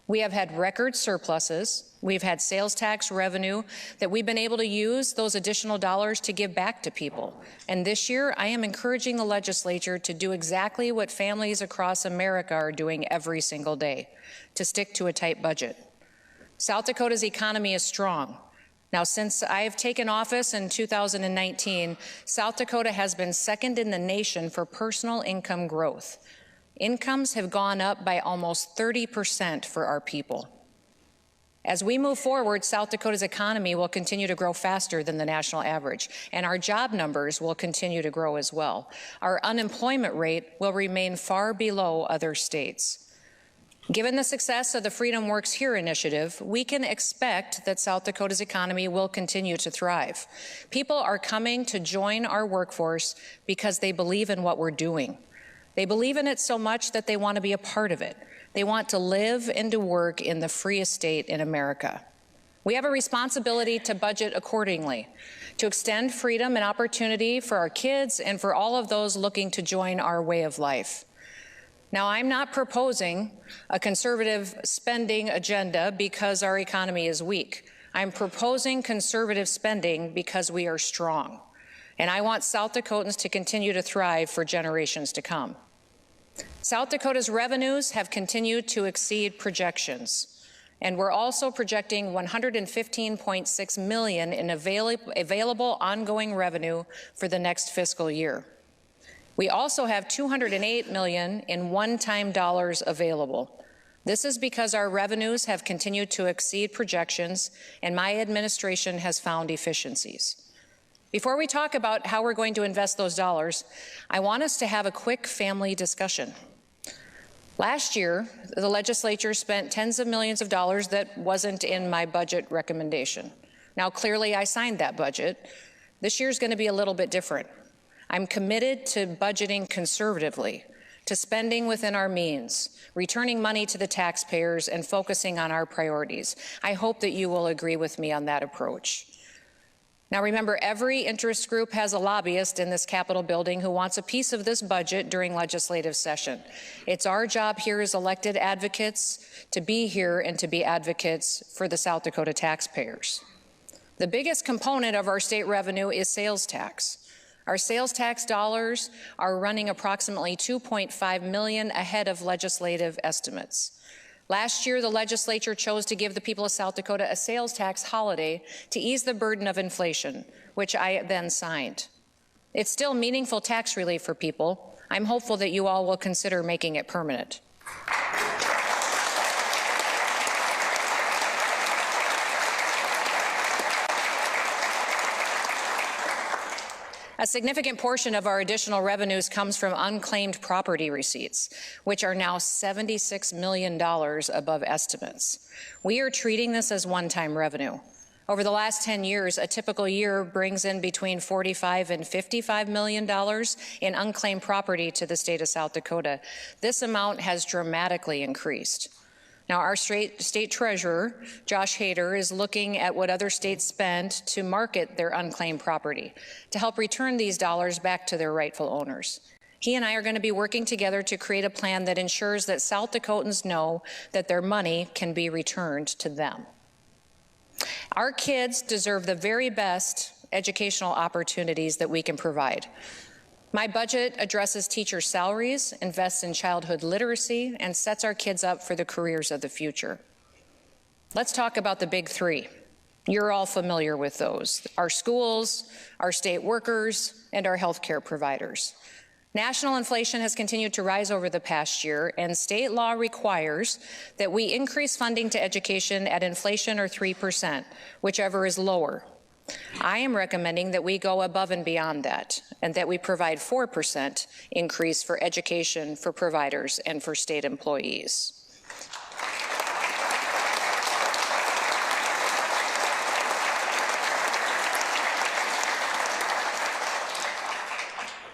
We have had record surpluses. We've had sales tax revenue that we've been able to use those additional dollars to give back to people. And this year, I am encouraging the legislature to do exactly what families across America are doing every single day, to stick to a tight budget. South Dakota's economy is strong. Now, since I have taken office in 2019, South Dakota has been second in the nation for personal income growth. Incomes have gone up by almost 30% for our people. As we move forward, South Dakota's economy will continue to grow faster than the national average, and our job numbers will continue to grow as well. Our unemployment rate will remain far below other states. Given the success of the Freedom Works Here initiative, we can expect that South Dakota's economy will continue to thrive. People are coming to join our workforce because they believe in what we're doing. They believe in it so much that they want to be a part of it. They want to live and to work in the freest state in America. We have a responsibility to budget accordingly, to extend freedom and opportunity for our kids and for all of those looking to join our way of life. Now, I'm not proposing a conservative spending agenda because our economy is weak. I'm proposing conservative spending because we are strong. And I want South Dakotans to continue to thrive for generations to come. South Dakota's revenues have continued to exceed projections, and we're also projecting $115.6 million in available ongoing revenue for the next fiscal year. We also have $208 million in one-time dollars available. This is because our revenues have continued to exceed projections, and my administration has found efficiencies. Before we talk about how we're going to invest those dollars, I want us to have a quick family discussion. Last year, the legislature spent tens of millions of dollars that wasn't in my budget recommendation. Now, clearly, I signed that budget. This year's going to be a little bit different. I'm committed to budgeting conservatively, to spending within our means, returning money to the taxpayers, and focusing on our priorities. I hope that you will agree with me on that approach. Now remember, every interest group has a lobbyist in this Capitol building who wants a piece of this budget during legislative session. It's our job here as elected advocates to be here and to be advocates for the South Dakota taxpayers. The biggest component of our state revenue is sales tax. Our sales tax dollars are running approximately $2.5 million ahead of legislative estimates. Last year, the legislature chose to give the people of South Dakota a sales tax holiday to ease the burden of inflation, which I then signed. It's still meaningful tax relief for people. I'm hopeful that you all will consider making it permanent. A significant portion of our additional revenues comes from unclaimed property receipts, which are now $76 million above estimates. We are treating this as one-time revenue. Over the last 10 years, a typical year brings in between $45 and $55 million in unclaimed property to the state of South Dakota. This amount has dramatically increased. Now, our state treasurer, Josh Hader, is looking at what other states spend to market their unclaimed property to help return these dollars back to their rightful owners. He and I are going to be working together to create a plan that ensures that South Dakotans know that their money can be returned to them. Our kids deserve the very best educational opportunities that we can provide. My budget addresses teacher salaries, invests in childhood literacy, and sets our kids up for the careers of the future. Let's talk about the big three. You're all familiar with those: our schools, our state workers, and our healthcare providers. National inflation has continued to rise over the past year, and state law requires that we increase funding to education at inflation or 3%, whichever is lower. I am recommending that we go above and beyond that, and that we provide 4% increase for education for providers and for state employees.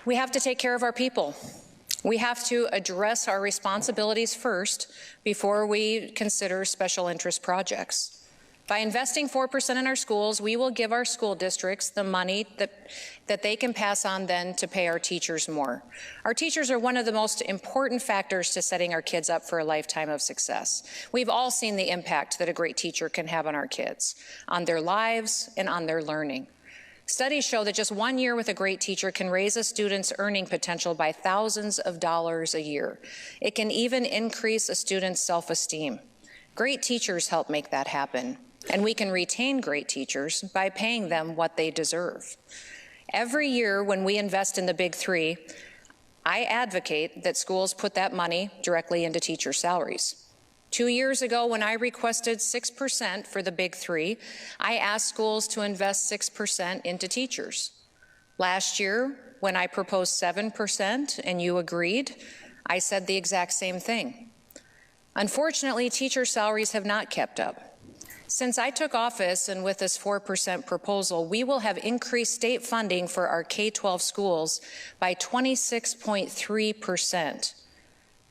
We have to take care of our people. We have to address our responsibilities first before we consider special interest projects. By investing 4% in our schools, we will give our school districts the money that they can pass on then to pay our teachers more. Our teachers are one of the most important factors to setting our kids up for a lifetime of success. We've all seen the impact that a great teacher can have on our kids, on their lives and on their learning. Studies show that just 1 year with a great teacher can raise a student's earning potential by thousands of dollars a year. It can even increase a student's self-esteem. Great teachers help make that happen. And we can retain great teachers by paying them what they deserve. Every year when we invest in the big three, I advocate that schools put that money directly into teacher salaries. 2 years ago, when I requested 6% for the big three, I asked schools to invest 6% into teachers. Last year, when I proposed 7% and you agreed, I said the exact same thing. Unfortunately, teacher salaries have not kept up. Since I took office, and with this 4% proposal, we will have increased state funding for our K-12 schools by 26.3%.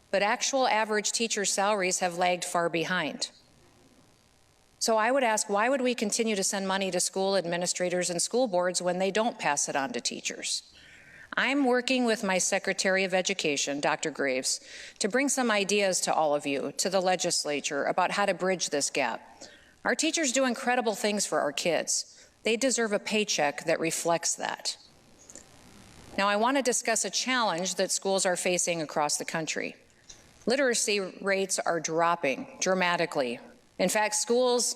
But actual average teacher salaries have lagged far behind. So I would ask, why would we continue to send money to school administrators and school boards when they don't pass it on to teachers? I'm working with my Secretary of Education, Dr. Graves, to bring some ideas to all of you, to the legislature, about how to bridge this gap. Our teachers do incredible things for our kids. They deserve a paycheck that reflects that. Now, I want to discuss a challenge that schools are facing across the country. Literacy rates are dropping dramatically. In fact, schools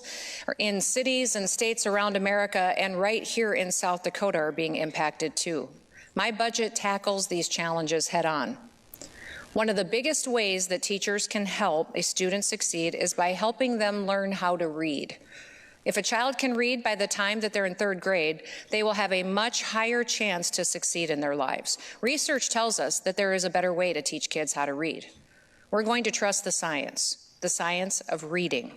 in cities and states around America and right here in South Dakota are being impacted too. My budget tackles these challenges head on. One of the biggest ways that teachers can help a student succeed is by helping them learn how to read. If a child can read by the time that they're in 3rd grade, they will have a much higher chance to succeed in their lives. Research tells us that there is a better way to teach kids how to read. We're going to trust the science of reading.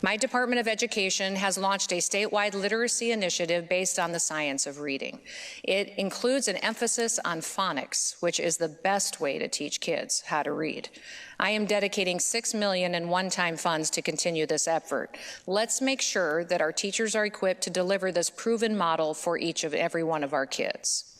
My Department of Education has launched a statewide literacy initiative based on the science of reading. It includes an emphasis on phonics, which is the best way to teach kids how to read. I am dedicating $6 million in one-time funds to continue this effort. Let's make sure that our teachers are equipped to deliver this proven model for each of every one of our kids.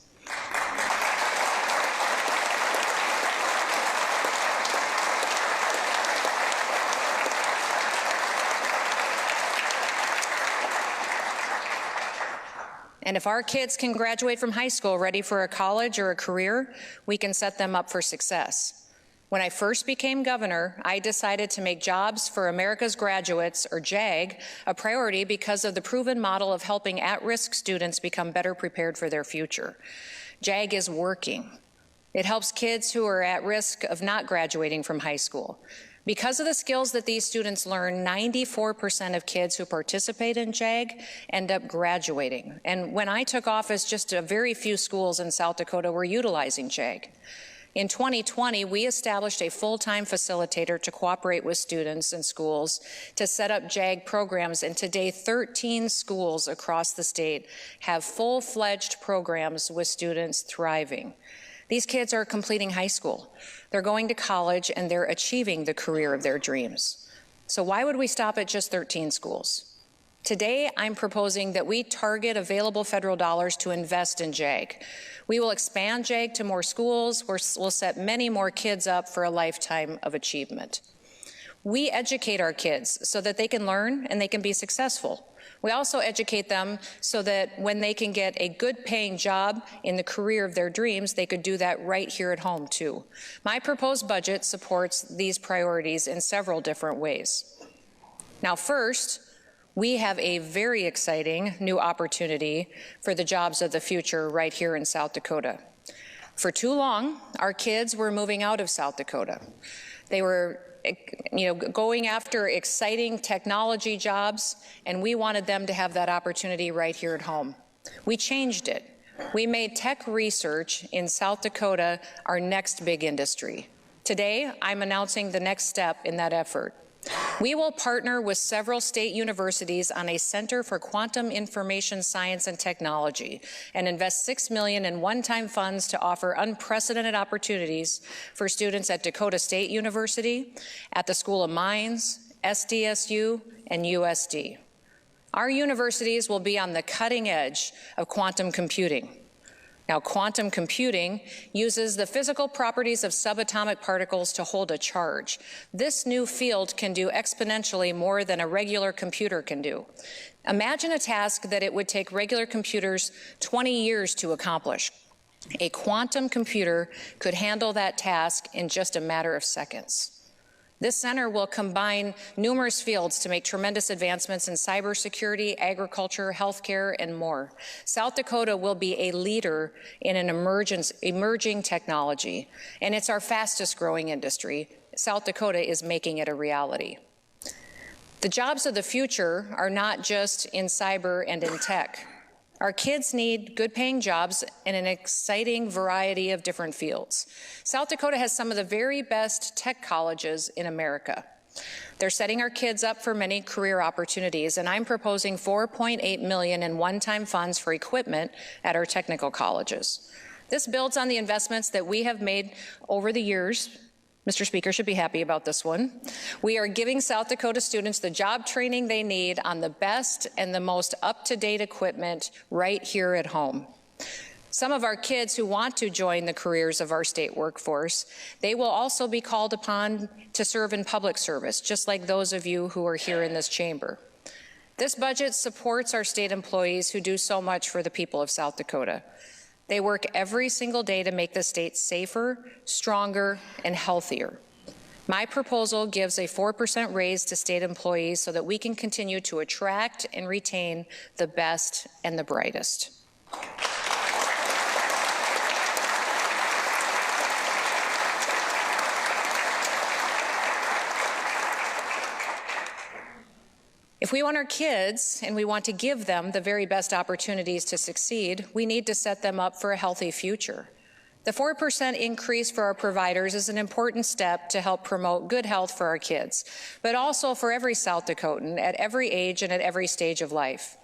And if our kids can graduate from high school ready for a college or a career, we can set them up for success. When I first became governor, I decided to make Jobs for America's Graduates, or JAG, a priority because of the proven model of helping at-risk students become better prepared for their future. JAG is working. It helps kids who are at risk of not graduating from high school. Because of the skills that these students learn, 94% of kids who participate in JAG end up graduating. And when I took office, just a very few schools in South Dakota were utilizing JAG. In 2020, we established a full-time facilitator to cooperate with students and schools to set up JAG programs, and today 13 schools across the state have full-fledged programs with students thriving. These kids are completing high school, they're going to college, and they're achieving the career of their dreams. So why would we stop at just 13 schools? Today, I'm proposing that we target available federal dollars to invest in JAG. We will expand JAG to more schools, we'll set many more kids up for a lifetime of achievement. We educate our kids so that they can learn and they can be successful. We also educate them so that when they can get a good paying job in the career of their dreams, they could do that right here at home too. My proposed budget supports these priorities in several different ways. Now first, we have a very exciting new opportunity for the jobs of the future right here in South Dakota. For too long, our kids were moving out of South Dakota. They were going after exciting technology jobs, and we wanted them to have that opportunity right here at home. We changed it. We made tech research in South Dakota our next big industry. Today, I'm announcing the next step in that effort. We will partner with several state universities on a Center for Quantum Information Science and Technology and invest $6 million in one-time funds to offer unprecedented opportunities for students at Dakota State University, at the School of Mines, SDSU, and USD. Our universities will be on the cutting edge of quantum computing. Now, quantum computing uses the physical properties of subatomic particles to hold a charge. This new field can do exponentially more than a regular computer can do. Imagine a task that it would take regular computers 20 years to accomplish. A quantum computer could handle that task in just a matter of seconds. This center will combine numerous fields to make tremendous advancements in cybersecurity, agriculture, healthcare, and more. South Dakota will be a leader in an emerging technology, and it's our fastest growing industry. South Dakota is making it a reality. The jobs of the future are not just in cyber and in tech. Our kids need good-paying jobs in an exciting variety of different fields. South Dakota has some of the very best tech colleges in America. They're setting our kids up for many career opportunities, and I'm proposing $4.8 million in one-time funds for equipment at our technical colleges. This builds on the investments that we have made over the years. Mr. Speaker should be happy about this one. We are giving South Dakota students the job training they need on the best and the most up-to-date equipment right here at home. Some of our kids who want to join the careers of our state workforce, they will also be called upon to serve in public service, just like those of you who are here in this chamber. This budget supports our state employees who do so much for the people of South Dakota. They work every single day to make the state safer, stronger, and healthier. My proposal gives a 4% raise to state employees so that we can continue to attract and retain the best and the brightest. If we want our kids and we want to give them the very best opportunities to succeed, we need to set them up for a healthy future. The 4% increase for our providers is an important step to help promote good health for our kids, but also for every South Dakotan at every age and at every stage of life.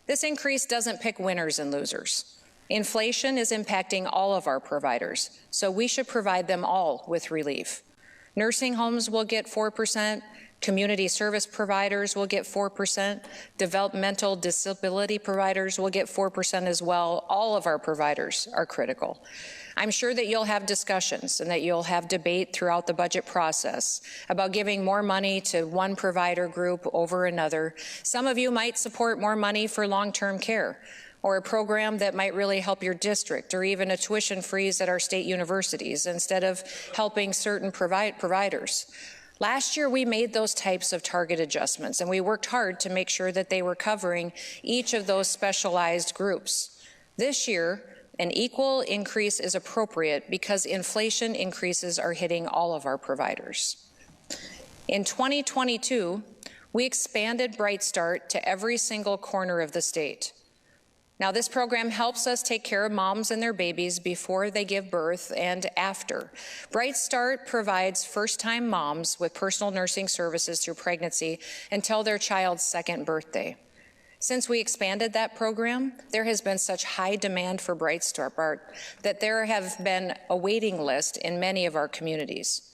This increase doesn't pick winners and losers. Inflation is impacting all of our providers, so we should provide them all with relief. Nursing homes will get 4%, community service providers will get 4%, developmental disability providers will get 4% as well. All of our providers are critical. I'm sure that you'll have discussions and that you'll have debate throughout the budget process about giving more money to one provider group over another. Some of you might support more money for long-term care, or a program that might really help your district, or even a tuition freeze at our state universities instead of helping certain providers. Last year, we made those types of target adjustments, and we worked hard to make sure that they were covering each of those specialized groups. This year, an equal increase is appropriate because inflation increases are hitting all of our providers. In 2022, we expanded Bright Start to every single corner of the state. Now, this program helps us take care of moms and their babies before they give birth and after. Bright Start provides first-time moms with personal nursing services through pregnancy until their child's second birthday. Since we expanded that program, there has been such high demand for Bright Start that there have been a waiting list in many of our communities.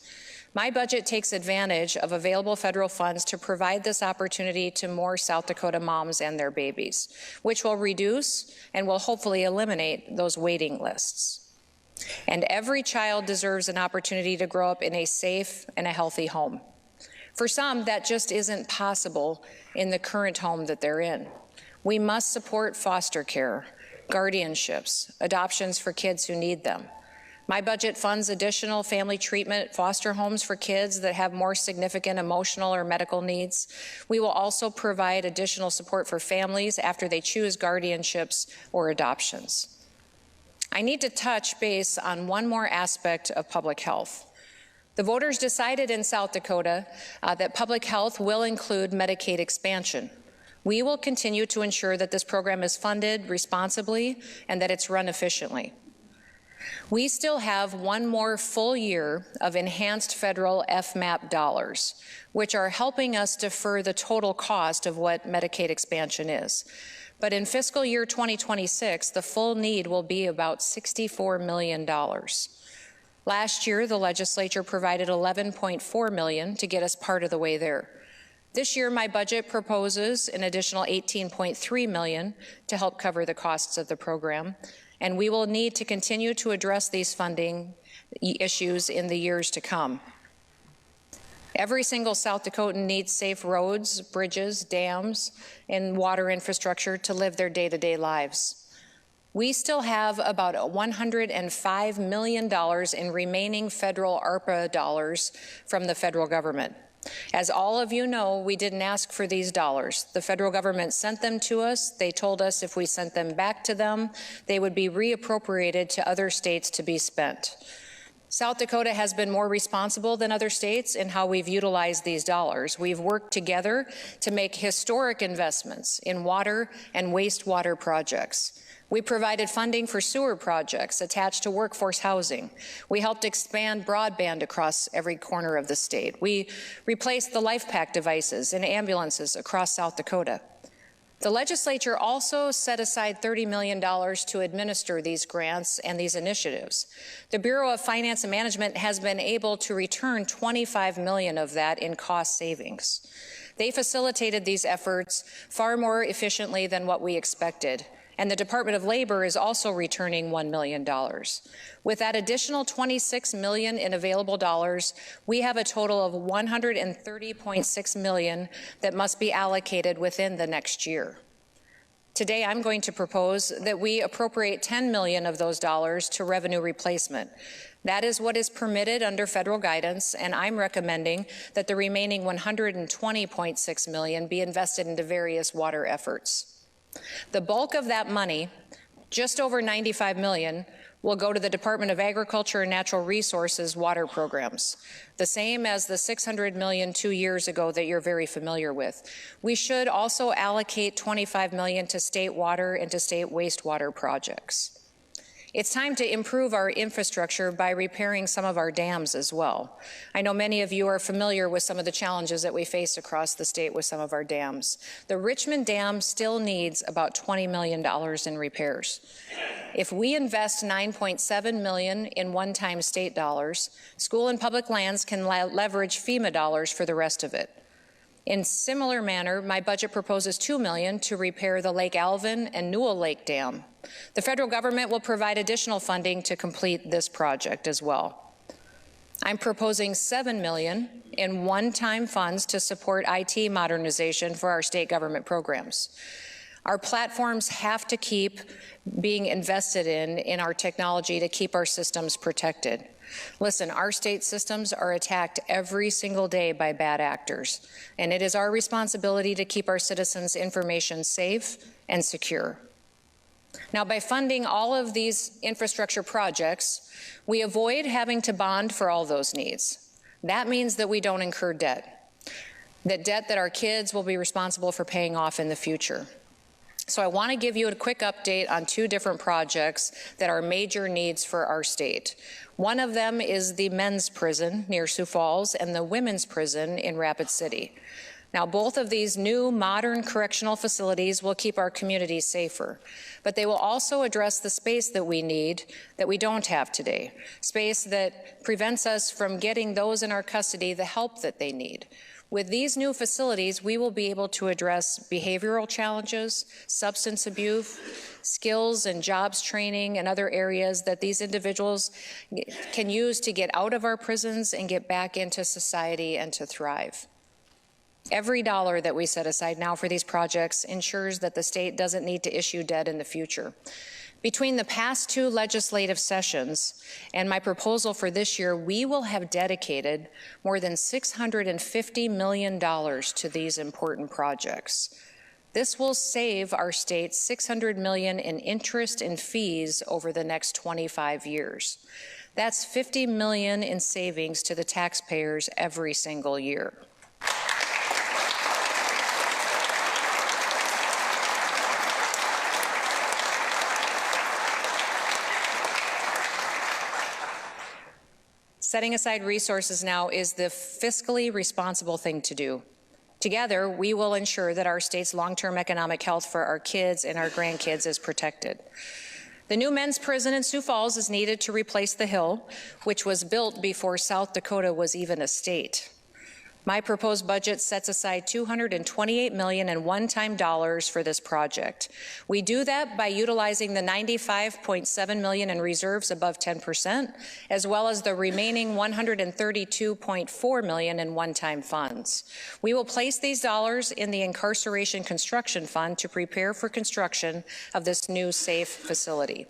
My budget takes advantage of available federal funds to provide this opportunity to more South Dakota moms and their babies, which will reduce and will hopefully eliminate those waiting lists. And every child deserves an opportunity to grow up in a safe and a healthy home. For some, that just isn't possible in the current home that they're in. We must support foster care, guardianships, adoptions for kids who need them. My budget funds additional family treatment foster homes for kids that have more significant emotional or medical needs. We will also provide additional support for families after they choose guardianships or adoptions. I need to touch base on one more aspect of public health. The voters decided in South Dakota that public health will include Medicaid expansion. We will continue to ensure that this program is funded responsibly and that it's run efficiently. We still have one more full year of enhanced federal FMAP dollars, which are helping us defer the total cost of what Medicaid expansion is. But in fiscal year 2026, the full need will be about $64 million. Last year, the legislature provided $11.4 million to get us part of the way there. This year, my budget proposes an additional $18.3 million to help cover the costs of the program, and we will need to continue to address these funding issues in the years to come. Every single South Dakotan needs safe roads, bridges, dams, and water infrastructure to live their day-to-day lives. We still have about $105 million in remaining federal ARPA dollars from the federal government. As all of you know, we didn't ask for these dollars. The federal government sent them to us. They told us if we sent them back to them, they would be reappropriated to other states to be spent. South Dakota has been more responsible than other states in how we've utilized these dollars. We've worked together to make historic investments in water and wastewater projects. We provided funding for sewer projects attached to workforce housing. We helped expand broadband across every corner of the state. We replaced the LifePack devices in ambulances across South Dakota. The legislature also set aside $30 million to administer these grants and these initiatives. The Bureau of Finance and Management has been able to return $25 million of that in cost savings. They facilitated these efforts far more efficiently than what we expected. And the Department of Labor is also returning $1 million. With that additional $26 million in available dollars, we have a total of $130.6 million that must be allocated within the next year. Today, I'm going to propose that we appropriate $10 million of those dollars to revenue replacement. That is what is permitted under federal guidance, and I'm recommending that the remaining $120.6 million be invested into various water efforts. The bulk of that money, just over $95 million, will go to the Department of Agriculture and Natural Resources water programs, the same as the $600 million 2 years ago that you're very familiar with. We should also allocate $25 million to state water and to state wastewater projects. It's time to improve our infrastructure by repairing some of our dams as well. I know many of you are familiar with some of the challenges that we face across the state with some of our dams. The Richmond Dam still needs about $20 million in repairs. If we invest $9.7 million in one-time state dollars, school and public lands can leverage FEMA dollars for the rest of it. In similar manner, my budget proposes $2 million to repair the Lake Alvin and Newell Lake Dam. The federal government will provide additional funding to complete this project as well. I'm proposing $7 million in one-time funds to support IT modernization for our state government programs. Our platforms have to keep being invested in our technology to keep our systems protected. Listen, our state systems are attacked every single day by bad actors, and it is our responsibility to keep our citizens' information safe and secure. Now, by funding all of these infrastructure projects, we avoid having to bond for all those needs. That means that we don't incur debt that our kids will be responsible for paying off in the future. So I want to give you a quick update on two different projects that are major needs for our state. One of them is the men's prison near Sioux Falls and the women's prison in Rapid City. Now, both of these new modern correctional facilities will keep our communities safer, but they will also address the space that we need that we don't have today, space that prevents us from getting those in our custody the help that they need. With these new facilities, we will be able to address behavioral challenges, substance abuse, skills and jobs training, and other areas that these individuals can use to get out of our prisons and get back into society and to thrive. Every dollar that we set aside now for these projects ensures that the state doesn't need to issue debt in the future. Between the past two legislative sessions and my proposal for this year, we will have dedicated more than $650 million to these important projects. This will save our state $600 million in interest and fees over the next 25 years. That's $50 million in savings to the taxpayers every single year. Setting aside resources now is the fiscally responsible thing to do. Together, we will ensure that our state's long-term economic health for our kids and our grandkids is protected. The new men's prison in Sioux Falls is needed to replace the Hill, which was built before South Dakota was even a state. My proposed budget sets aside $228 million in one-time dollars for this project. We do that by utilizing the $95.7 million in reserves above 10%, as well as the remaining $132.4 million in one-time funds. We will place these dollars in the Incarceration Construction Fund to prepare for construction of this new safe facility.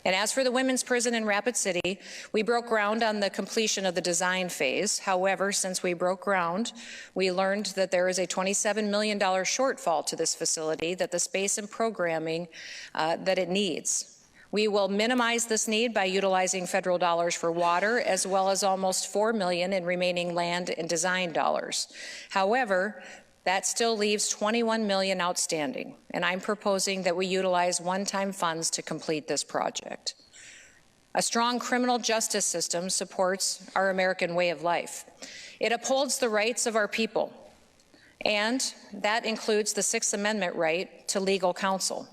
And as for the women's prison in Rapid City, we broke ground on the completion of the design phase. However, since we broke ground, we learned that there is a $27 million shortfall to this facility, that the space and programming that it needs. We will minimize this need by utilizing federal dollars for water, as well as almost $4 million in remaining land and design dollars. However, that still leaves $21 million outstanding, and I'm proposing that we utilize one-time funds to complete this project. A strong criminal justice system supports our American way of life. It upholds the rights of our people, and that includes the Sixth Amendment right to legal counsel.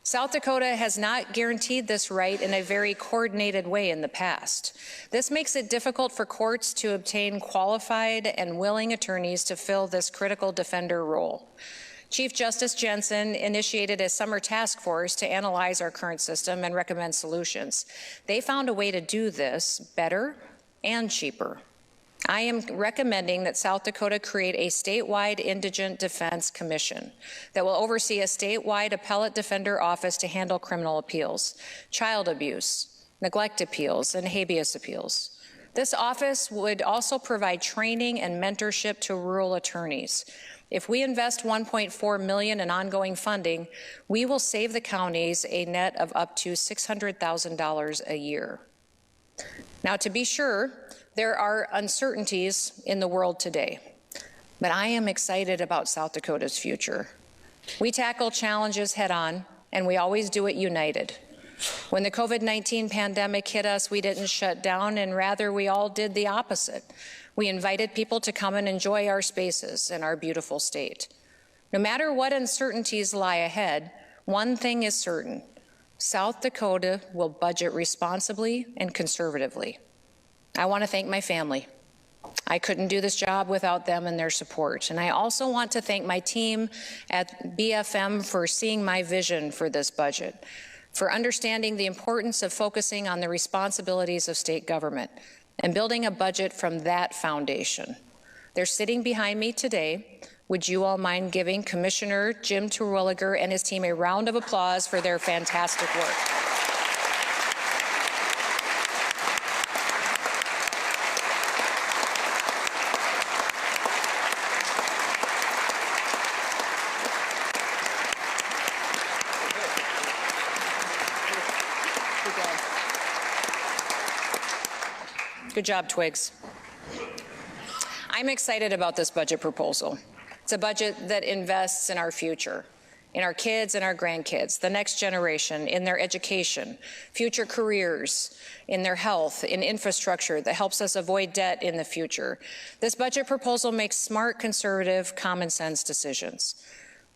South Dakota has not guaranteed this right in a very coordinated way in the past. This makes it difficult for courts to obtain qualified and willing attorneys to fill this critical defender role. Chief Justice Jensen initiated a summer task force to analyze our current system and recommend solutions. They found a way to do this better and cheaper. I am recommending that South Dakota create a statewide indigent defense commission that will oversee a statewide appellate defender office to handle criminal appeals, child abuse, neglect appeals, and habeas appeals. This office would also provide training and mentorship to rural attorneys. If we invest $1.4 million in ongoing funding, we will save the counties a net of up to $600,000 a year. Now, to be sure, there are uncertainties in the world today, but I am excited about South Dakota's future. We tackle challenges head on, and we always do it united. When the COVID-19 pandemic hit us, we didn't shut down, and rather we all did the opposite. We invited people to come and enjoy our spaces in our beautiful state. No matter what uncertainties lie ahead, one thing is certain: South Dakota will budget responsibly and conservatively. I want to thank my family. I couldn't do this job without them and their support. And I also want to thank my team at BFM for seeing my vision for this budget, for understanding the importance of focusing on the responsibilities of state government and building a budget from that foundation. They're sitting behind me today. Would you all mind giving Commissioner Jim Terwilliger and his team a round of applause for their fantastic work? Good job, Twigs. I'm excited about this budget proposal. It's a budget that invests in our future, in our kids and our grandkids, the next generation, in their education, future careers, in their health, in infrastructure that helps us avoid debt in the future. This budget proposal makes smart, conservative, common sense decisions.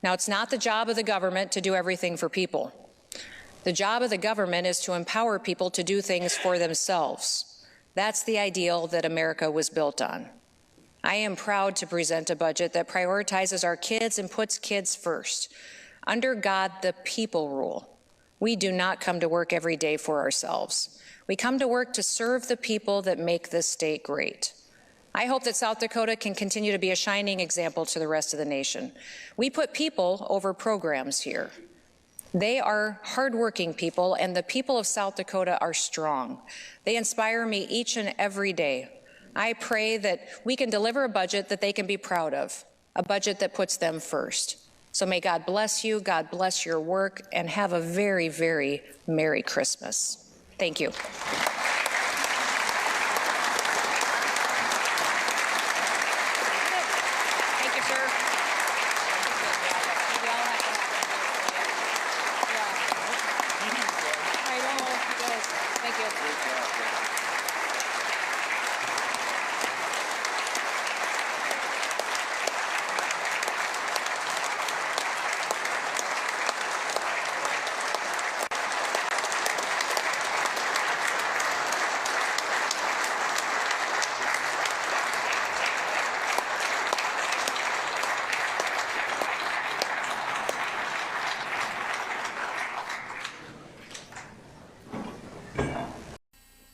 Now, it's not the job of the government to do everything for people. The job of the government is to empower people to do things for themselves. That's the ideal that America was built on. I am proud to present a budget that prioritizes our kids and puts kids first. Under God, the people rule. We do not come to work every day for ourselves. We come to work to serve the people that make this state great. I hope that South Dakota can continue to be a shining example to the rest of the nation. We put people over programs here. They are hardworking people, and the people of South Dakota are strong. They inspire me each and every day. I pray that we can deliver a budget that they can be proud of, a budget that puts them first. So may God bless you, God bless your work, and have a very, very Merry Christmas. Thank you. Thank you, sir. Thank you.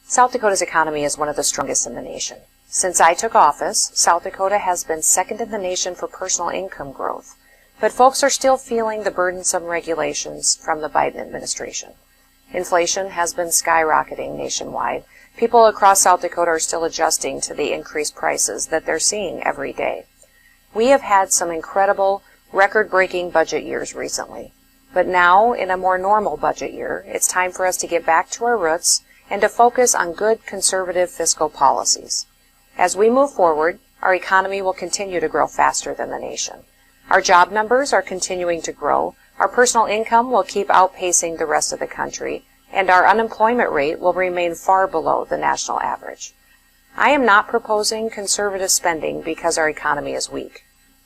South Dakota's economy is one of the strongest in the nation. Since I took office, South Dakota has been second in the nation for personal income growth, but folks are still feeling the burdensome regulations from the Biden administration. Inflation has been skyrocketing nationwide. People across South Dakota are still adjusting to the increased prices that they're seeing every day. We have had some incredible, record-breaking budget years recently, but now, in a more normal budget year, it's time for us to get back to our roots and to focus on good conservative fiscal policies. As we move forward, our economy will continue to grow faster than the nation. Our job numbers are continuing to grow, our personal income will keep outpacing the rest of the country, and our unemployment rate will remain far below the national average. I am not proposing conservative spending because our economy is weak.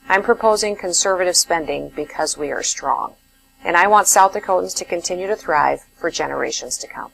I'm proposing conservative spending because we are strong. And I want South Dakotans to continue to thrive for generations to come.